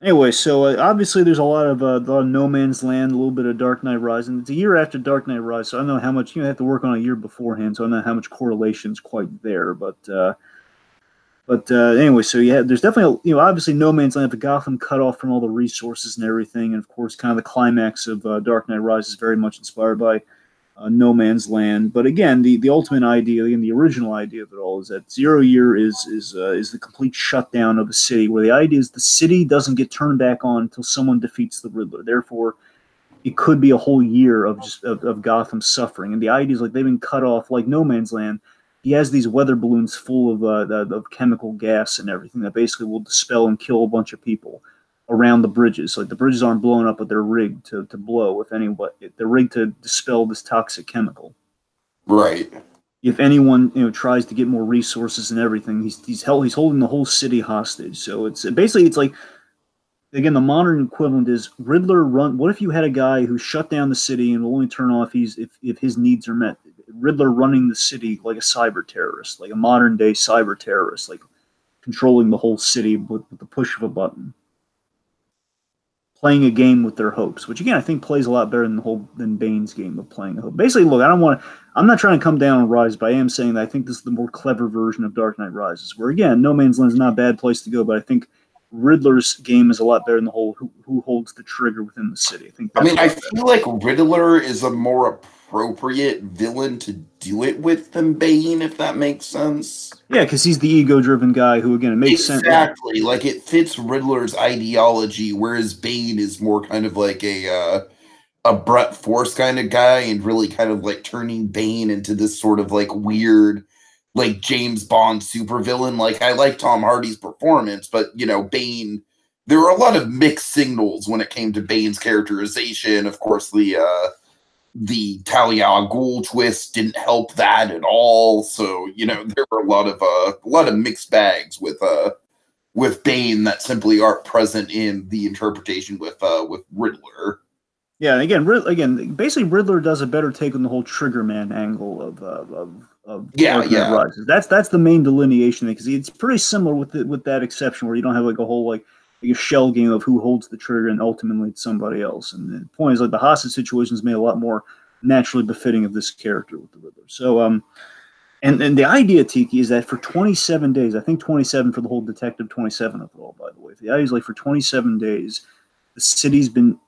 Anyway, so obviously there's a lot of No Man's Land, a little bit of Dark Knight Rises. And it's a year after Dark Knight Rises, so I don't know how much have to work on a year beforehand, so I don't know how much correlation's quite there. But anyway, so there's definitely obviously No Man's Land, the Gotham cut off from all the resources and everything, and of course, kind of the climax of Dark Knight Rises is very much inspired by No Man's Land. But again, the ultimate idea and the original idea of it all is that Zero Year is the complete shutdown of the city, where the idea is the city doesn't get turned back on until someone defeats the Riddler. Therefore, it could be a whole year of Gotham suffering. And the idea is like they've been cut off, like No Man's Land. He has these weather balloons full of chemical gas and everything that basically will dispel and kill a bunch of people around the bridges. Like the bridges aren't blown up, but they're rigged to blow. If anyone, they're rigged to dispel this toxic chemical. Right. If anyone tries to get more resources and everything, he's holding the whole city hostage. So it's like, again, the modern equivalent is Riddler run. What if you had a guy who shut down the city and will only turn off if his needs are met? Riddler running the city like a cyber terrorist, like a modern day cyber terrorist, like controlling the whole city with the push of a button, playing a game with their hopes, which again I think plays a lot better than Bane's game of playing a hope. Basically, look, I'm not trying to come down on Rise, but I am saying that I think this is the more clever version of Dark Knight Rises, where again, No Man's Land is not a bad place to go, but I think Riddler's game is a lot better than the whole who holds the trigger within the city. I feel like Riddler is a more appropriate villain to do it with than Bane, if that makes sense. Yeah, because he's the ego-driven guy who, again, it makes sense. Exactly. Like, it fits Riddler's ideology, whereas Bane is more kind of like a Brute Force kind of guy, and really kind of like turning Bane into this sort of like weird, like James Bond supervillain. Like, I like Tom Hardy's performance, but Bane, there were a lot of mixed signals when it came to Bane's characterization. Of course, the Talia al Ghul twist didn't help that at all. So there were a lot of mixed bags with Bane that simply aren't present in the interpretation with Riddler. Yeah, again, basically Riddler does a better take on the whole Triggerman angle of Dark Knight Rises. That's the main delineation because it's pretty similar with that exception where you don't have like a whole like a shell game of who holds the trigger, and ultimately it's somebody else. And the point is, like, the hostage situation is made a lot more naturally befitting of this character with the Riddler. So, and the idea, Tiki, is that for 27 days, I think 27 for the whole Detective 27 of it all, by the way. The idea is like for 27 days, the city's been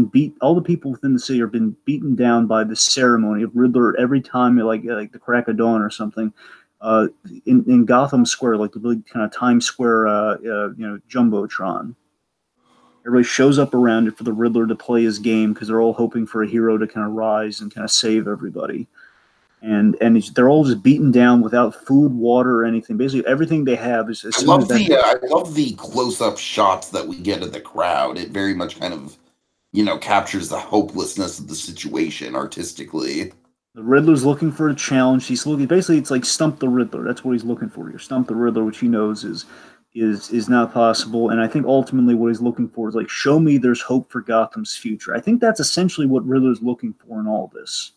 beat. All the people within the city have been beaten down by the ceremony of Riddler every time, like the crack of dawn or something. In Gotham Square, like the big kind of Times Square, jumbotron. Everybody shows up around it for the Riddler to play his game because they're all hoping for a hero to kind of rise and kind of save everybody. And they're all just beaten down without food, water, or anything. Basically, everything they have is. I love the close-up shots that we get of the crowd. It very much kind of, captures the hopelessness of the situation artistically. The Riddler's looking for a challenge. He's looking. Basically, it's like stump the Riddler. That's what he's looking for here. Stump the Riddler, which he knows is not possible. And I think ultimately what he's looking for is like, show me there's hope for Gotham's future. I think that's essentially what Riddler's looking for in all this.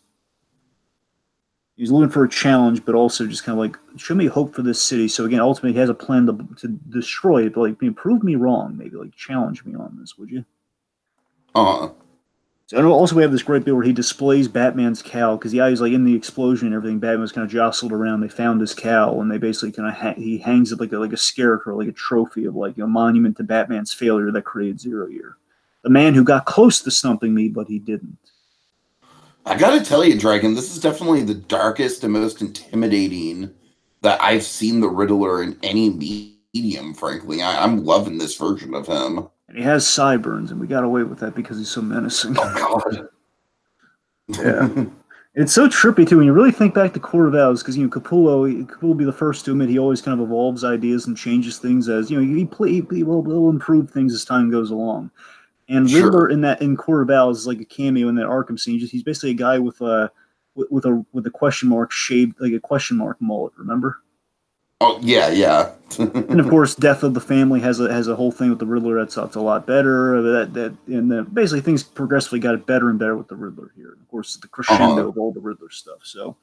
He's looking for a challenge, but also just kind of like, show me hope for this city. So again, ultimately, he has a plan to destroy it, but like, prove me wrong. Maybe like challenge me on this, would you? So also we have this great bit where he displays Batman's cowl because he's like in the explosion and everything. Batman was kind of jostled around. They found his cowl and they basically kind of he hangs it like a scarecrow, like a trophy of like a monument to Batman's failure that created Zero Year. The man who got close to stumping me, but he didn't. I gotta tell you, Dragon, this is definitely the darkest and most intimidating that I've seen the Riddler in any medium, frankly. I'm loving this version of him. And he has sideburns, and we got away with that because he's so menacing. Oh, God. Yeah. It's so trippy, too, when you really think back to Court of Owls, because, Capula will be the first to admit he always kind of evolves ideas and changes things as, he will improve things as time goes along. And Riddler in Court of Owls is like a cameo in that Arkham scene. He's basically a guy with a question mark shaved, like a question mark mullet. Remember? Oh yeah. And of course, Death of the Family has a whole thing with the Riddler that's a lot better. Basically things progressively got better and better with the Riddler here. And of course, the crescendo of all the Riddler stuff. So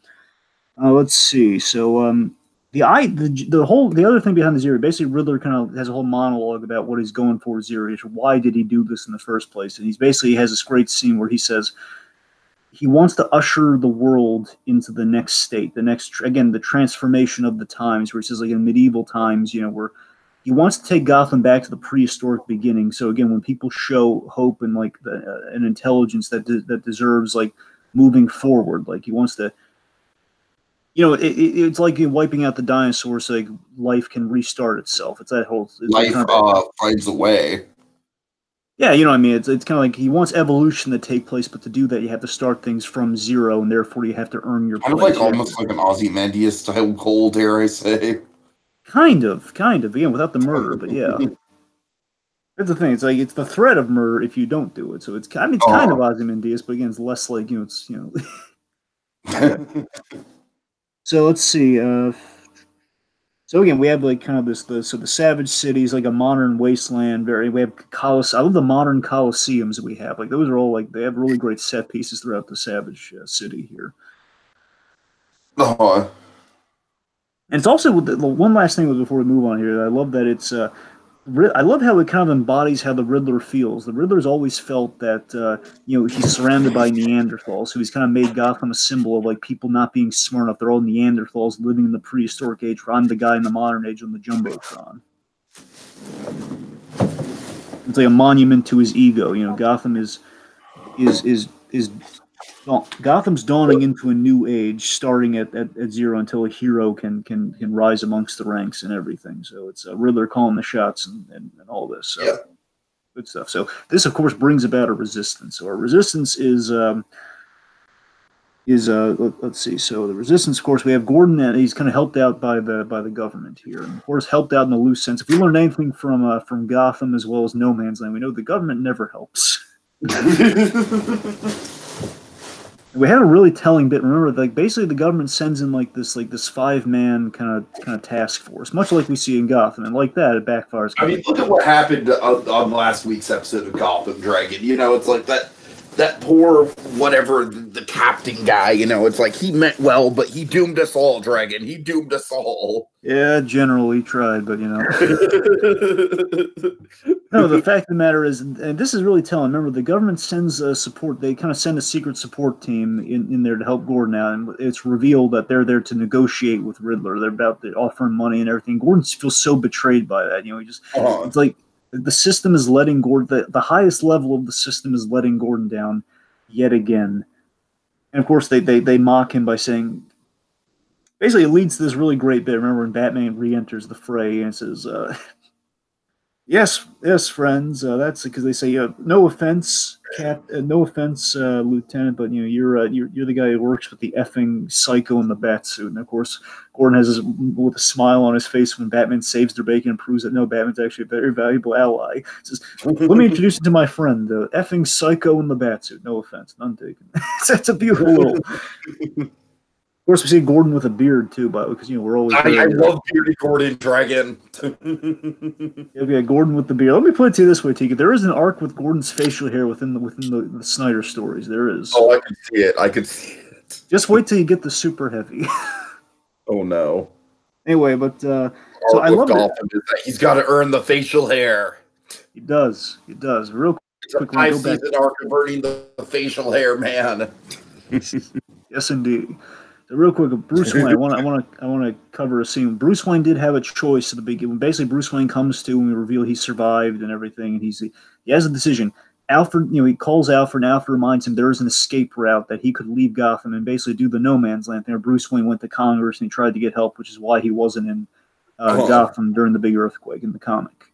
let's see. So the other thing behind the Zero, basically Riddler kind of has a whole monologue about what he's going for with Zero. Why did he do this in the first place? And he has this great scene where he says he wants to usher the world into the next state, the transformation of the times, where he says like in medieval times, where he wants to take Gotham back to the prehistoric beginning. So again, when people show hope and like an intelligence that deserves like moving forward, like he wants to. It's like wiping out the dinosaurs so like life can restart itself. It's that whole life finds a way. Yeah, you know what I mean. It's kind of like he wants evolution to take place, but to do that, you have to start things from zero, and therefore you have to earn your place. Like almost like an Ozymandias style goal, dare I say? Kind of. Again, without the murder, but yeah. That's the thing. It's like it's the threat of murder if you don't do it. So it's kind of Ozymandias, but again, it's less like it's. So let's see. So again, we have like kind of the Savage City is like a modern wasteland. We have I love the modern Colosseums that we have. Like those are all like they have really great set pieces throughout the Savage City here. And it's also the one last thing before we move on here. I love that it's. I love how it kind of embodies how the Riddler feels. The Riddler's always felt that he's surrounded by Neanderthals, so he's kind of made Gotham a symbol of like people not being smart enough. They're all Neanderthals living in the prehistoric age. Where I'm the guy in the modern age on the jumbotron. It's like a monument to his ego. Gotham is Gotham's dawning into a new age, starting at zero until a hero can rise amongst the ranks and everything. So it's Riddler calling the shots and all this. So yeah. Good stuff. So this, of course, brings about a resistance. So our resistance is let's see. So the resistance, of course, we have Gordon, and he's kind of helped out by the government here, and of course helped out in a loose sense. If we learn anything from Gotham as well as No Man's Land, we know the government never helps. We had a really telling bit. Remember, like basically the government sends in like this 5-man kind of task force, much like we see in Gotham, and like that it backfires. I mean, look at what happened on last week's episode of Gotham, Dragon. It's like that poor whatever the captain guy. You know, it's like he meant well, but he doomed us all, Dragon. He doomed us all. Yeah, generally tried, but you know. No, the fact of the matter is, and this is really telling. Remember, the government sends support. They kind of send a secret support team in there to help Gordon out, and it's revealed that they're there to negotiate with Riddler. They're about to offer him money and everything. Gordon feels so betrayed by that. You know, it's like the system is letting Gordon. The highest level of the system is letting Gordon down yet again. And of course, they mock him by saying. Basically, it leads to this really great bit. Remember when Batman re-enters the fray and says. Yes, yes, friends. That's because they say, no offense, Lieutenant, but you know you're the guy who works with the effing psycho in the bat suit. And of course, Gordon has with a smile on his face when Batman saves their bacon and proves that no, Batman's actually a very valuable ally. He says, "Let me introduce you to my friend, the effing psycho in the bat suit." No offense, none taken. That's a beautiful little. Of course, we see Gordon with a beard too, but because you know we're always. I love bearded Gordon, Dragon. Okay, Gordon with the beard. Let me put it to you this way, Tiki. There is an arc with Gordon's facial hair within the Snyder stories. There is. Oh, I can see it. I can see it. Just wait till you get the super heavy. Oh no. Anyway, but so I love Gotham is that he's got to earn the facial hair. He does. He does. Real quick. I've seen an arc of earning the facial hair, man. Yes, indeed. So real quick, Bruce Wayne. I want to cover a scene. Bruce Wayne did have a choice at the beginning. Basically, Bruce Wayne comes to when we reveal he survived and everything, and he has a decision. Alfred, you know, he calls Alfred, and Alfred reminds him there is an escape route that he could leave Gotham and basically do the no man's land thing. Bruce Wayne went to Congress and he tried to get help, which is why he wasn't in Gotham during the big earthquake in the comic.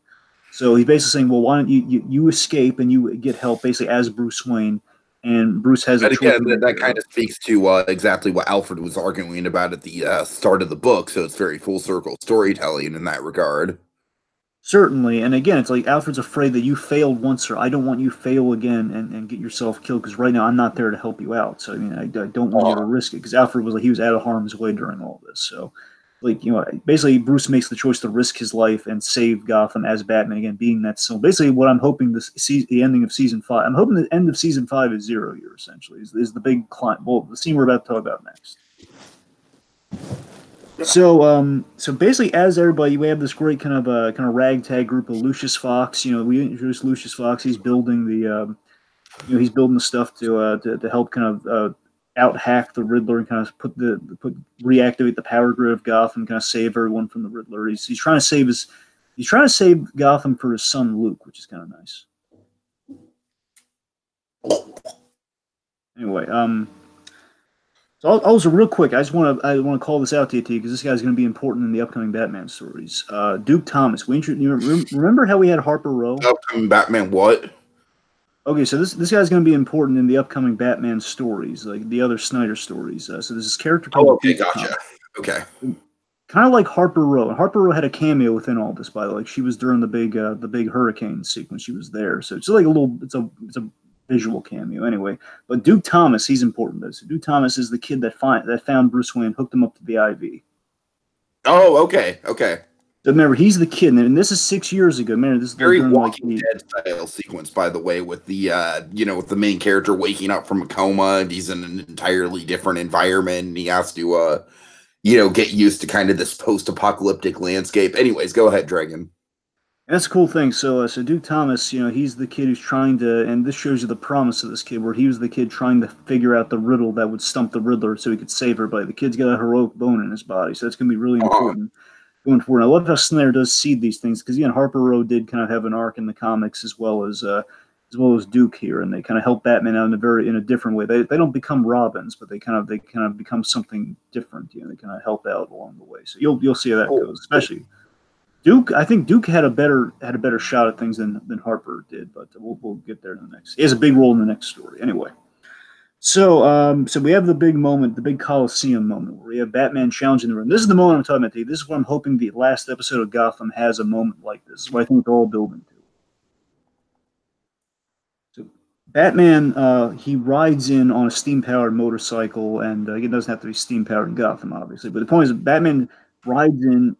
So he's basically saying, well, why don't you escape and you get help basically as Bruce Wayne. And Bruce has and again, that kind of speaks to exactly what Alfred was arguing about at the start of the book, so it's very full circle storytelling in that regard. Certainly, and again, it's like Alfred's afraid that you failed once, sir. I don't want you to fail again and get yourself killed, because right now I'm not there to help you out. So I mean, I don't want you to risk it, because Alfred was like he was out of harm's way during all this. So, like, you know, basically Bruce makes the choice to risk his life and save Gotham as Batman again, being that. So basically, what I'm hoping the ending of season 5. I'm hoping the end of season 5 is 0 year essentially. Is the big climb? Well, the scene we're about to talk about next. So basically, as everybody, we have this great kind of ragtag group of Lucius Fox. You know, we introduced Lucius Fox. He's building he's building the stuff to help kind of out hack the Riddler and kind of reactivate the power grid of Gotham, kind of save everyone from the Riddler. He's trying to save Gotham for his son Luke, which is kind of nice. Anyway, so also real quick, I want to call this out to you, T, because this guy's going to be important in the upcoming Batman stories. Duke Thomas. Remember how we had Harper Row? Upcoming Batman what? Okay, so this guy's going to be important in the upcoming Batman stories, like the other Snyder stories. So there's this character called okay, gotcha. Okay. Kind of like Harper Row. And Harper Row had a cameo within all this, by the way. Like she was during the big hurricane sequence. She was there, so it's like it's a visual cameo anyway. But Duke Thomas, he's important. So Duke Thomas is the kid that found Bruce Wayne, hooked him up to the IV. Oh, okay. So remember, he's the kid, and this is 6 years ago. Man, this is very Walking Dead style sequence, by the way, with the with the main character waking up from a coma, and he's in an entirely different environment, and he has to get used to kind of this post-apocalyptic landscape. Anyways, go ahead, Dragon. And that's a cool thing. So Duke Thomas, he's the kid who's trying to, and this shows you the promise of this kid, where he was the kid trying to figure out the riddle that would stump the Riddler so he could save everybody. The kid's got a heroic bone in his body, so that's going to be really important going forward. I love how Snyder does seed these things, because again, Harper Row did kind of have an arc in the comics as well as Duke here, and they kind of help Batman out in a different way. They don't become Robins, but they kind of become something different. They kind of help out along the way. So you'll see how that goes, especially. Duke, I think Duke had a better shot at things than Harper did, but we'll get there in the next. He has a big role in the next story, anyway. So we have the big moment, the big Coliseum moment, where we have Batman challenging the room. This is the moment I'm talking about. This is what I'm hoping the last episode of Gotham has a moment like this. This is what I think they're all building to. So Batman, he rides in on a steam-powered motorcycle, and it doesn't have to be steam-powered in Gotham, obviously. But the point is, Batman rides in.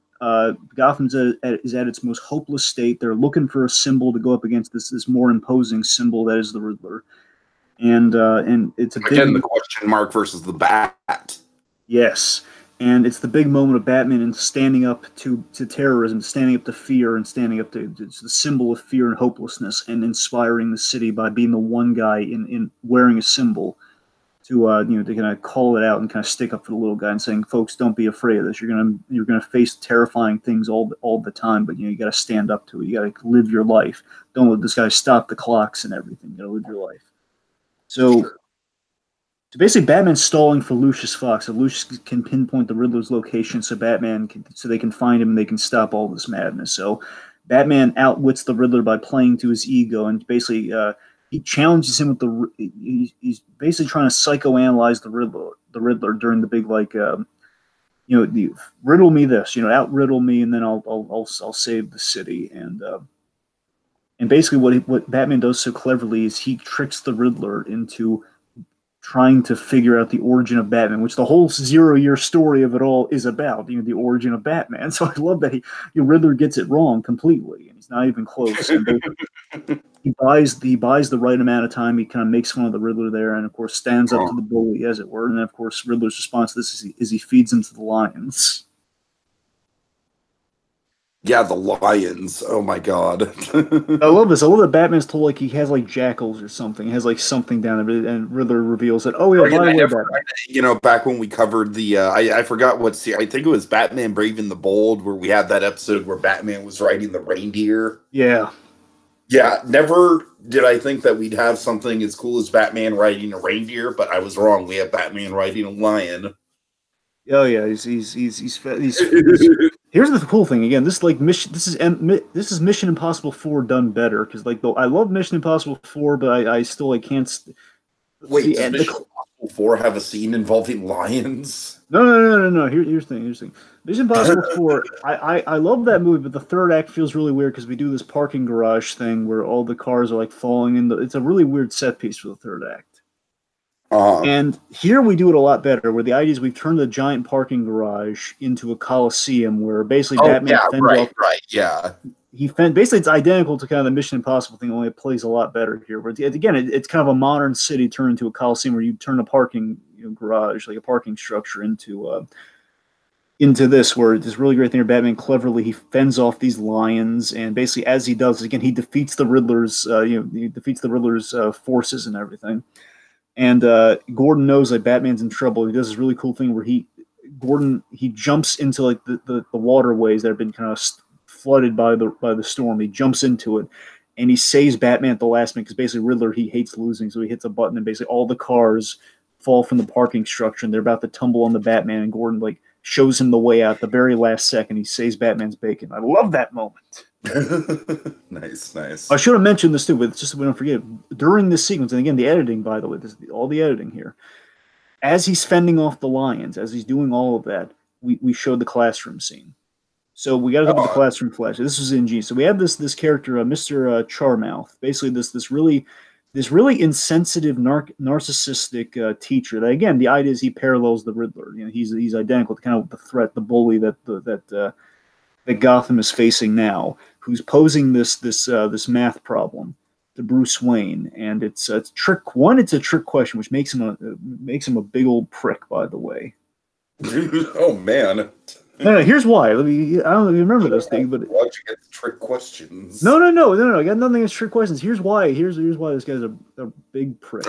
Gotham is at its most hopeless state. They're looking for a symbol to go up against this more imposing symbol that is the Riddler. and it's a Again, the big question mark versus the bat. yes, and it's the big moment of Batman and standing up to terrorism, standing up to fear, and standing up to it's the symbol of fear and hopelessness, and inspiring the city by being the one guy in wearing a symbol to to kind of call it out and kind of stick up for the little guy and saying, folks, don't be afraid of this. You're gonna face terrifying things all the time, but you got to stand up to it. You got to live your life. Don't let this guy stop the clocks and everything. You got to live your life. So. Sure. So basically, Batman's stalling for Lucius Fox, so Lucius can pinpoint the Riddler's location, so so they can find him and they can stop all this madness. So Batman outwits the Riddler by playing to his ego, and basically he challenges him with he's basically trying to psychoanalyze the Riddler during the big the riddle me this, out riddle me, and then I'll save the city. And basically what Batman does so cleverly is he tricks the Riddler into trying to figure out the origin of Batman, which the whole 0-year story of it all is about, the origin of Batman. So I love that Riddler gets it wrong completely, and he's not even close. And he buys the right amount of time. He kind of makes fun of the Riddler there, and of course stands up to the bully, as it were. And then of course Riddler's response to this is he feeds him to the lions. Yeah, the lions. Oh my god. I love this. I love that Batman's told like he has like jackals or something. He has like something down there, and Riddler reveals that. Oh yeah, by the way, Batman. Back when we covered the, I forgot what I think it was Batman Brave and the Bold, where we had that episode where Batman was riding the reindeer. Yeah. Yeah, never did I think that we'd have something as cool as Batman riding a reindeer, but I was wrong. We have Batman riding a lion. Oh yeah, he's here's the cool thing. Again, this like mission. This is Mission Impossible 4 done better, because I love Mission Impossible 4, but I still can't. Wait, does Mission Impossible 4 have a scene involving lions? No. Here's the thing. Mission Impossible 4. I love that movie, but the third act feels really weird because we do this parking garage thing where all the cars are like falling in. It's a really weird set piece for the third act. And here we do it a lot better, where the idea is we've turned the giant parking garage into a coliseum, where basically Batman fends off. Right, yeah. Basically it's identical to kind of the Mission Impossible thing, only it plays a lot better here. Where again, it's kind of a modern city turned into a coliseum, where you turn a parking garage, like a parking structure, into this, where this really great thing where Batman cleverly he fends off these lions, and basically as he does, again he defeats the Riddler's forces and everything. And Gordon knows that Batman's in trouble. He does this really cool thing where he jumps into like the waterways that have been kind of flooded by the storm. He jumps into it, and he saves Batman at the last minute, because basically Riddler, he hates losing, so he hits a button and basically all the cars fall from the parking structure and they're about to tumble on the Batman, and Gordon like shows him the way out at the very last second. He saves Batman's bacon. I love that moment. Nice. I should have mentioned this too, but it's just we don't forget. During this sequence, and again, the editing, by the way, all the editing here, as he's fending off the lions, as he's doing all of that, we showed the classroom scene. So we got to look at the classroom flash. This was in G. So we have this character, Mr. Charmouth, basically this really insensitive, narcissistic teacher. That again, the idea is he parallels the Riddler. He's identical to kind of the threat, the bully that Gotham is facing now, who's posing this math problem to Bruce Wayne, and it's a trick. It's a trick question, which makes him a big old prick. By the way. Oh man. No. Here's why. I don't even remember this thing, but why'd you get trick questions? No. I got nothing against trick questions. Here's why. Here's why this guy's a big prick.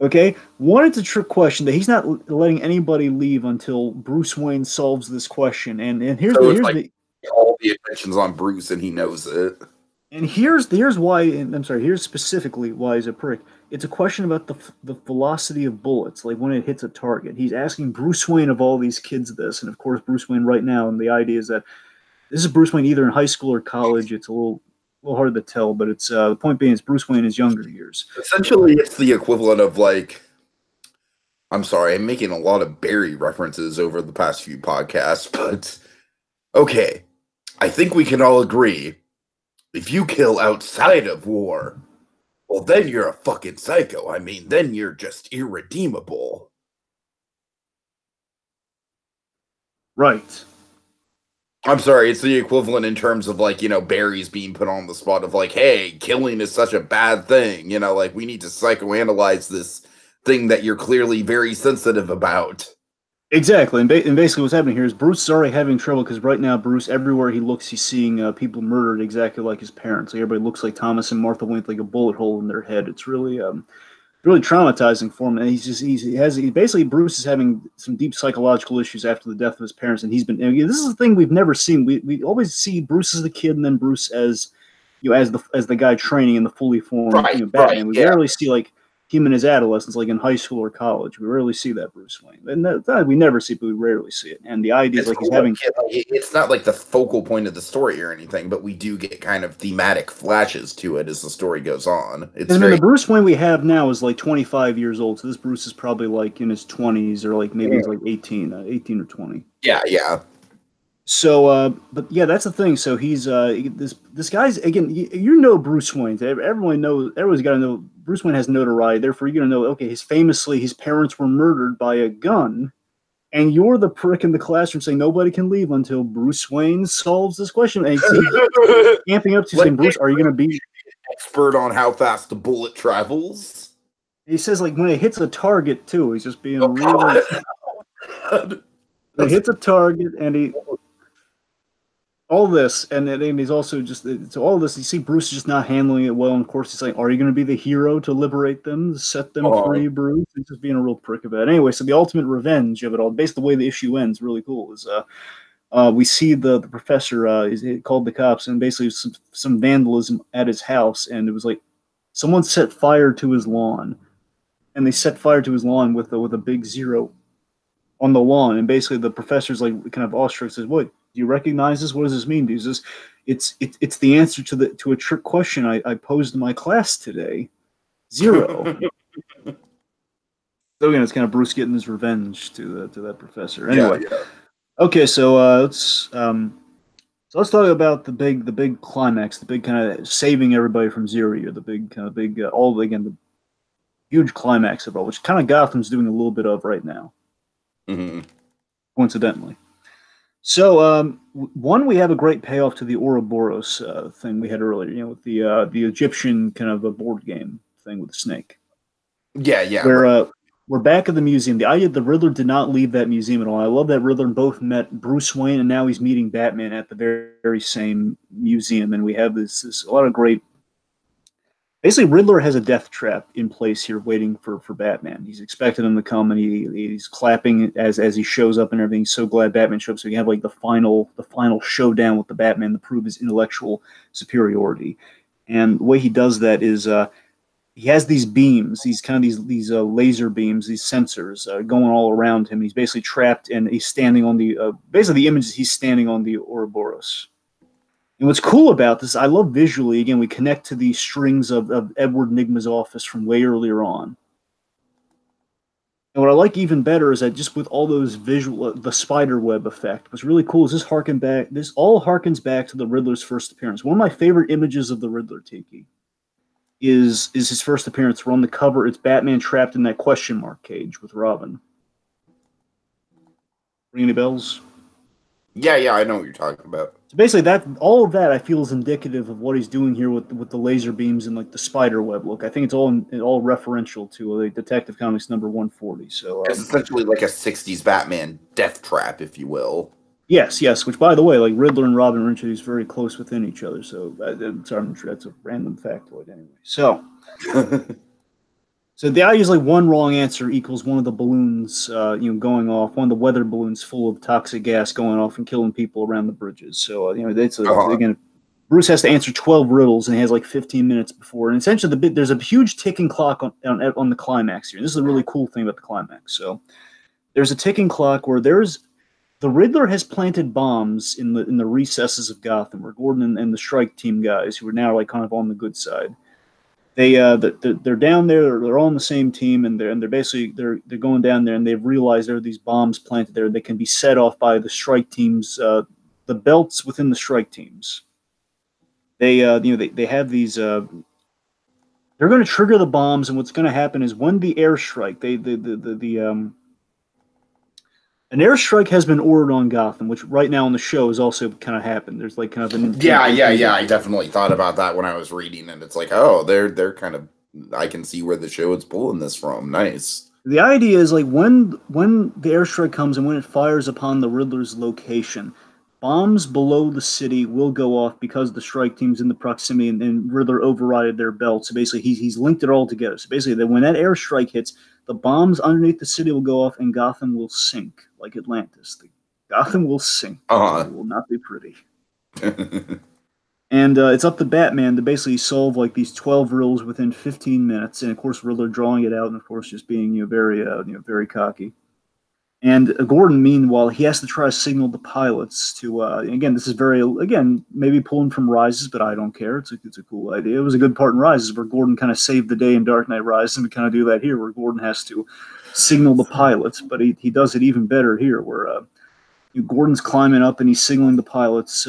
Okay. One, it's a trick question that he's not letting anybody leave until Bruce Wayne solves this question. And here's all the attention's on Bruce, and he knows it. And here's why. And I'm sorry. Here's specifically why he's a prick. It's a question about the velocity of bullets, like when it hits a target. He's asking Bruce Wayne of all these kids this, and of course Bruce Wayne right now. And the idea is that this is Bruce Wayne either in high school or college. It's a little hard to tell, but it's the point being is Bruce Wayne in his younger years. Essentially, it's the equivalent of like. I'm sorry, I'm making a lot of Barry references over the past few podcasts, but okay, I think we can all agree. If you kill outside of war, well, then you're a fucking psycho. I mean, then you're just irredeemable. Right. I'm sorry, it's the equivalent in terms of like, Barry's being put on the spot of like, hey, killing is such a bad thing. Like we need to psychoanalyze this thing that you're clearly very sensitive about. Exactly, and basically what's happening here is Bruce is already having trouble because right now Bruce, everywhere he looks, he's seeing people murdered exactly like his parents. Like everybody looks like Thomas and Martha Wayne with like a bullet hole in their head. It's really traumatizing for him. And he basically Bruce is having some deep psychological issues after the death of his parents, and he's been. And this is a thing we've never seen. We always see Bruce as the kid, and then Bruce as as the guy training in the fully formed Right, right, Batman. We yeah. rarely see like him in his adolescence, like in high school or college. We rarely see that Bruce Wayne, and we never see, but we rarely see it. And the idea is It's like he's cool. having. It's not like the focal point of the story or anything, but we do get kind of thematic flashes to it as the story goes on. It's I mean, very the Bruce Wayne we have now is like 25 years old, so this Bruce is probably like in his 20s or like maybe he's like 18 or 20. yeah, yeah. So, but yeah, that's the thing. So he's this guy's again. Bruce Wayne. Everyone's got to know Bruce Wayne has notoriety. Therefore, you're gonna know. Okay, his parents were murdered by a gun, and you're the prick in the classroom saying nobody can leave until Bruce Wayne solves this question. And he's camping up to saying, Bruce, are you gonna be expert on how fast the bullet travels? He says like when it hits a target too. He's just being Oh, really. God. It hits a target, and he all this, and he's also just so all this. You see, Bruce is just not handling it well. And of course, he's like, "Are you going to be the hero to liberate them, to set them free, Bruce?" He's just being a real prick about it. Anyway, so the ultimate revenge of it all, based the way the issue ends, really cool. Is we see the professor is called the cops, and basically some vandalism at his house, and it was like someone set fire to his lawn, and they set fire to his lawn with a big zero on the lawn, and basically the professor's like kind of awestruck, says, "What? Do you recognize this? What does this mean?" He says, "It's the answer to a trick question I posed in my class today. Zero." So again, it's kind of Bruce getting his revenge to that professor. Anyway, Yeah, yeah. okay, so let's talk about the big climax, the big kind of saving everybody from zero year, the big kind of big all again the huge climax of it all, which kind of Gotham's doing a little bit of right now, coincidentally. So, one, we have a great payoff to the Ouroboros thing we had earlier, with the Egyptian kind of a board game thing with the snake. Yeah, yeah. Where Right. we're back at the museum. The idea the Riddler did not leave that museum at all. I love that Riddler both met Bruce Wayne and now he's meeting Batman at the very same museum, and we have this a lot of great. Basically, Riddler has a death trap in place here, waiting for Batman. He's expecting him to come, and he's clapping as he shows up and everything. He's so glad Batman shows up. So you have like the final showdown with the Batman to prove his intellectual superiority. And the way he does that is he has these beams, these laser beams, these sensors going all around him. He's basically trapped, and he's standing on the basically the image is he's standing on the Ouroboros. And what's cool about this, I love visually, again, we connect to these strings of Edward Nygma's office from way earlier on. And what I like even better is that just with all those visual, the spider web effect, what's really cool is this all harkens back to the Riddler's first appearance. One of my favorite images of the Riddler, Tiki, is his first appearance. We're on the cover. It's Batman trapped in that question mark cage with Robin. Ring any bells? Yeah, yeah, I know what you're talking about. So basically, all of that I feel is indicative of what he's doing here with the laser beams and like the spider web look. I think it's all referential to Detective Comics number 140. So It's essentially like a '60s Batman death trap, if you will. yes. Which, by the way, like Riddler and Robin are introduced very close within each other. So sorry, that's a random factoid anyway. So. So the idea is like one wrong answer equals one of the balloons, going off. One of the weather balloons full of toxic gas going off and killing people around the bridges. So again, Bruce has to answer 12 riddles and he has like 15 minutes before. And essentially, there's a huge ticking clock on the climax here. This is a really cool thing about the climax. So there's a ticking clock where the Riddler has planted bombs in the recesses of Gotham, where Gordon and the strike team guys, who are now like kind of on the good side. They're down there. They're all on the same team, and they're basically they're going down there, and they've realized there are these bombs planted there. They can be set off by the strike teams, the belts within the strike teams. They have these. They're going to trigger the bombs, and what's going to happen is when the airstrike, An airstrike has been ordered on Gotham, which right now on the show has also kind of happened. There's like kind of an Yeah. I definitely thought about that when I was reading it. It's like, oh, they're kind of. I can see where the show is pulling this from. Nice. The idea is like when the airstrike comes and when it fires upon the Riddler's location, bombs below the city will go off because the strike team's in the proximity and Riddler overrided their belt. So basically, he's linked it all together. So basically, that when that airstrike hits, the bombs underneath the city will go off and Gotham will sink like Atlantis. Gotham will sink. Uh It will not be pretty. And it's up to Batman to basically solve like these 12 riddles within 15 minutes, and of course Riddler drawing it out, and of course just being very cocky. And Gordon, meanwhile, he has to try to signal the pilots to. Again, this is maybe pulling from Rises, but I don't care. It's a cool idea. It was a good part in Rises where Gordon kind of saved the day in Dark Knight Rises, and we kind of do that here where Gordon has to signal the pilots, but he does it even better here where Gordon's climbing up and he's signaling the pilots.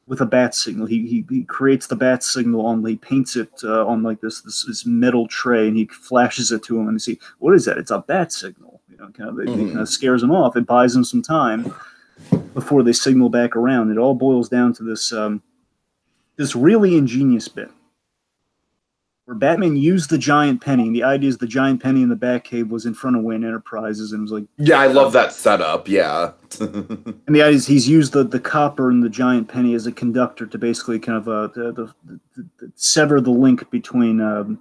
With a bat signal. He creates the bat signal he paints it on like this metal tray, and he flashes it to him, and they see, what is that? It's a bat signal. It kind of scares him off. It buys him some time before they signal back around. It all boils down to this really ingenious bit where Batman used the giant penny, and the idea is the giant penny in the Batcave was in front of Wayne Enterprises, and it was like... Yeah, I love that setup, yeah. And the idea is he's used the copper and the giant penny as a conductor to basically kind of sever the link between the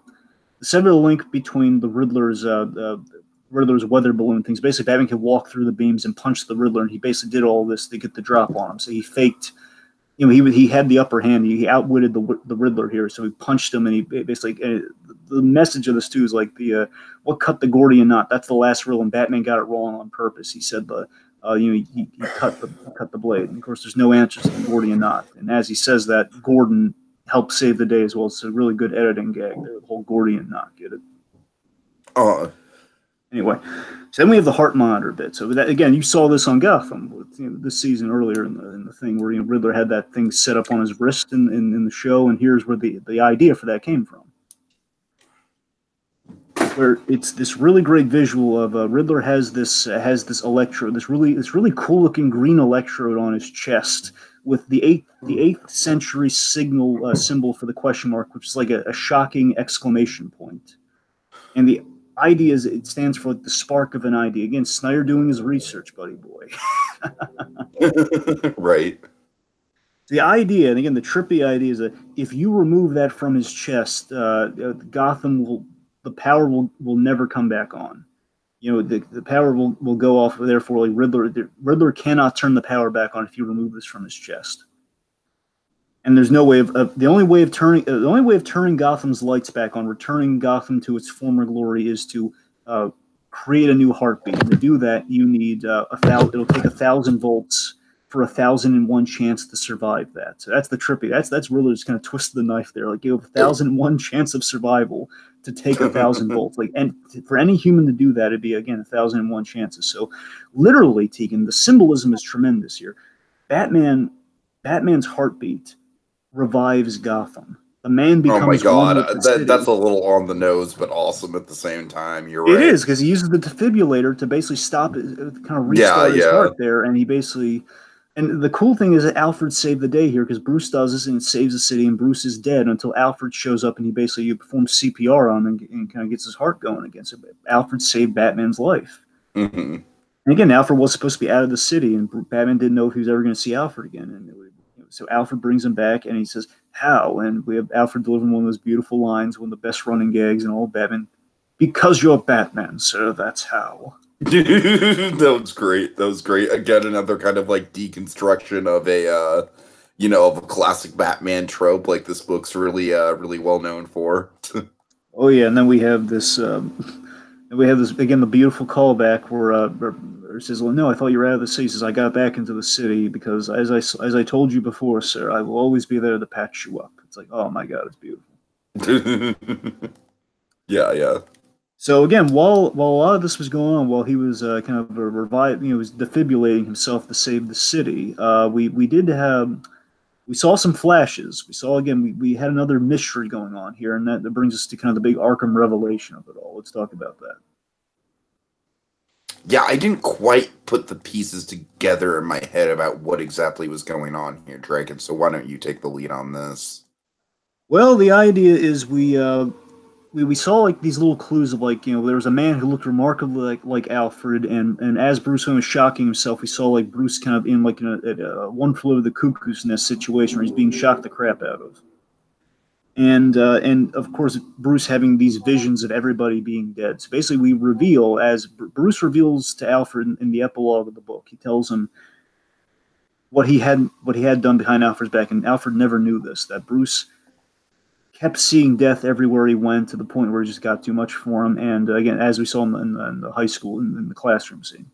Riddler's weather balloon things. Basically, Batman could walk through the beams and punch the Riddler, and he basically did all this to get the drop on him. So he faked... he had the upper hand. He outwitted the Riddler here, so he punched him, and he basically the message of this too is like what cut the Gordian knot. That's the last riddle, and Batman got it wrong on purpose. He said he cut the blade, and of course there's no answers to the Gordian knot. And as he says that, Gordon helped save the day as well. It's a really good editing gag there, the whole Gordian knot. Get it? Anyway, so then we have the heart monitor bit. So that, again, you saw this on Gotham with, this season earlier in the thing where Riddler had that thing set up on his wrist in the show, and here's where the idea for that came from. Where it's this really great visual of Riddler has this electrode, this really cool looking green electrode on his chest with the 8th century symbol for the question mark, which is like a shocking exclamation point, and the idea is it stands for like the spark of an idea. Again, Snyder doing his research, buddy boy. Right. The idea, and again, the trippy idea is that if you remove that from his chest, Gotham the power will never come back on. The power will go off. Therefore, like Riddler cannot turn the power back on if you remove this from his chest. And there's no way the only way of turning Gotham's lights back on, returning Gotham to its former glory, is to create a new heartbeat. And to do that, you need it'll take 1,000 volts for 1,001 chance to survive that. So that's the trippy. That's really just kind of twist the knife there. Like you have 1,001 chance of survival to take 1,000 volts. Like, and for any human to do that, it'd be again 1,001 chances. So literally, Tegan, the symbolism is tremendous here. Batman's heartbeat revives Gotham. The man becomes. Oh my god, that's a little on the nose, but awesome at the same time. You're right. It is, because he uses the defibrillator to basically stop it, kind of restart his heart there, and he basically. And the cool thing is that Alfred saved the day here, because Bruce does this and it saves the city, and Bruce is dead until Alfred shows up and he basically performs CPR on him and kind of gets his heart going again. So Alfred saved Batman's life. Mm-hmm. And again, Alfred was supposed to be out of the city, and Batman didn't know if he was ever going to see Alfred again. And so Alfred brings him back, and he says, "How?" And we have Alfred delivering one of those beautiful lines, one of the best running gags in all of Batman. "Because you're Batman, sir, that's how." That was great. That was great. Again, another kind of like deconstruction of of a classic Batman trope, like this book's really well known for. Oh yeah, and then we have this. Again, the beautiful callback where it says, "Well, no, I thought you were out of the city." He says, "I got back into the city because, as I told you before, sir, I will always be there to patch you up." It's like, oh my god, it's beautiful. Yeah. So again, while a lot of this was going on, while he was kind of was defibrillating himself to save the city, we saw some flashes. We saw, again, we had another mystery going on here, and that brings us to kind of the big Arkham revelation of it all. Let's talk about that. Yeah, I didn't quite put the pieces together in my head about what exactly was going on here, Dragon. So why don't you take the lead on this? Well, the idea is we saw like these little clues of like there was a man who looked remarkably like Alfred, and as Bruce Wayne was shocking himself, we saw like Bruce kind of in like a one flew over the cuckoo's nest situation where he's being shocked the crap out of, and of course Bruce having these visions of everybody being dead. So basically, we reveal as Bruce reveals to Alfred in the epilogue of the book, he tells him what he had done behind Alfred's back, and Alfred never knew this, that Bruce kept seeing death everywhere he went to the point where it just got too much for him. And again, as we saw in the high school in the classroom scene,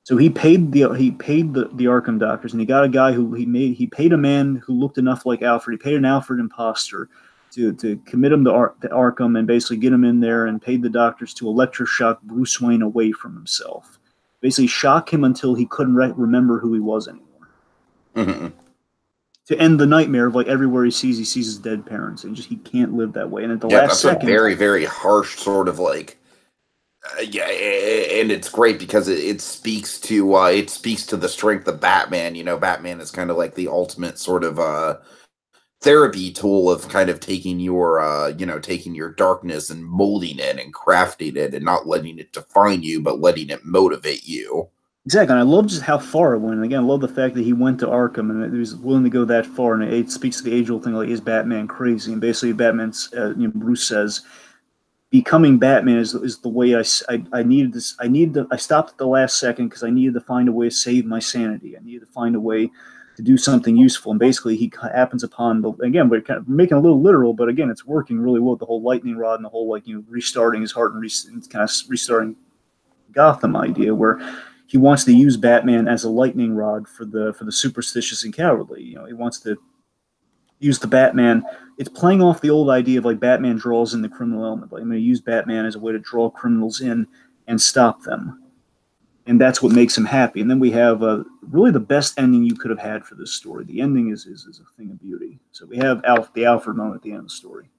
so he paid the Arkham doctors, and he got a guy who he paid a man who looked enough like Alfred. He paid an Alfred imposter to commit him to Arkham and basically get him in there, and paid the doctors to electroshock Bruce Wayne away from himself. Basically, shock him until he couldn't remember who he was anymore. Mm-hmm. To end the nightmare of like everywhere he sees his dead parents, and just he can't live that way. And at the Yeah, last that's second, a very, very harsh sort of like. Yeah, and it's great because it speaks to the strength of Batman. You know, Batman is kind of like the ultimate sort of therapy tool of kind of taking your taking your darkness and molding it and crafting it and not letting it define you, but letting it motivate you. exactly. And I love just how far it went. And again, I love the fact that he went to Arkham and he was willing to go that far. And it speaks to the age-old thing like, is Batman crazy? And basically, Bruce says, becoming Batman is the way I needed this. I stopped at the last second because I needed to find a way to save my sanity. I needed to find a way to do something useful. And basically, he happens upon again, we're kind of making a little literal, but again, it's working really well. The whole lightning rod and the whole restarting his heart and kind of restarting Gotham idea, where he wants to use Batman as a lightning rod for the superstitious and cowardly. He wants to use the Batman. It's playing off the old idea of like Batman draws in the criminal element. Like I'm going to use Batman as a way to draw criminals in and stop them, and that's what makes him happy. And then we have really the best ending you could have had for this story. The ending is a thing of beauty. So we have the Alfred moment at the end of the story.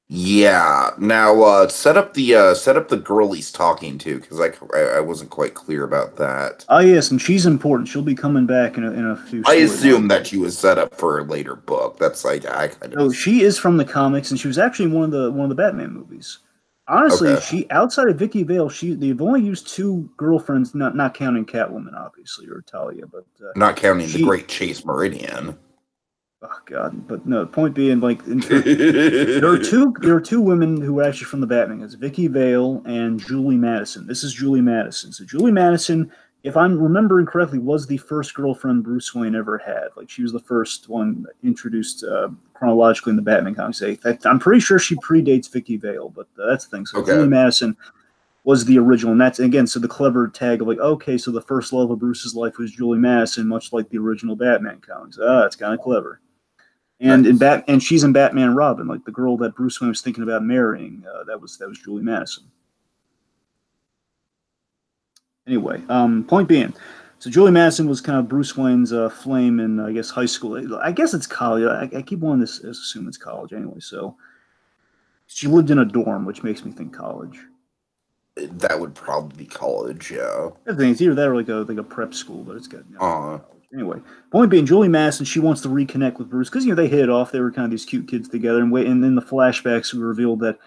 Yeah. Now set up the girl he's talking to because I wasn't quite clear about that. Oh yes, and she's important. She'll be coming back in a few. I assume that she was set up for a later book. That's like I kind of. So she is from the comics, and she was actually in one of the Batman movies. Honestly, Okay. she outside of Vicky Vale, they've only used two girlfriends, not counting Catwoman, obviously, or Talia, but Not counting the Great Chase Meridian. oh god, but no. Point being, like, there are two women who were actually from the Batman. It's Vicky Vale and Julie Madison. This is Julie Madison. So Julie Madison, if I'm remembering correctly, was the first girlfriend Bruce Wayne ever had. Like she was the first one introduced chronologically in the Batman comics. I'm pretty sure she predates Vicky Vale, but that's the thing. So Julie Madison was the original, and that's again so the clever tag of like, okay, so the first love of Bruce's life was Julie Madison, much like the original Batman comics. It's kind of clever. And and she's in Batman Robin, like the girl that Bruce Wayne was thinking about marrying. That was Julie Madison. Anyway, point being, so Julie Madison was kind of Bruce Wayne's flame in, I guess, high school. I guess it's college. I keep wanting to assume it's college anyway. So she lived in a dorm, which makes me think college. That would probably be college, yeah. I think it's either that or like a prep school, but it's got. Anyway, point being, Julie Madison, she wants to reconnect with Bruce because they hit it off. They were kind of these cute kids together, and in the flashbacks, we revealed that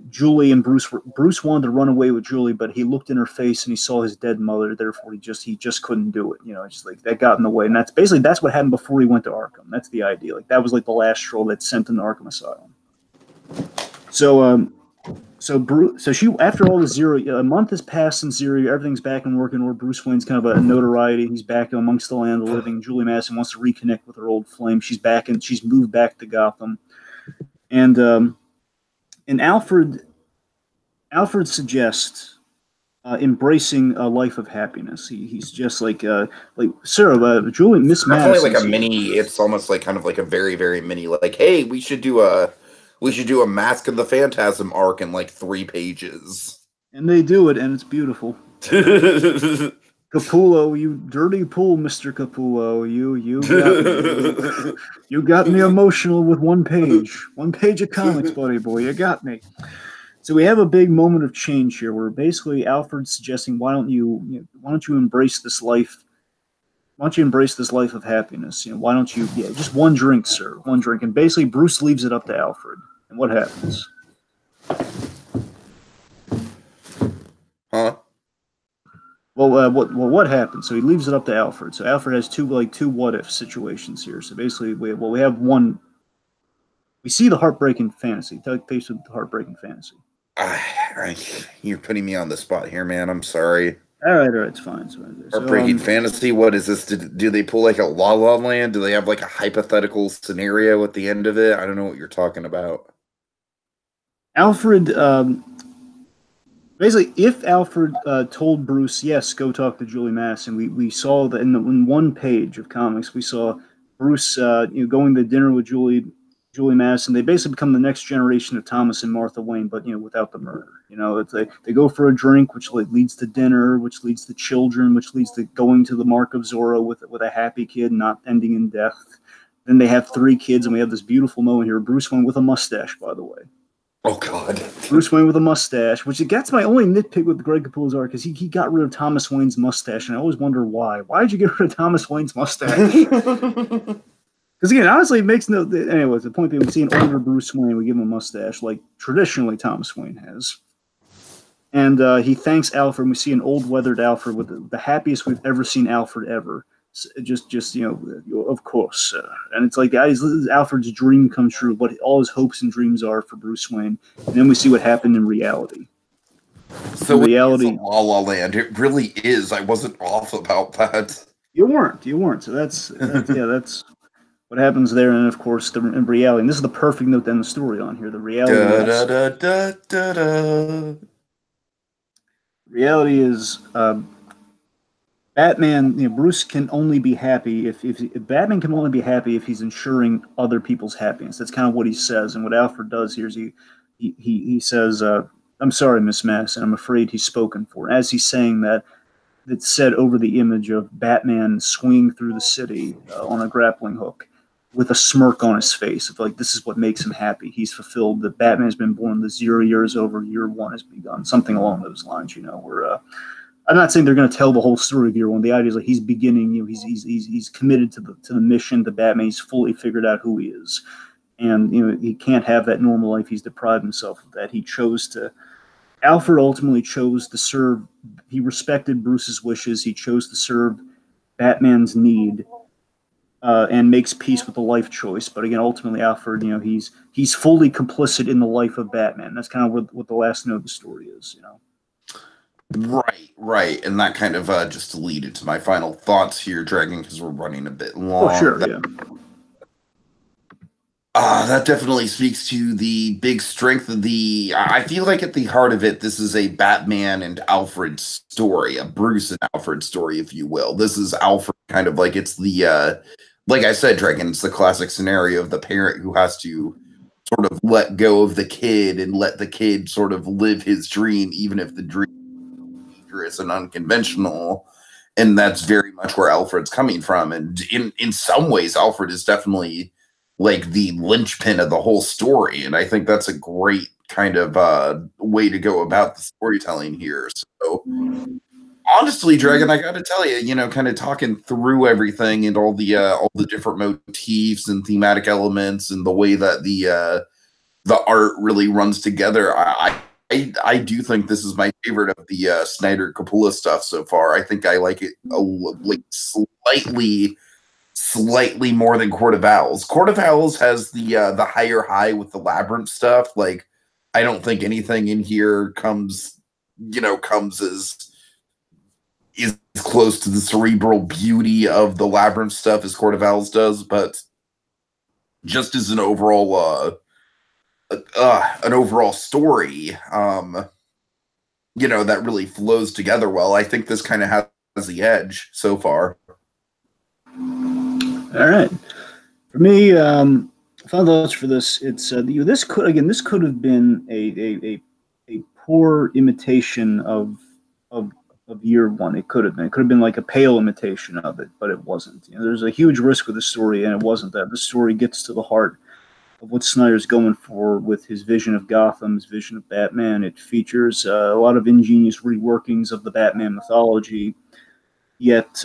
Julie and Bruce wanted to run away with Julie, but he looked in her face and he saw his dead mother. Therefore, he just couldn't do it. It's just like that got in the way, and that's what happened before he went to Arkham. That's the idea. Like that was like the last straw that sent him to Arkham Asylum. So she, after all the Zero, a month has passed since Zero, everything's back and working. Or Bruce Wayne's kind of a notoriety. He's back amongst the land of the living. Julie Madison wants to reconnect with her old flame. She's back and she's moved back to Gotham, and Alfred suggests embracing a life of happiness. He's just like Sarah, Julie, Miss Madison. Definitely like a mini. It's almost like kind of like a very very mini. Like, hey, we should do a Mask of the Phantasm arc in like 3 pages. And they do it, and it's beautiful. Capullo, you dirty pool, Mr. Capullo. You got me emotional with one page of comics, buddy boy. You got me. So we have a big moment of change here, where basically Alfred's suggesting, why don't you embrace this life? Why don't you embrace this life of happiness? Why don't you? Yeah, just one drink, sir, one drink. And basically, Bruce leaves it up to Alfred. And what happens? Huh? What happens? So he leaves it up to Alfred. So Alfred has two what if situations here. So basically, we have one. We see the heartbreaking fantasy. Take place with the heartbreaking fantasy. You're putting me on the spot here, man. I'm sorry. All right, it's fine. It's fine. Heartbreaking fantasy. What is this? Do they pull like a La La Land? Do they have like a hypothetical scenario at the end of it? I don't know what you're talking about. Alfred, basically, if Alfred told Bruce, yes, go talk to Julie Mass, and we saw that in one page of comics, we saw Bruce going to dinner with Julie Mass, and they basically become the next generation of Thomas and Martha Wayne, but without the murder. They go for a drink, which leads to dinner, which leads to children, which leads to going to the Mark of Zorro with a happy kid, not ending in death. Then they have 3 kids, and we have this beautiful moment here. Bruce Wayne with a mustache, by the way. Oh God. Bruce Wayne with a mustache, which that's my only nitpick with Greg Capula's art, because he got rid of Thomas Wayne's mustache, and I always wonder why. Why did you get rid of Thomas Wayne's mustache? Because again, honestly, it makes no. Anyways, the point being, we see an older Bruce Wayne, we give him a mustache, like traditionally Thomas Wayne has, and he thanks Alfred. And we see an old, weathered Alfred with the happiest we've ever seen Alfred ever. Just of course, and it's like, guys, this is Alfred's dream come true. What all his hopes and dreams are for Bruce Wayne, and then we see what happened in reality. So in reality, it's a La La Land. It really is. I wasn't off about that. You weren't. So that's what happens there, and of course, in reality, and this is the perfect note to end the story on here. The reality is Batman. Bruce can only be happy if Batman can only be happy if he's ensuring other people's happiness. That's kind of what he says, and what Alfred does here is he says, "I'm sorry, Miss Madison. I'm afraid he's spoken for." As he's saying that, it's said over the image of Batman swinging through the city on a grappling hook, with a smirk on his face of like, this is what makes him happy. He's fulfilled. That Batman has been born. The 0 years over. Year 1 has begun. Something along those lines. Where I'm not saying they're going to tell the whole story of year 1. The idea is like he's beginning. He's committed to the mission. To Batman. He's fully figured out who he is, and he can't have that normal life. He's deprived himself of that. He chose to. Alfred ultimately chose to serve. He respected Bruce's wishes. He chose to serve Batman's need. And makes peace with the life choice, but again, ultimately, Alfred, he's fully complicit in the life of Batman. That's kind of what the last note of the story is, Right, and that kind of just to lead into my final thoughts here, Dragon, because we're running a bit long. Oh, sure, That definitely speaks to the big strength of the. I feel like at the heart of it, this is a Batman and Alfred story, a Bruce and Alfred story, if you will. This is Alfred kind of like it's the. Like I said, Dragon, it's the classic scenario of the parent who has to sort of let go of the kid and let the kid sort of live his dream, even if the dream is dangerous and unconventional. And that's very much where Alfred's coming from. And in some ways, Alfred is definitely like the linchpin of the whole story. And I think that's a great kind of way to go about the storytelling here. So honestly, Dragon, I got to tell you, kind of talking through everything and all the different motifs and thematic elements and the way that the art really runs together, I do think this is my favorite of the Snyder Capula stuff so far. I think I like it like slightly more than Court of Owls. Court of Owls has the higher high with the labyrinth stuff. Like, I don't think anything in here comes as close to the cerebral beauty of the labyrinth stuff as Court of Owls does, but just as an overall story, that really flows together well. I think this kind of has the edge so far. All right, for me, final thoughts for this. It's this could have been a poor imitation of year 1. It could have been like a pale imitation of it, but it wasn't. There's a huge risk with the story, and it wasn't that. The story gets to the heart what Snyder's going for with his vision of Gotham, his vision of Batman. It features a lot of ingenious reworkings of the Batman mythology, yet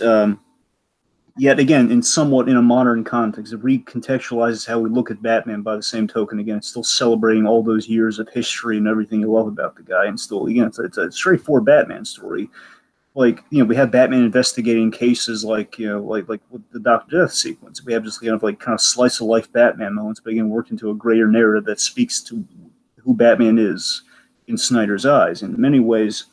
yet again in somewhat in a modern context. It recontextualizes how we look at Batman. By the same token, again, it's still celebrating all those years of history and everything you love about the guy, and still, again, it's a straightforward Batman story. Like, we have Batman investigating cases like, like with the Doctor Death sequence. We have just kind of slice of life Batman moments, but again worked into a greater narrative that speaks to who Batman is in Snyder's eyes. In many ways,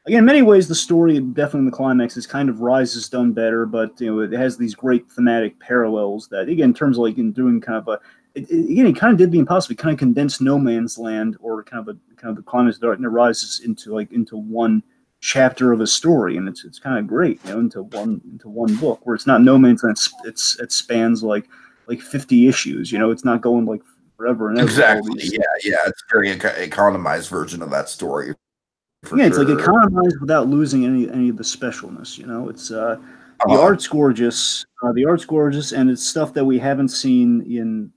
the story, definitely in the climax, is kind of Rise is done better, but it has these great thematic parallels that, again, in terms of like in doing kind of a, it kind of did the impossible. It kind of condensed No Man's Land, or kind of the climax of Dark Knight Rises into one chapter of a story, and it's kind of great, into one book, where it's not No Man's Land. It spans like 50 issues. It's not going like forever and ever. Exactly. Yeah. It's a very economized version of that story. It's like economized without losing any of the specialness. It's the art's gorgeous. The art's gorgeous, and it's stuff that we haven't seen in.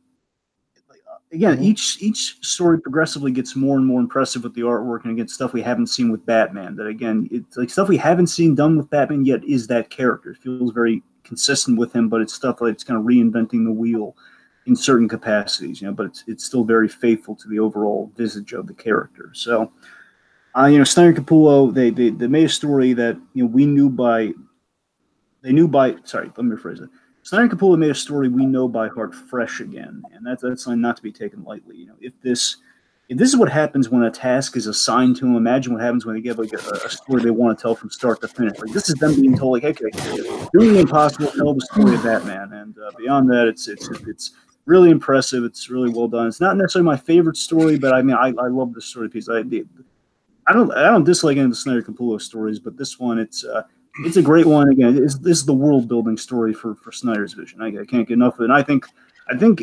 Again, each story progressively gets more and more impressive with the artwork, and again, stuff we haven't seen with Batman. That, again, it's like stuff we haven't seen done with Batman yet is that character. It feels very consistent with him, but it's stuff like it's kind of reinventing the wheel in certain capacities. But it's still very faithful to the overall visage of the character. So. Snyder and Capullo, they made a story that we knew by. Let me rephrase it. Snyder and Capullo made a story we know by heart fresh again, and that's not to be taken lightly. If this is what happens when a task is assigned to them, imagine what happens when they get like a story they want to tell from start to finish. Like, this is them being told, like, okay, doing the impossible, tell the story of Batman, and beyond that, it's really impressive. It's really well done. It's not necessarily my favorite story, but I mean, I love the story piece. I don't dislike any of the Snyder Capullo stories, but this one, it's a great one. Again, this is the world building story for Snyder's vision. I can't get enough of it. And I think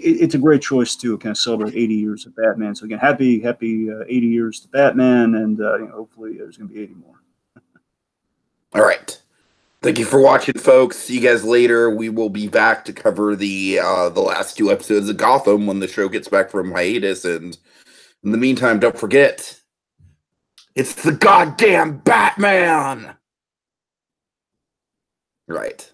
it's a great choice to kind of celebrate 80 years of Batman. So again, happy 80 years to Batman, and hopefully there's going to be 80 more. All right. Thank you for watching, folks. See you guys later. We will be back to cover the last 2 episodes of Gotham when the show gets back from hiatus. And in the meantime, don't forget, it's the goddamn Batman! Right.